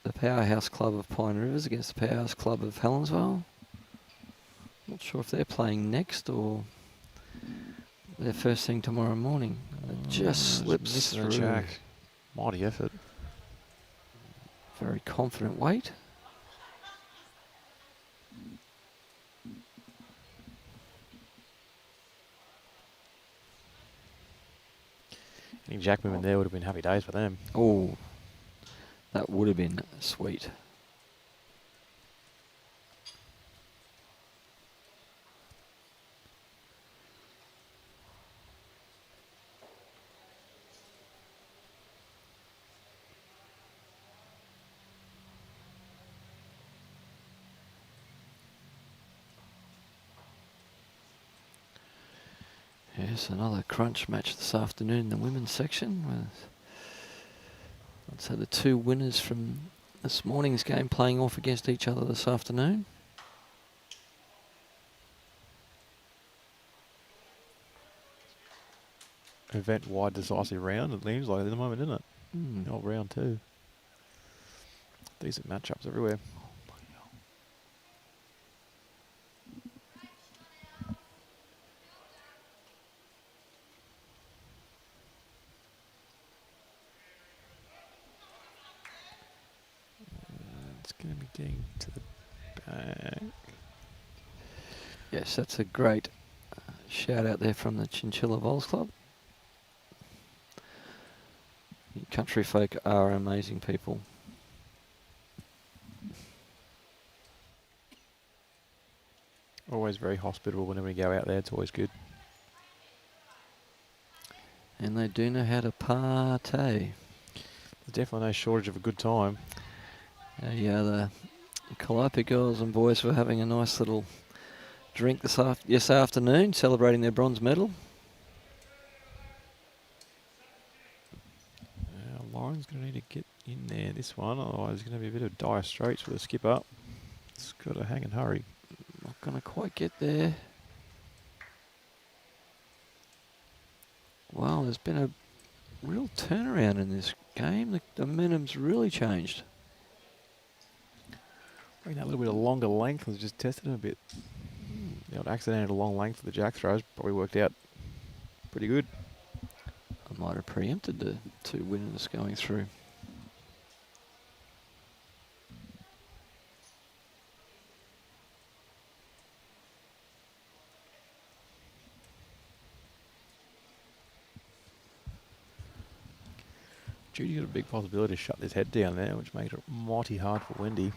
The Powerhouse Club of Pine Rivers against the Powerhouse Club of Helensvale. Not sure if they're playing next or their first thing tomorrow morning. It just slips through. Jack. Mighty effort. Very confident weight. I think Jack moving there would have been happy days for them. Oh, that would have been sweet. Yes, another crunch match this afternoon in the women's section. I'd say the two winners from this morning's game playing off against each other this afternoon. Event-wide decisive round, it seems like at the moment, isn't it? Oh, round 2. Decent matchups everywhere. It's going to be getting to the back. Yes, that's a great shout out there from the Chinchilla Vols Club. The country folk are amazing people. Always very hospitable whenever we go out there. It's always good. And they do know how to partay. There's definitely no shortage of a good time. Yeah, the Calliope girls and boys were having a nice little drink this afternoon, celebrating their bronze medal. Lauren's going to need to get in there this one, otherwise it's going to be a bit of dire straits for the skipper. It's got to hang and hurry. Not going to quite get there. Well, there's been a real turnaround in this game. The momentum's really changed. I think that little bit of longer length was just tested him a bit. You know, accidental long length for the jack throws probably worked out pretty good. I might have preempted the two winners going through. Judy got a big possibility to shut this head down there, which makes it mighty hard for Wendy.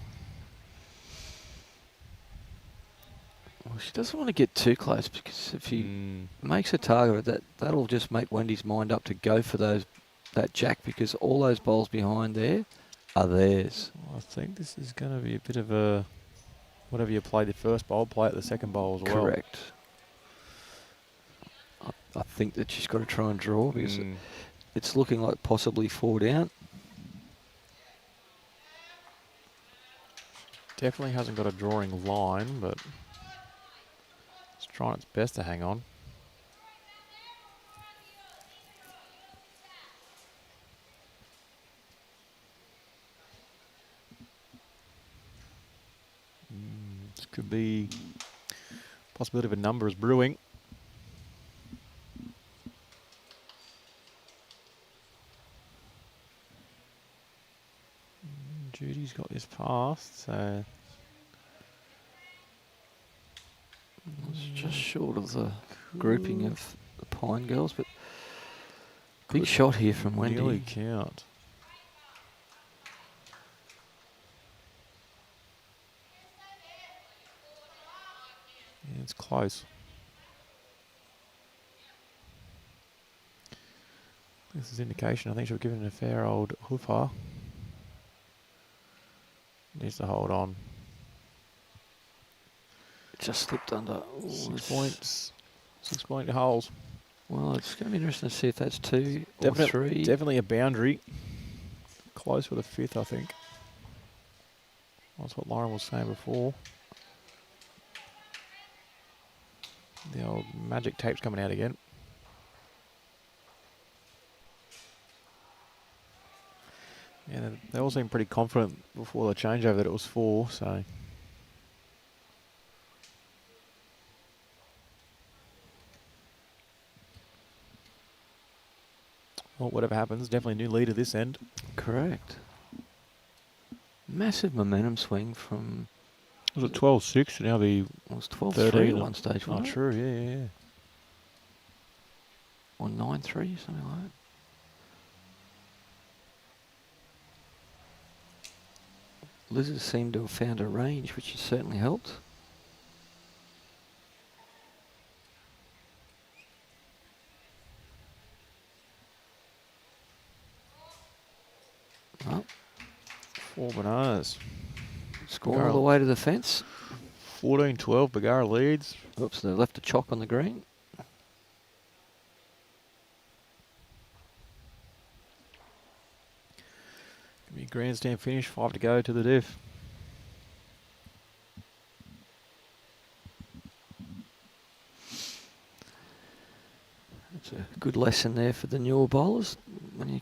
Well, she doesn't want to get too close, because if he makes a target of it, that'll just make Wendy's mind up to go for that jack, because all those bowls behind there are theirs. Well, I think this is going to be a bit of a, whatever you play the first bowl, play it the second bowl as well. Correct. I think that she's got to try and draw, because it's looking like possibly 4 down. Definitely hasn't got a drawing line, but it's trying its best to hang on. This could be possibility of a number is brewing. Judy's got this past, so It's just short of the grouping of the Pine girls, but big shot here from Wendy. Nearly count. Yeah, it's close. This is indication. I think she'll give it a fair old hoofer. Needs to hold on. It just slipped under. Ooh, 6 points. 6 point holes. Well, it's going to be interesting to see if that's 2 or 3. Definitely a boundary. Close with a 5th, I think. That's what Lauren was saying before. The old magic tape's coming out again. Yeah, they all seemed pretty confident before the changeover that it was 4, so. Well, whatever happens, definitely new leader this end. Correct. Massive momentum swing from... Was it 12-6? Now be it was 12-3 at one stage, Oh, wasn't it? true, yeah. Or 9-3, something like that. Lizards seem to have found a range, which has certainly helped. Oh, 4 bananas. score all the way to the fence. 14-12, BARGARA leads. Oops, they left a chalk on the green. Grandstand finish, 5 to go to the diff. It's a good lesson there for the newer bowlers. When you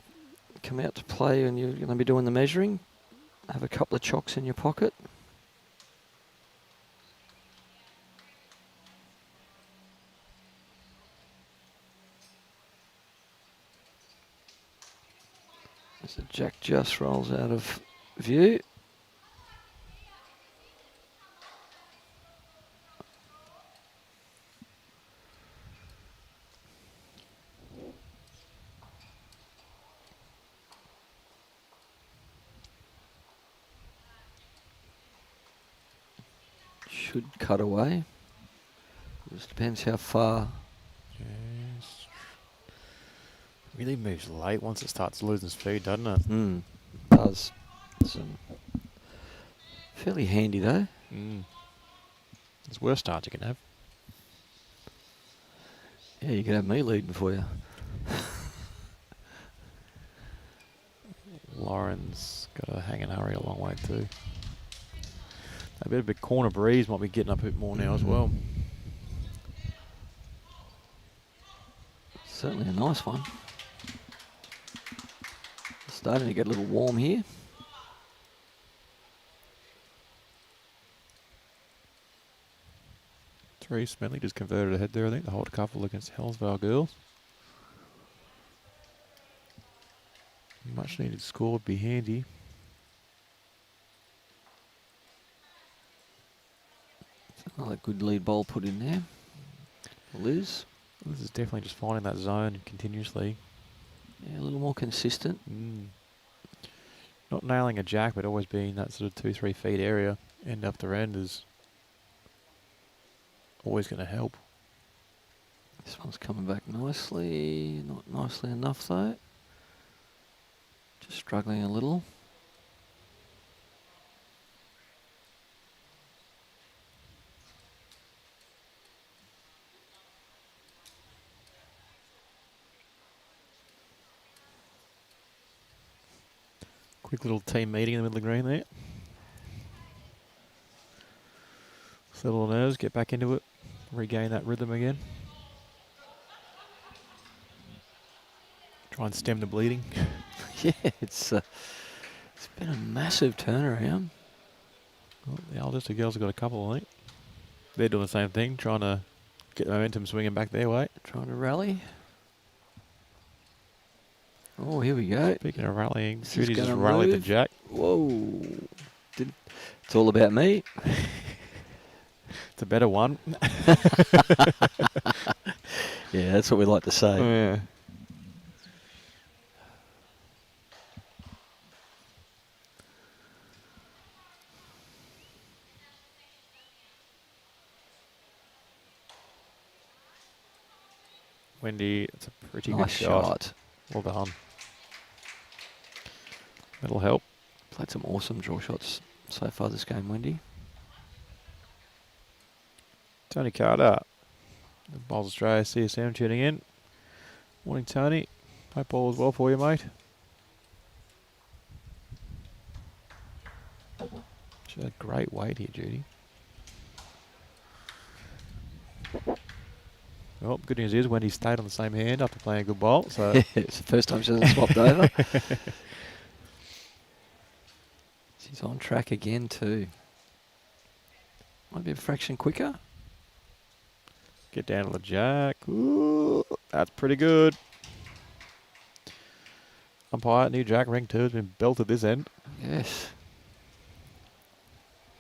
come out to play and you're going to be doing the measuring, have a couple of chocks in your pocket. As the Jack just rolls out of view. Should cut away. Just depends how far. Yes. Really moves late once it starts losing speed, doesn't it? Does. It's fairly handy though. There's worse starts you can have. Yeah, you could have me leading for you. Lauren's got to hang and hurry a long way too. A bit of a corner breeze might be getting up a bit more now as well. Certainly a nice one. Starting to get a little warm here. Three, Smedley just converted ahead there, I think. The hold couple against Hellsvale Girls. Much needed score would be handy. Another good lead bowl put in there. Liz. This is definitely just finding that zone continuously. Yeah, a little more consistent. Not nailing a jack, but always being that sort of 2-3 feet area. End up the end is always going to help. This one's coming back nicely. Not nicely enough though. Just struggling a little. Quick little team meeting in the middle of the green there. Settle the nerves, get back into it, regain that rhythm again. Try and stem the bleeding. Yeah, it's been a massive turnaround. Well, the Aldister girls have got a couple, I think. They're doing the same thing, trying to get the momentum swinging back their way. Trying to rally. Oh, here we go. Speaking of rallying, This is Judy just gonna rallied the move. jack. Whoa. It's all about me. It's a better one. Yeah, that's what we like to say. Yeah. Wendy, it's a pretty Nice good shot. shot. Well done. That'll help. Played some awesome draw shots so far this game, Wendy. Tony Carter, the Bowls Australia CSM tuning in. Morning, Tony. Hope all is well for you, mate. She had great weight here, Judy. Well, good news is Wendy stayed on the same hand after playing a good bowl. So It's the first time she hasn't swapped over. She's on track again too. Might be a fraction quicker. get down to the jack. Ooh, that's pretty good. Umpire, new jack, ring 2 has been belted this end. Yes.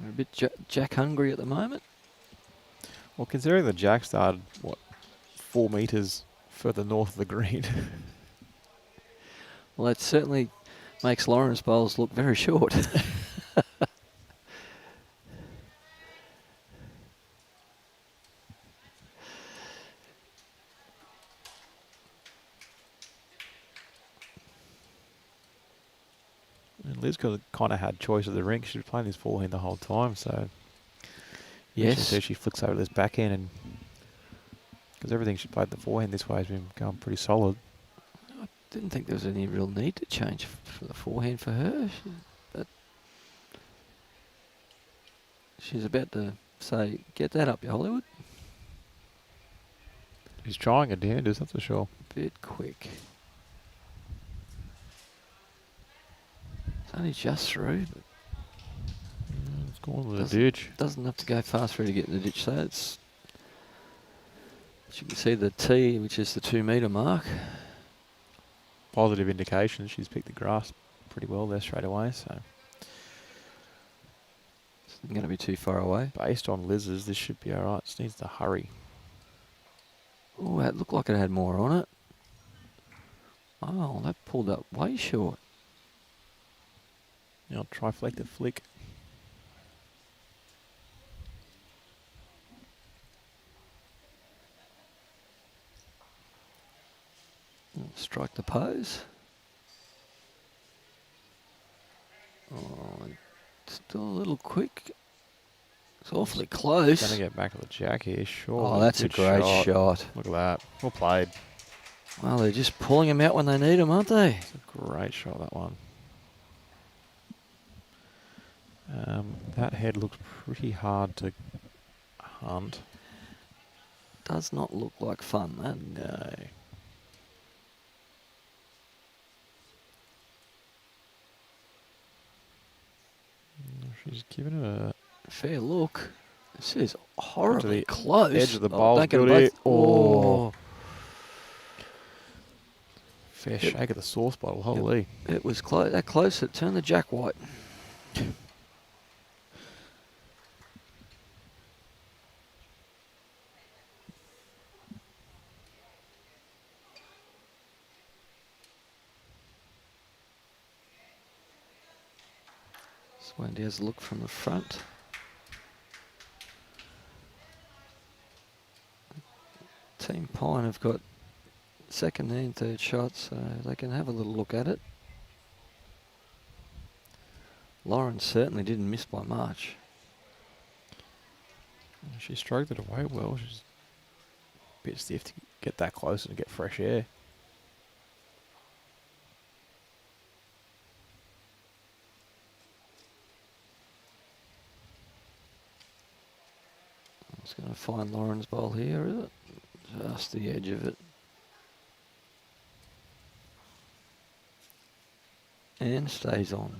We're a bit jack hungry at the moment. Well, considering the jack started, what, 4 metres further north of the green. Well, that certainly makes Lauren's bowls look very short. And Liz kind of had choice of the ring. She was playing this forehand the whole time, so Yes. so she flicks over this backhand, and because everything she played the forehand this way has been going pretty solid. Didn't think there was any real need to change for the forehand for her. She's about to say, get that up, you Hollywood. He's trying at the end, that's for sure. Bit quick. It's only just through, but It's going to the ditch. doesn't have to go fast through to get in the ditch. So it's, as you can see the T, which is the 2 metre mark. Positive indication. She's picked the grass pretty well there straight away. So It's not going to be too far away. based on Liz's, this should be all right. Just needs to hurry. Oh, that looked like it had more on it. Oh, that pulled up way short. Now triflecta flick. Strike the pose. Oh, still a little quick. It's awfully close. Going to get back to the jack here, sure. Oh, that's a great shot. Look at that. Well played. Well, they're just pulling them out when they need them, aren't they? It's a great shot, that one. That head looks pretty hard to hunt. Does not look like fun, that. No. She's giving it a Fair look. This is horribly the close. edge of the bowl. don't get them both. Oh, fair shake of the sauce bottle. Holy. it was close. That close. It turned the jack white. Wendy has a look from the front. Team Pine have got second and third shots, so they can have a little look at it. Lauren certainly didn't miss by much. She stroked it away well. She's a bit stiff to get that close and get fresh air. It's going to find Lauren's bowl here, is it? Just the edge of it. And stays on.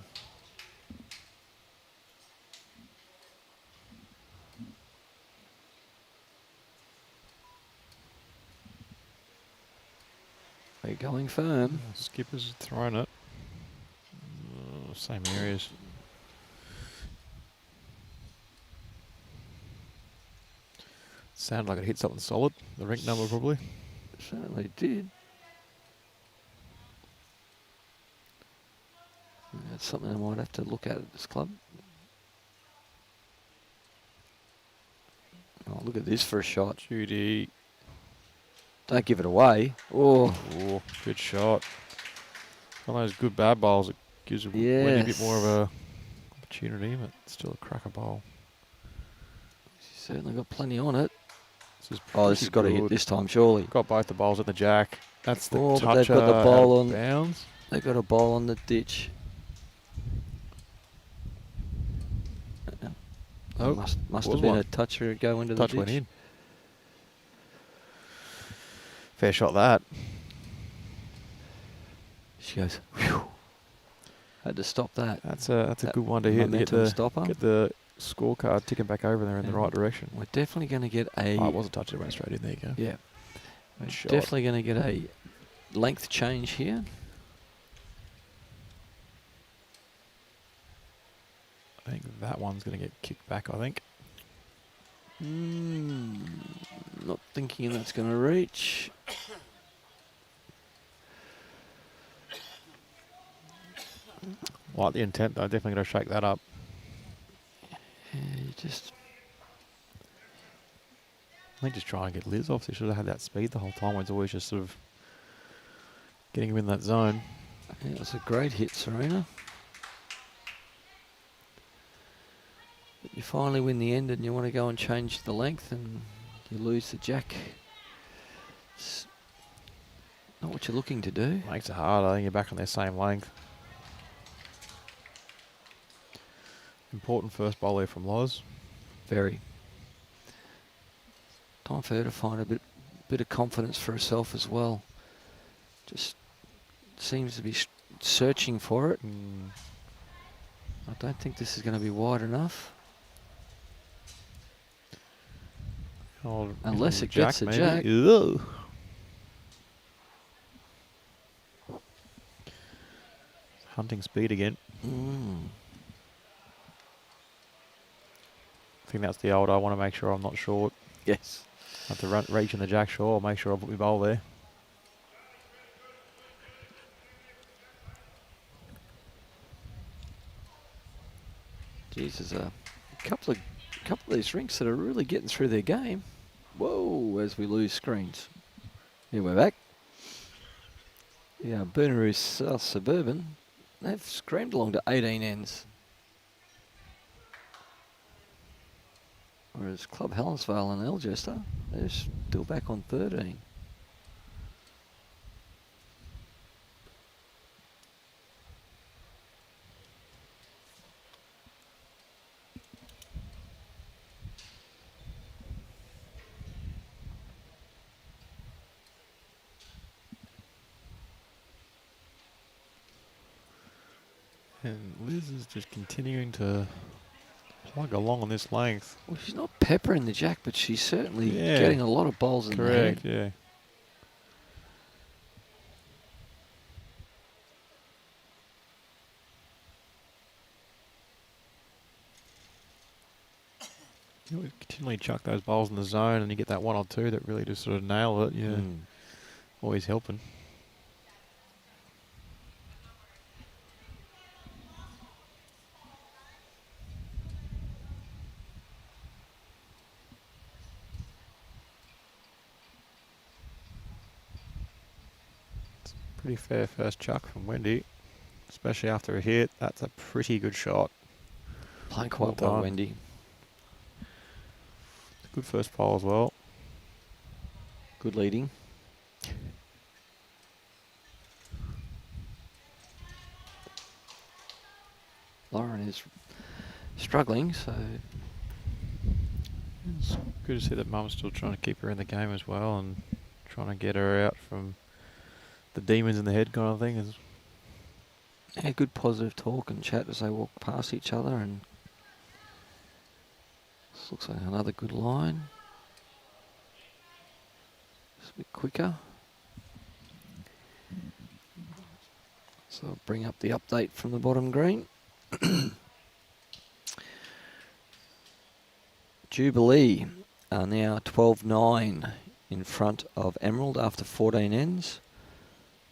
They're going firm. Skipper's thrown it. Same areas. Sounded like it hit something solid. The rink number probably. Certainly did. That's something I might have to look at this club. Oh, look at this for a shot. Judy. Don't give it away. Oh, Oh, good shot. One of those good bad bowls that gives a Wendy a bit more of a opportunity, but still a cracker bowl. she's certainly got plenty on it. This is Oh, this has got to hit good. this time, surely. Got both the bowls at the jack. That's the Oh, but toucher. they've got the ball out of on- bounds. They've got a ball on the ditch. Oh, must was have been one. a toucher go into Touch the ditch. went in. Fair shot that. She goes, whew. Had to stop that. That's a That good one to hit. momentum stopper. Get the scorecard ticking back over there in the Yeah. right direction. We're definitely going to get a... Oh, it was a touch that went straight in. There you go. Yeah. We're Good shot. definitely going to get a length change here. I think that one's going to get kicked back, I think. Not thinking that's going to reach. Like the intent, though. Definitely going to shake that up. Yeah, you just... I think just try and get Liz off. She should have had that speed the whole time. It's always just sort of getting him in that zone. Yeah, it was a great hit, Serena. But you finally win the end and you want to go and change the length and you lose the jack. Not what you're looking to do. Makes it hard. I think you're back on their same length. Important first bowl there from Loz. Very. Time for her to find a bit of confidence for herself as well. Just seems to be searching for it. I don't think this is going to be wide enough. Unless it gets a jack. Ugh. Hunting speed again. I think that's the old, I want to make sure I'm not short. Yes. After reaching the jack shore, I'll make sure I put my bowl there. Geez, there's a couple of these rinks that are really getting through their game. Whoa, as we lose screens. Here we're back. Yeah, Booneroo South Suburban, they've screamed along to 18 ends. Whereas Club Helensvale and Algester, they're still back on 13. And Liz is just continuing to plug along on this length. Well, she's not peppering the jack, but she's certainly getting a lot of bowls in the Correct, hand. yeah. You continually chuck those bowls in the zone and you get that one or two that really just sort of nail it. Yeah, always helping. Pretty fair first chuck from Wendy, especially after a hit. That's a pretty good shot. Playing quite well, Wendy. Good first pole as well. Good leading. Lauren is struggling, so it's good to see that Mum's still trying to keep her in the game as well and trying to get her out from the demons in the head kind of thing. Yeah, good positive talk and chat as they walk past each other, and this looks like another good line. Just a bit quicker. So I'll bring up the update from the bottom green. Jubilee are now 12-9 in front of Emerald after 14 ends.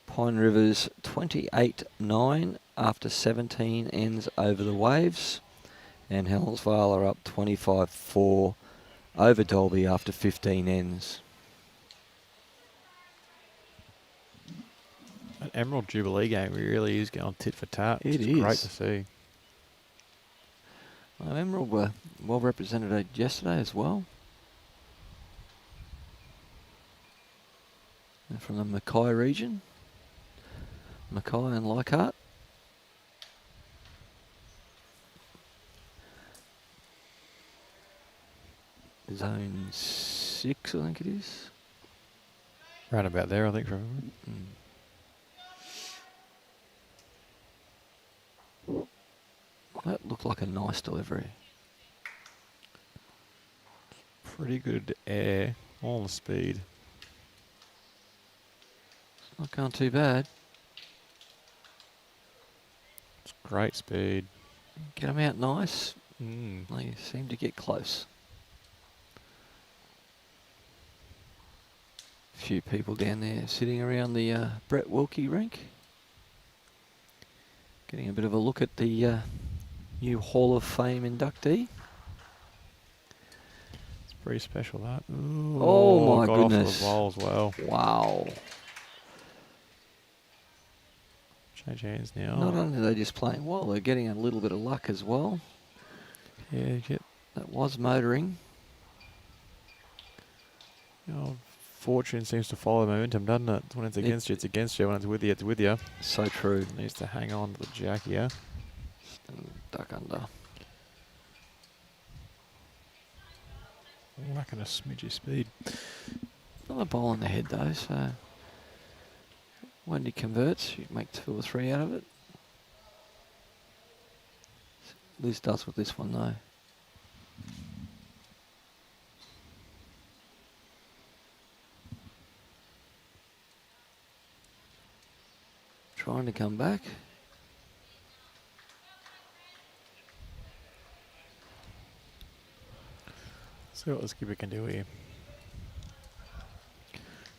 Pine River's 28-9 after 17 ends over the Waves. And Helensvale are up 25-4 over Dolby after 15 ends. An Emerald Jubilee game really is going tit for tat. It is great to see. Well, Emerald were well represented yesterday as well. And from the Mackay region. Mackay and Leichhardt. Zone 6, I think it is. Round about there, I think, from memory. That looked like a nice delivery. Pretty good air, all the speed. It's not going too bad. It's great speed. Get them out nice. Mm. They seem to get close. A few people down there sitting around the Brett Wilkie rink. Getting a bit of a look at the new Hall of Fame inductee. It's pretty special, that. Ooh, oh my got goodness. off the wall as well. Wow. Change hands now. Not only are they just playing well, they're getting a little bit of luck as well. Yeah, That was motoring. Oh, Fortune seems to follow momentum, doesn't it? When it's against you, it's against you. When it's with you, it's with you. So true. Needs to hang on to the jack here. And duck under. Lacking a smidge of speed. Not a bowl in the head though, so when he converts, you make 2 or 3 out of it. Liz does with this one though. Trying to come back. See what the skipper can do here.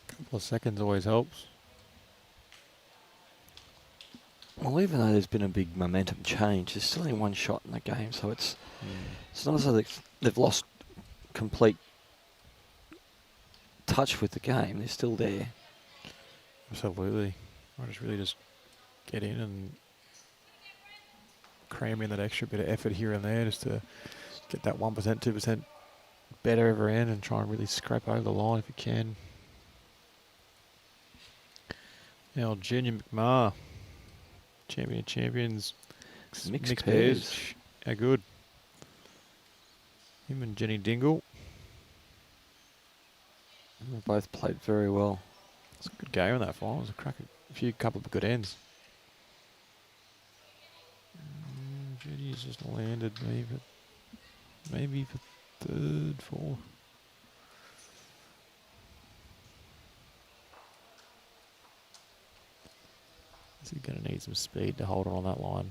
Couple of seconds always helps. Well, even though there's been a big momentum change, there's still only 1 shot in the game, so it's not as though they've lost complete touch with the game. They're still there. Absolutely. I just get in and cram in that extra bit of effort here and there just to get that 1%, 2% better every end and try and really scrape over the line if you can. Now, Junior McMahon, champion of champions, mixed pairs. How good. Him and Jenny Dingle. They both played very well. It's a good game in that final. It was a couple of good ends. Jenny's just landed maybe for 3rd, 4th. He's going to need some speed to hold on that line.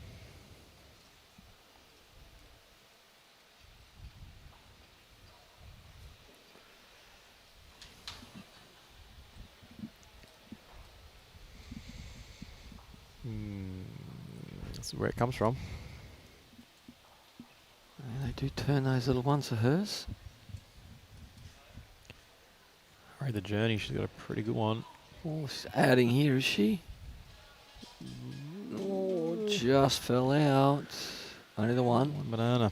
That's where it comes from. And they do turn those little ones of hers. Alright, the journey, she's got a pretty good one. Oh, she's adding here, is she? Oh, just fell out. Only the one. One banana.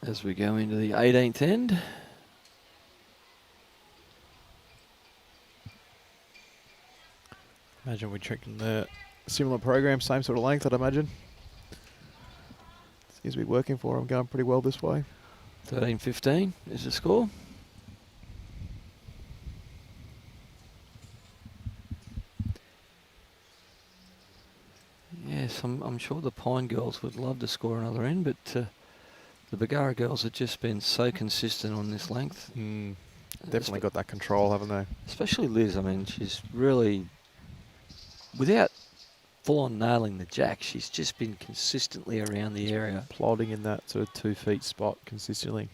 As we go into the 18th end. Imagine we're checking the similar program, same sort of length, I'd imagine. Seems to be working for them, going pretty well this way. 13-15 is the score. Yes, I'm sure the Pine girls would love to score another end, but the BARGARA girls have just been so consistent on this length. Definitely got that control, haven't they? Especially Liz. I mean, she's really, without full-on nailing the jack, she's just been consistently around the area. Plodding in that sort of 2 feet spot consistently.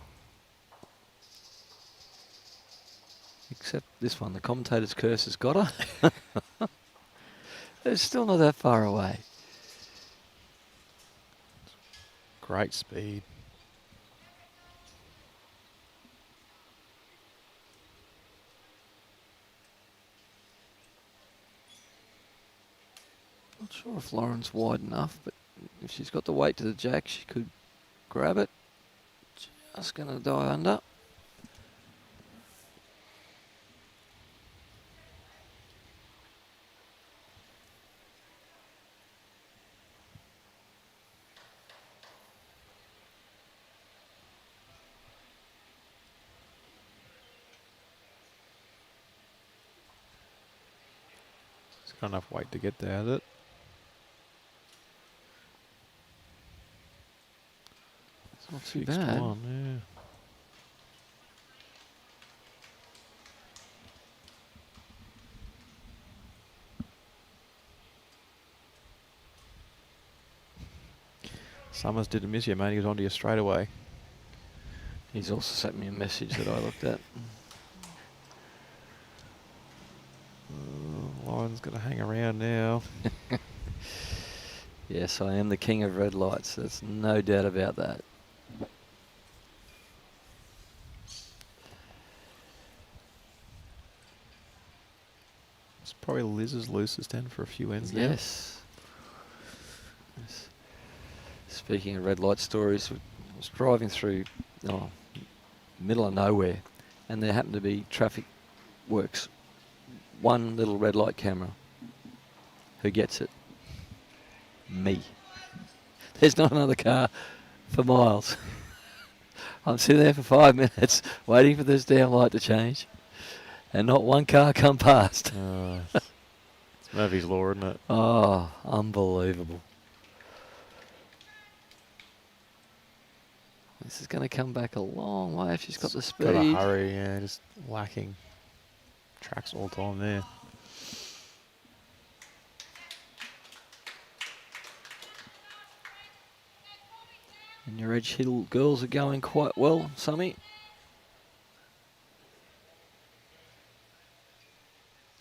Except this one, the commentator's curse has got her. It's still not that far away. Great speed. Not sure if Lauren's wide enough, but if she's got the weight to the jack, she could grab it. Just going to die under. It's got enough weight to get there, has it? It's not too 6 to bad. 1, yeah. Summers didn't miss you, mate. He was onto you straight away. He's also sent me a message that I looked at. Lauren's got to hang around now. Yes, I am the king of red lights. There's no doubt about that. It's probably Liz's loosest end for a few ends now. Yes. Speaking of red light stories, I was driving through middle of nowhere, and there happened to be traffic works. One little red light camera. Who gets it? Me. There's not another car for miles. I'm sitting there for 5 minutes waiting for this damn light to change, and not one car come past. It's Murphy's Law, isn't it? Oh, unbelievable. This is going to come back a long way if she's got the speed. Got to hurry, yeah, just lacking tracks all the time there. And your Edge Hill girls are going quite well, Sammy.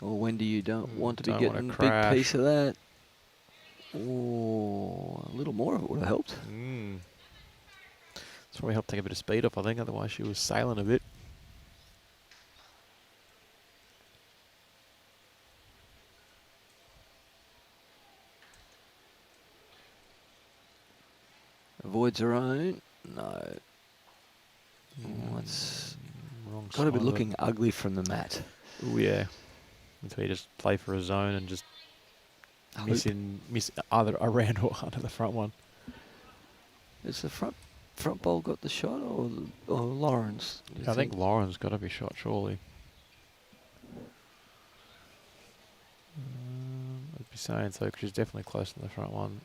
Or Wendy, you don't want to be getting a big piece of that. Oh, a little more of it would have helped. It's probably helped take a bit of speed off, I think. Otherwise, she was sailing a bit. Avoids her own. No. Oh, it's got to be looking ugly from the mat. Oh, yeah. Until you just play for a zone and just miss either around or under the front one. Is the front bowl got the shot, or Lawrence? I think Lauren's got to be shot, surely. I'd be saying so, because she's definitely close in the front one.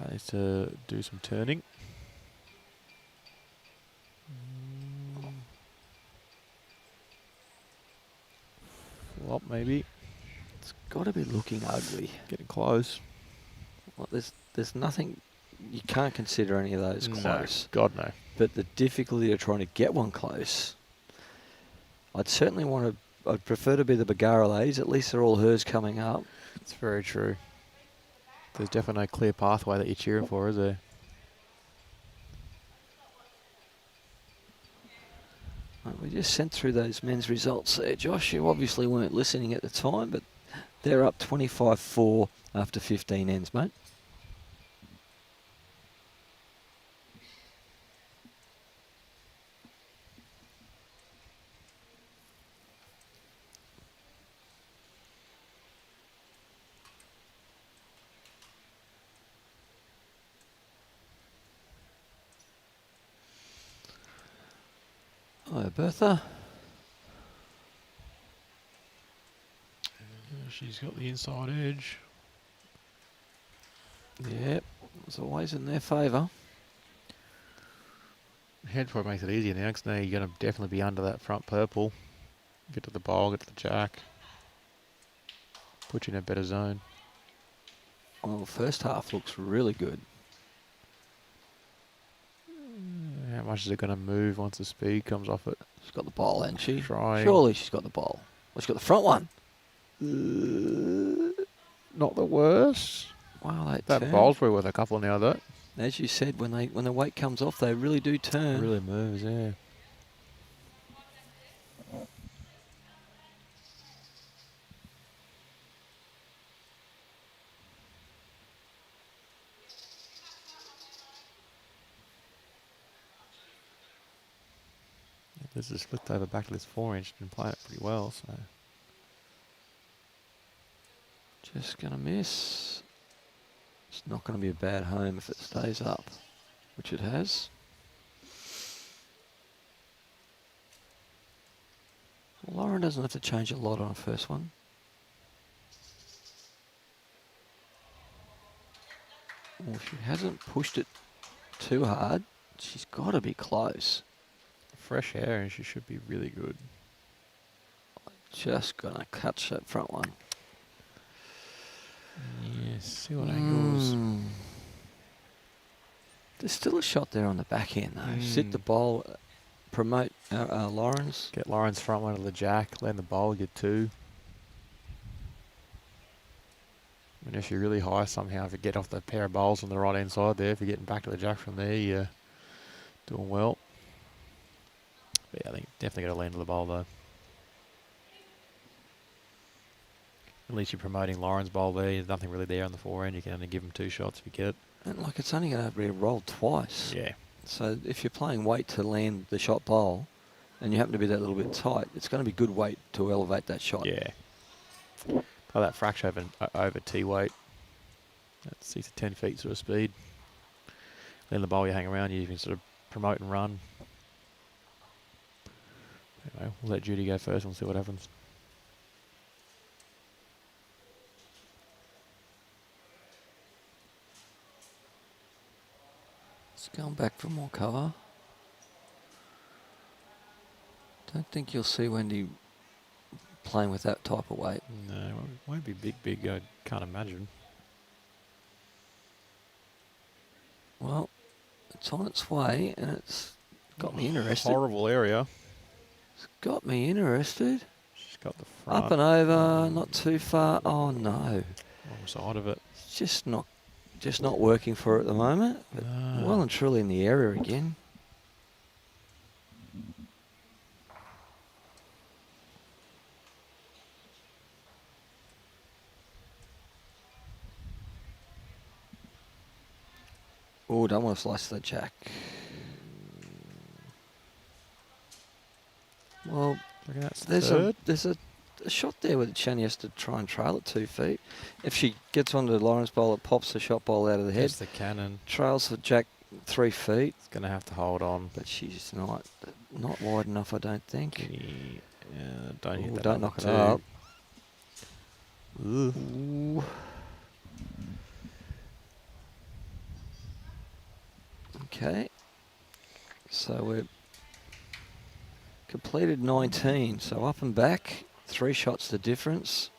That needs to do some turning. Flop, maybe. It's got to be looking ugly. Getting close. Well, there's nothing. You can't consider any of those close. God, no. But the difficulty of trying to get one close, I'd certainly want to. I'd prefer to be the BARGARA ladies. At least they're all hers coming up. It's very true. There's definitely no clear pathway that you're cheering for, is there? Right, we just sent through those men's results there, Josh. You obviously weren't listening at the time, but they're up 25-4 after 15 ends, mate. Hi, Bertha. She's got the inside edge. Yep, it's always in their favour. Head probably makes it easier now, because now you're going to definitely be under that front purple. Get to the bowl, get to the jack. Put you in a better zone. Well, first half looks really good. How much is it going to move once the speed comes off it? She's got the ball, hasn't she? Trying. Surely she's got the ball. Well, she's got the front one. Not the worst. Wow, That bowl's probably worth a couple now, though. As you said, when the weight comes off, they really do turn. It really moves, yeah. This is flipped over back to this 4-inch and playing it pretty well, so. Just going to miss. It's not going to be a bad home if it stays up, which it has. Well, Lauren doesn't have to change a lot on her first one. Well, if she hasn't pushed it too hard, she's got to be close. Fresh air and she should be really good. Just going to catch that front one. Yes, see what angles. There's still a shot there on the back end, though. Sit the bowl, promote Lawrence. Get Lawrence front one to the jack, land the bowl, get two. And if you're really high somehow, if you get off the pair of bowls on the right hand side there, if you're getting back to the jack from there, you're doing well. But yeah, I think definitely got to land to the bowl though. At least you're promoting Lauren's bowl there. There's nothing really there on the forehand. You can only give them 2 shots if you get it. And like it's only going to be rolled twice. Yeah. So if you're playing weight to land the shot bowl and you happen to be that little bit tight, it's going to be good weight to elevate that shot. Yeah. Play that fracture over T weight. That's 6 to 10 feet sort of speed. Then the bowl you hang around, you can sort of promote and run. Anyway, we'll let Judy go first and see what happens. It's going back for more cover. Don't think you'll see Wendy playing with that type of weight. No, it won't be big, I can't imagine. Well, it's on its way and it's got me interested. Horrible area. It's got me interested. She's got the front. Up and over, not too far. Oh no. Wrong side of it. It's just not working for her at the moment. But No. well and truly in the area again. Oh, don't want to slice the jack. Well, Reckon that's there's third. a shot there where Shani has to try and trail at 2 feet. If she gets onto Lauren's bowl, it pops the shot bowl out of the head. That's the cannon. Trails the jack 3 feet, It's going to have to hold on. but she's not wide enough, I don't think. Don't hit Ooh, that. don't number knock it 2. up. Ooh. Ooh. Okay, so we're completed 19, so up and back, 3 shots the difference.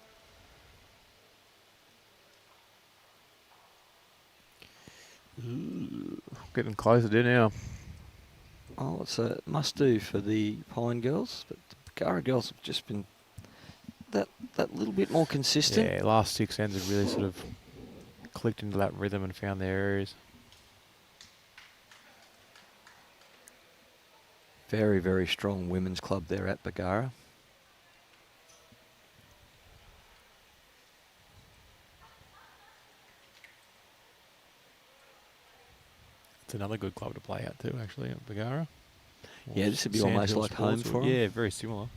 Ooh. Getting closer to now. Oh, it's a must-do for the Pine girls, but the BARGARA girls have just been that little bit more consistent. Yeah, last 6 ends have really sort of clicked into that rhythm and found their areas. Very, very strong women's club there at BARGARA. It's another good club to play at too, actually, at BARGARA. Yeah, this would be almost like home for 'em. Yeah, very similar.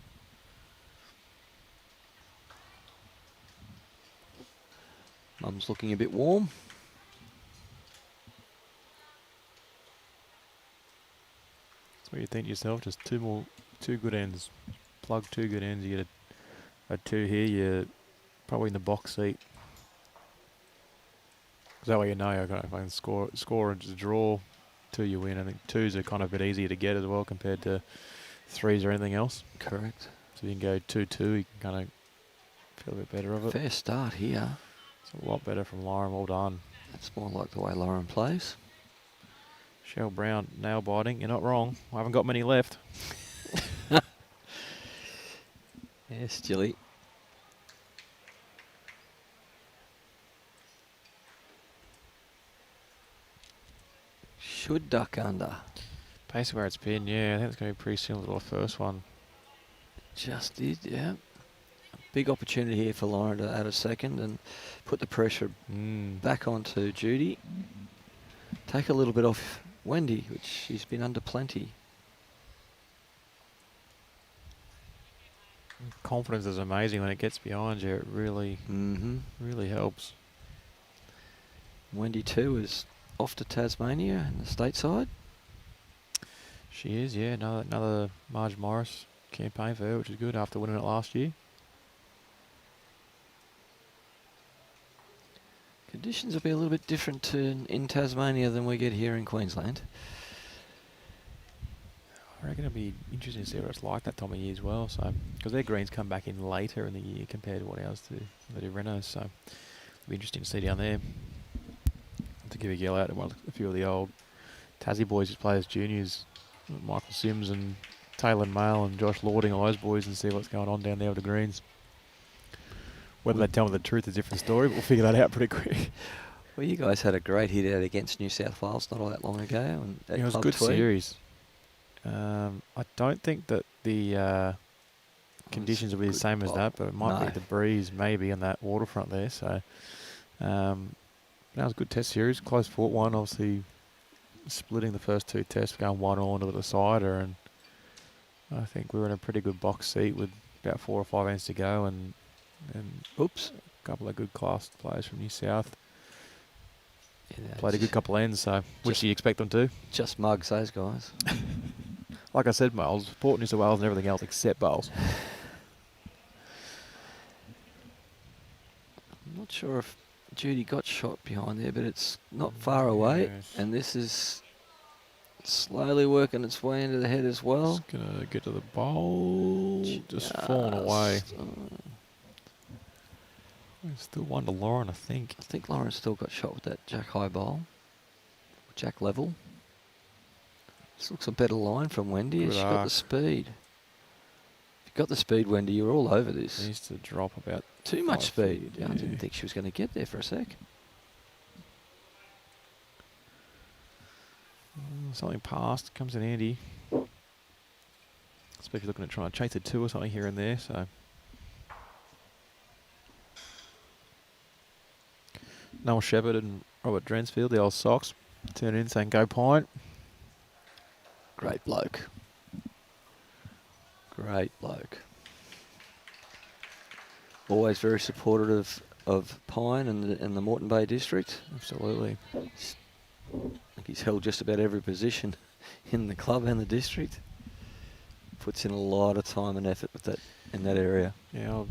Mum's looking a bit warm. That's what you think to yourself, just 2 good ends. Plug 2 good ends, you get a 2 here, you're probably in the box seat. 'Cause that way you know you're going to score and just draw 2 you win. I think 2s are kind of a bit easier to get as well compared to 3s or anything else. Correct. So you can go 2-2, you can kind of feel a bit better of it. Fair start here. It's a lot better from Lauren, well done. That's more like the way Lauren plays. Shell Brown, nail biting, you're not wrong. I haven't got many left. Yes, Jilly. Should duck under. Based where it's been, yeah, I think it's going to be pretty similar to the first one. Just did, yeah. A big opportunity here for Lauren to add a second and put the pressure back onto Judy. Take a little bit off Wendy, which she's been under plenty. Confidence is amazing when it gets behind you. It really, really helps. Wendy too is off to Tasmania in the stateside. She is, yeah. Another Marge Morris campaign for her, which is good after winning it last year. Conditions will be a little bit different in Tasmania than we get here in Queensland. I reckon it'll be interesting to see what it's like that time of year as well. So, because their greens come back in later in the year compared to what ours do. They do Renos, so it'll be interesting to see down there. To give a yell out to a few of the old Tassie boys who play as juniors, Michael Sims and Taylor Mail and Josh Lording, all those boys, and see what's going on down there with the greens. Whether they tell me the truth is a different story, but we'll figure that out pretty quick. Well, you guys had a great hit out against New South Wales not all that long ago. And at It was a Club good Tweed. series. I don't think that the conditions will be the same as that, but it might be the breeze maybe on that waterfront there. So that was a good test series. Close fought one, obviously splitting the first 2 tests, going 1-1 to the decider, and I think we were in a pretty good box seat with about 4 or 5 ends to go, and oops, a couple of good class players from New South. Yeah, played a good couple ends, so which do you expect them to? Just mugs those guys. Like I said, Miles, Port New South Wales and everything else except bowls. I'm not sure if Judy got shot behind there, but it's not far away. Yes. And this is slowly working its way into the head as well. It's going to get to the bowl. Just falling away. Still one to Lauren, I think. I think Lauren still got shot with that jack high bowl. Jack level. This looks a better line from Wendy. She's got the speed. If you've got the speed, Wendy, you're all over this. Needs to drop about too much speed. Yeah. I didn't think she was going to get there for a sec. Something past comes in handy. Especially looking at trying to chase a 2 or something here and there. So Noel Shepherd and Robert Drensfield, the old Sox, turn in saying go Pine. Great bloke. Great bloke. Always very supportive of Pine and the Moreton Bay district. Absolutely. I think he's held just about every position in the club and the district. Puts in a lot of time and effort with that in that area. Yeah,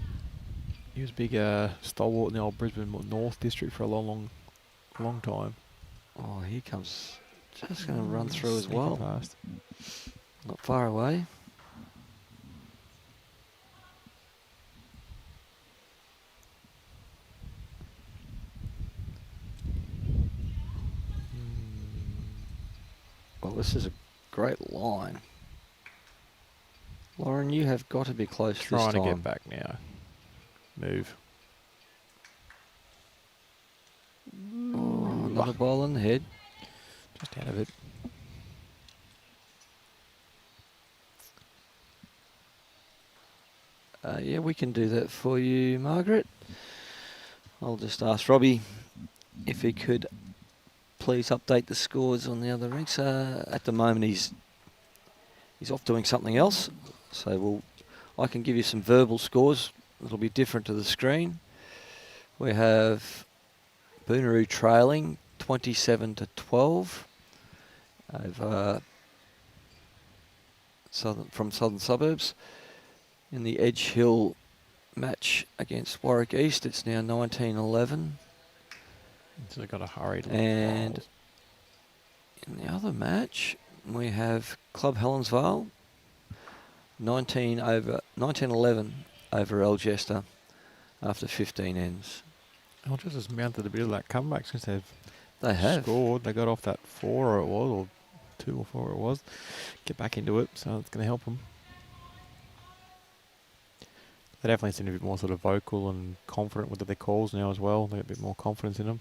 he was a big stalwart in the old Brisbane North district for a long time. Oh, here comes. Just going to run through as well. Past. Not far away. Well, this is a great line. Lauren, you have got to be close this time. Trying to get back now. Move. Oh, another ball in the head. Just out of it. Yeah, we can do that for you, Margaret. I'll just ask Robbie if he could please update the scores on the other rinks. At the moment, he's off doing something else, so I can give you some verbal scores. It'll be different to the screen. We have Boonaroo trailing 27-12 over from Southern Suburbs. In the Edge Hill match against Warwick East, it's now 19-11. So they've got a hurried. And in the other match, we have Club Helensvale 19-11 over Algester after 15 ends. Algester's mounted a bit of that comeback since they've scored. They got off that 4 it was, or 2 or 4 it was. Get back into it, so it's going to help them. They definitely seem a bit more sort of vocal and confident with their calls now as well. They got a bit more confidence in them.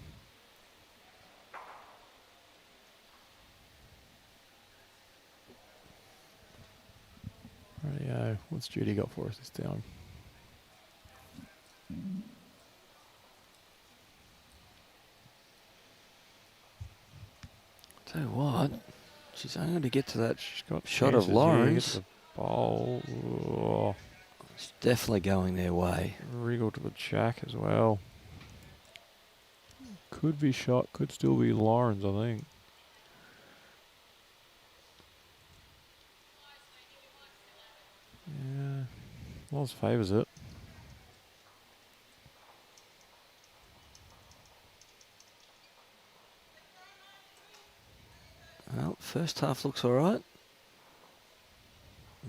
Rightio, what's Judy got for us this time? Tell you what, she's only going to get to that got shot of Lawrence. The bowl. Oh. It's definitely going their way. Wriggle to the jack as well. Could be shot, could still be Lawrence, I think. Yeah, Lawrence favours it. Well, first half looks all right.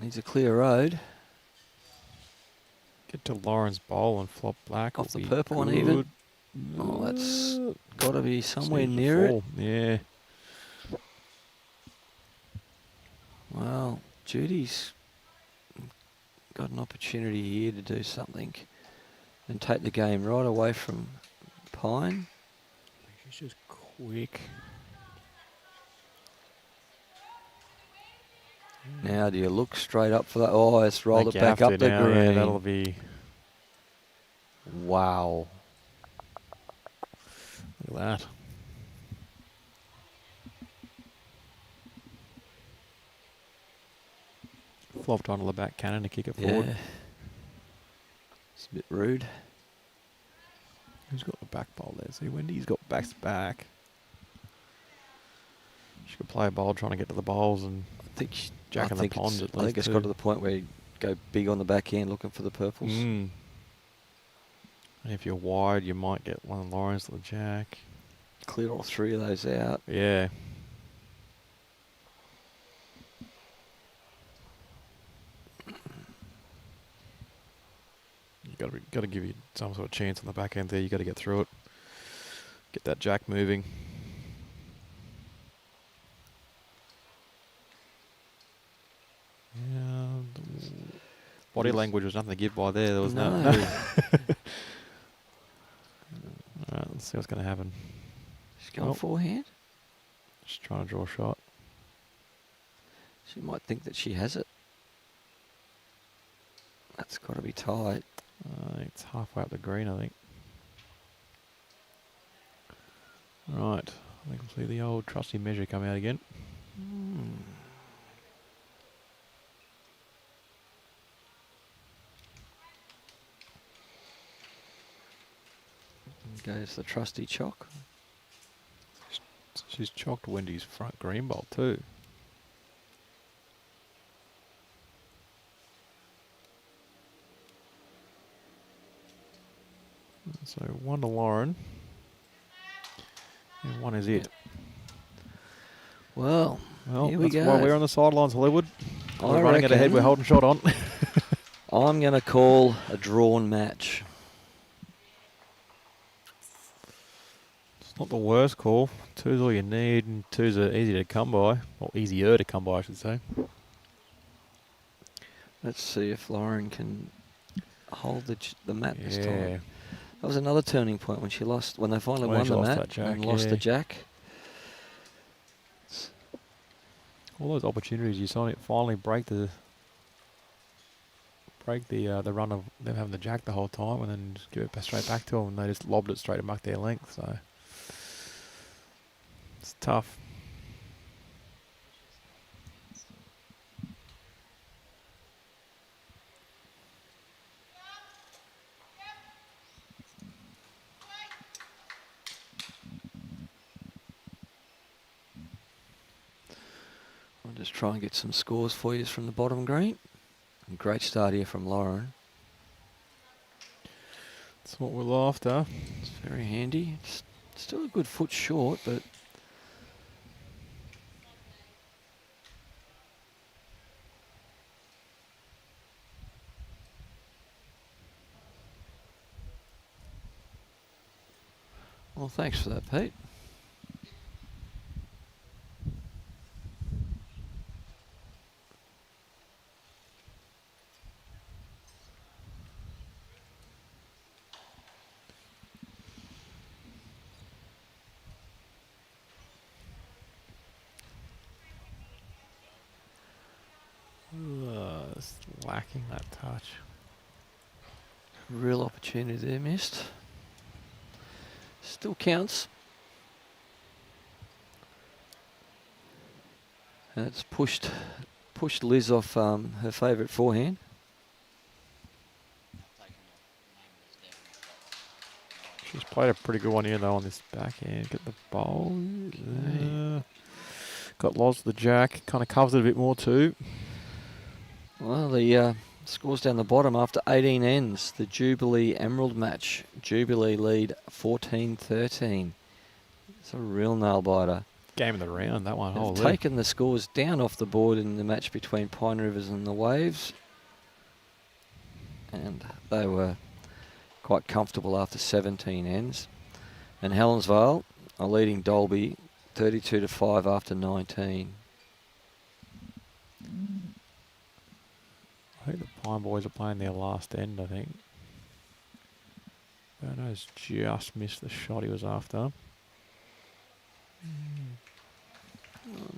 Needs a clear road. Get to Lawrence bowl and flop black. Off the purple one even. Oh, that's got to be somewhere near it. Yeah. Well, Judy's got an opportunity here to do something and take the game right away from Pine. She's just quick. Now do you look straight up for that? Oh, it's rolled Think it you back have up to the now, green. yeah, that'll be. Wow. Look at that. Flopped onto the back cannon to kick it forward. Yeah. It's a bit rude. Who's got the back bowl there? See, Wendy's got backs back. She could play a bowl trying to get to the bowls and I think jacking the ponds at least. I think it's got to the point where you go big on the backhand looking for the purples. And if you're wide, you might get one of Lauren's to the jack. Clear all three of those out. Yeah. You got to give you some sort of chance on the back end there. You got to get through it. Get that jack moving. Yeah. Body language was nothing to give by there. There was no. Alright, let's see what's going to happen. She's going forehand. Just trying to draw a shot. She might think that she has it. That's got to be tight. It's halfway up the green, I think. Right. I think we'll see the old trusty measure come out again. Goes the trusty chalk. She's chalked Wendy's front green bowl too. So 1 to Lauren. And 1 is it. Well, here we that's go. why we're on the sidelines, Hollywood. I We're running it ahead, we're holding shot on. I'm going to call a drawn match. It's not the worst call. 2's all you need, and 2's are easy to come by. Or easier to come by, I should say. Let's see if Lauren can hold the mat this Yeah. time. That was another turning point when she lost, when they finally When won she the lost mat that jack, and lost yeah. the jack. All those opportunities you saw it finally break the run of them having the jack the whole time, and then just give it straight back to them, and they just lobbed it straight back their length. So it's tough. I'll just try and get some scores for you from the bottom green. Great start here from Lauren. That's what we're after. It's very handy. It's still a good foot short, but well, thanks for that, Pete. It's lacking that touch. Real opportunity there missed. Still counts. And it's pushed Liz off her favourite forehand. She's played a pretty good one here though on this backhand. Get the bowl. Got Loz the jack. Kind of covers it a bit more too. Well, the scores down the bottom after 18 ends. The Jubilee Emerald match. Jubilee lead 14-13. It's a real nail biter. Game of the round, that one. They've taken the scores down off the board in the match between Pine Rivers and the Waves. And they were quite comfortable after 17 ends. And Helensvale are leading Dolby 32-5 after 19. I think the Pine Boys are playing their last end, I think. Berno's just missed the shot he was after.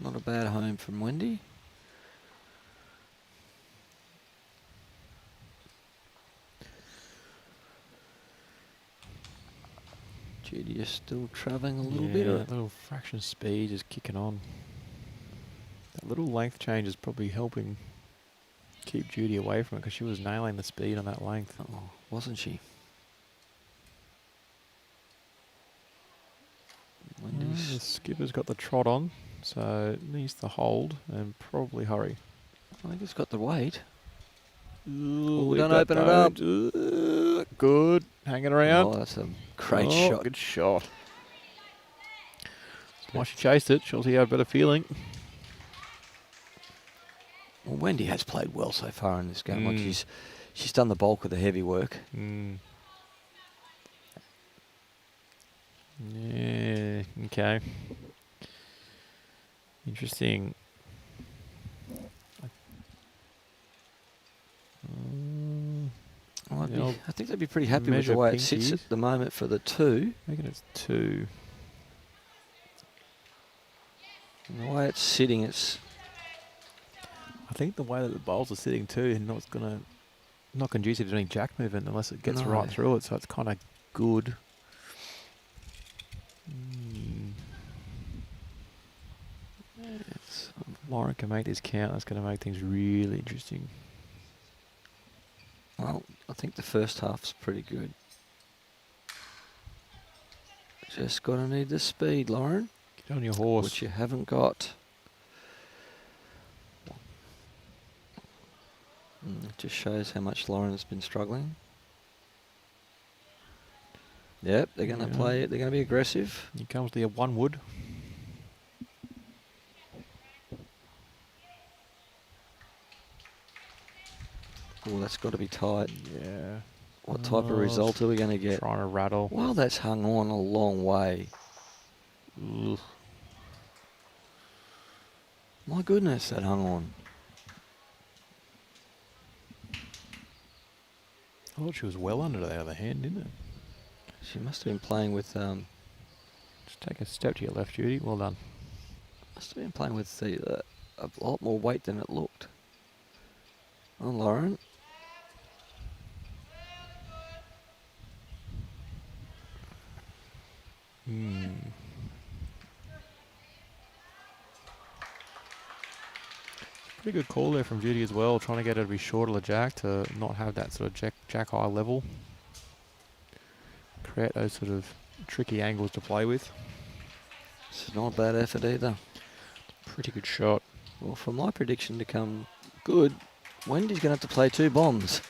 Not a bad home from Wendy. Judy is still travelling a little Yeah, bit. that little fraction speed is kicking on. That little length change is probably helping keep Judy away from it because she was nailing the speed on that length. Oh, wasn't she? The skipper's got the trot on, so it needs to hold and probably hurry. I just got the weight. Ooh, don't open it up. Good. Hanging around. Oh, that's a great shot. Good shot. Why she chased it, Schultz had a better feeling. Well, Wendy has played well so far in this game. Like Mm. she's done the bulk of the heavy work. Mm. Yeah, okay. Interesting. Well, Yeah, I think they'd be pretty happy with measure the way it sits pinkies. at the moment for the 2. I reckon it's 2. And the way it's sitting, it's... I think the way that the bowls are sitting too, and not conducive to doing jack movement unless it gets No. right through it. So it's kind of good. it's Lauren can make this count. That's going to make things really interesting. well, I think the first half's pretty good. Just got to need the speed, Lauren, Get on your horse. which you haven't got. It just shows how much Lauren has been struggling. Yep, they're going to Yeah. play it. They're going to be aggressive. Here comes the 1 wood. Oh, that's got to be tight. Yeah. What type of result are we going to get? Trying to rattle. Well, that's hung on a long way. Ugh. My goodness, that hung on. I thought she was well under the other hand, didn't it? She must have been playing with Just take a step to your left, Judy. Well done. must have been playing with a lot more weight than it looked. Oh, Lauren. Pretty good call there from Judy as well, trying to get her to be short of the jack to not have that sort of jack high level. Create those sort of tricky angles to play with. This is not a bad effort either. Pretty good shot. Well, for my prediction to come good, Wendy's going to have to play 2 bombs.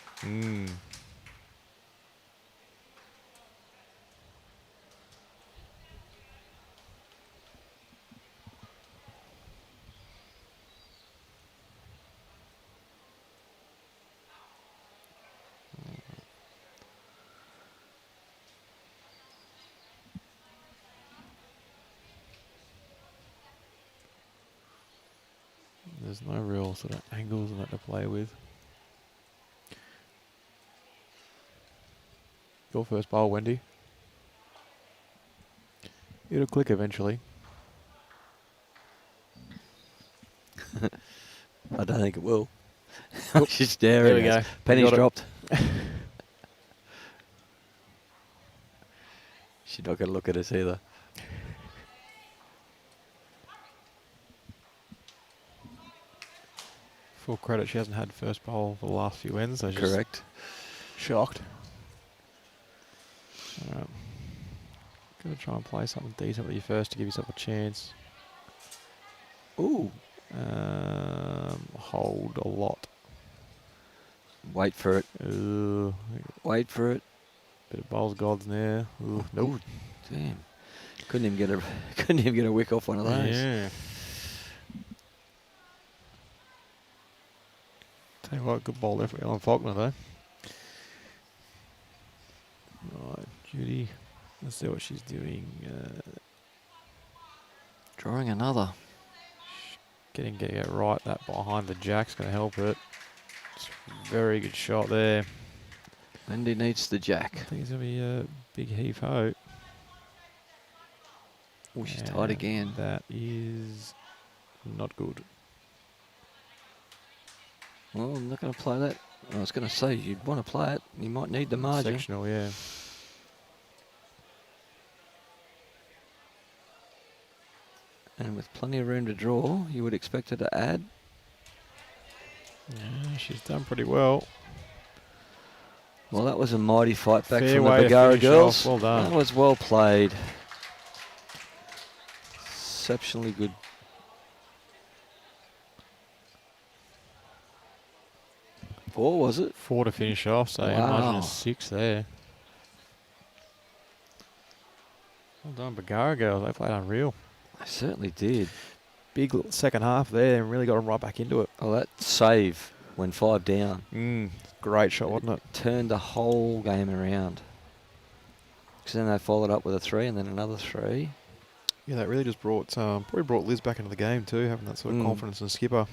There's no real sort of angles in that to play with. Your first bowl, Wendy. It'll click eventually. I don't think it will. She's staring. There we at us. go. Penny's Got it. dropped. She's not going to look at us either. Full credit, she hasn't had first bowl for the last few ends, so she's Correct. shocked. Alright. Gotta try and play something decent with you first to give yourself a chance. Ooh. Hold a lot. Wait for it. Ooh, Wait for it. bit of bowls gods in there. Ooh, nope. Ooh, damn. Couldn't even get a wick off one of those. Yeah. Tell you what, good ball there for Ellen Faulkner though. Right, Judy. Let's see what she's doing. Drawing another. Getting it right. That behind the jack's going to help it. It's a very good shot there. Wendy needs the I jack. think it's going to be a big heave-ho. Oh, she's tight again. That is not good. Well, I'm not going to play that. I was going to say, you'd want to play it. You might need the margin. Sectional, yeah. And with plenty of room to draw, you would expect her to add. Yeah, she's done pretty well. Well, that was a mighty fight back Fair from the way to BARGARA finish girls. off. Well done. That was well played. Exceptionally good. Four, was it? 4 to finish off, so Wow. imagine a 6 there. Well done, BARGARA girls. They played unreal. They certainly did. Big second half there and really got them right back into it. Oh, that save when 5 down. Great shot, wasn't it? Turned the whole game around. Because then they followed up with a 3 and then another 3. Yeah, that really just brought probably brought Liz back into the game too, having that sort of confidence in skipper.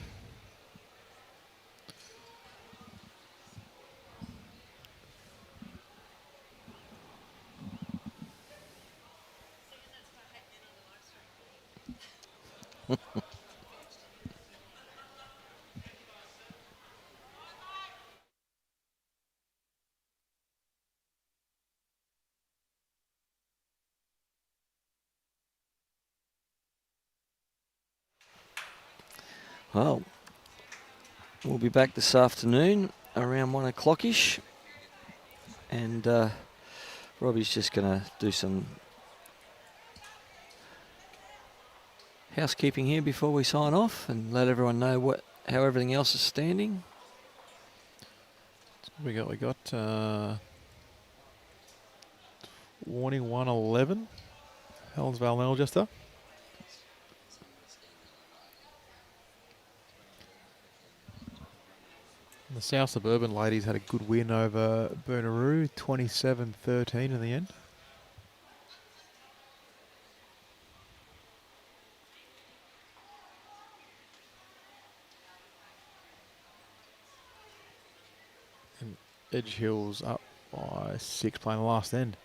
Well, we'll be back this afternoon around 1 o'clock-ish. And Robbie's just going to do some housekeeping here before we sign off and let everyone know how everything else is standing. We got 21-11. Helensvale and Algester. The South Suburban ladies had a good win over Burnaroo, 27-13 in the end. And Edge Hills up by 6 playing the last end.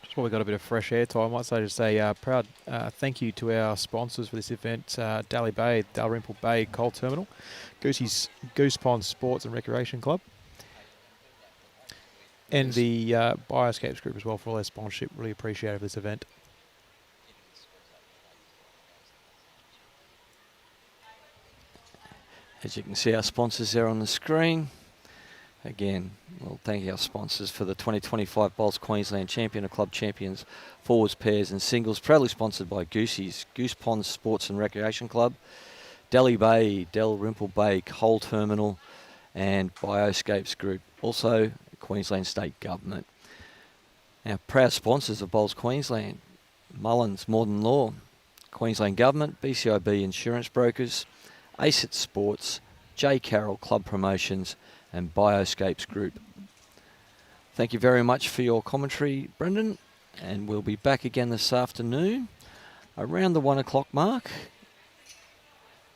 Just while we got a bit of fresh air time, I might say just a proud thank you to our sponsors for this event, Daly Bay, Dalrymple Bay Coal Terminal, Goose Pond Sports and Recreation Club, and the Bioscapes Group as well for all their sponsorship. Really appreciate this event. As you can see, our sponsors there on the screen. Again, we'll thank our sponsors for the 2025 Bowls Queensland Champion of Club Champions, Forwards, Pairs and Singles, proudly sponsored by Goosey's, Goose Pond Sports and Recreation Club, Daly Bay, Dalrymple Bay Coal Terminal and Bioscapes Group, also Queensland State Government. Our proud sponsors of Bowls Queensland, Mullins Modern Law, Queensland Government, BCIB Insurance Brokers, ACET Sports, J. Carroll Club Promotions and Bioscapes Group. Thank you very much for your commentary, Brendan, and we'll be back again this afternoon around the 1 o'clock mark,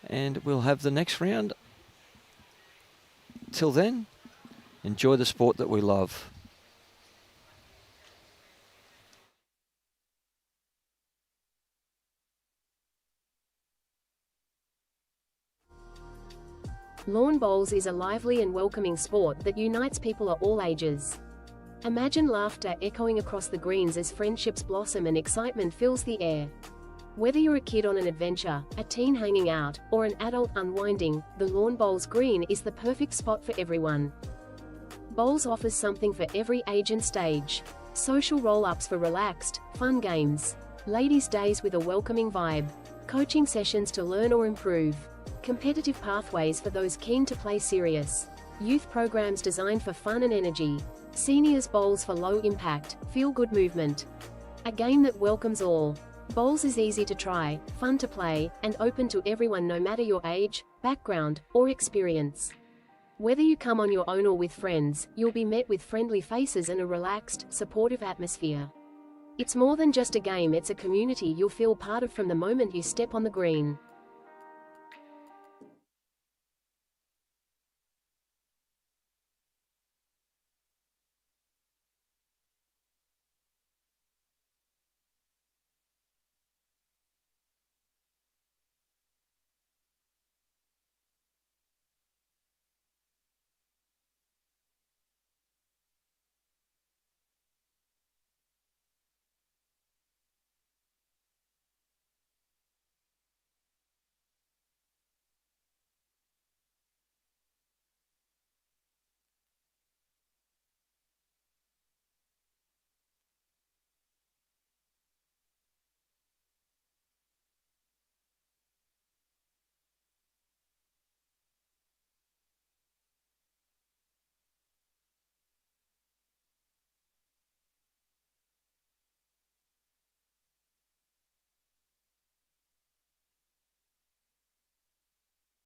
and we'll have the next round. Till then, enjoy the sport that we love. Lawn bowls is a lively and welcoming sport that unites people of all ages. Imagine laughter echoing across the greens as friendships blossom and excitement fills the air. Whether you're a kid on an adventure, a teen hanging out, or an adult unwinding, the Lawn Bowls Green is the perfect spot for everyone. Bowls offers something for every age and stage. Social roll-ups for relaxed, fun games. Ladies' days with a welcoming vibe. Coaching sessions to learn or improve. Competitive pathways for those keen to play serious. Youth programs designed for fun and energy. Seniors bowls for low impact, feel-good movement. A game that welcomes all. Bowls is easy to try, fun to play, and open to everyone no matter your age, background, or experience. Whether you come on your own or with friends, you'll be met with friendly faces and a relaxed, supportive atmosphere. It's more than just a game, it's a community you'll feel part of from the moment you step on the green.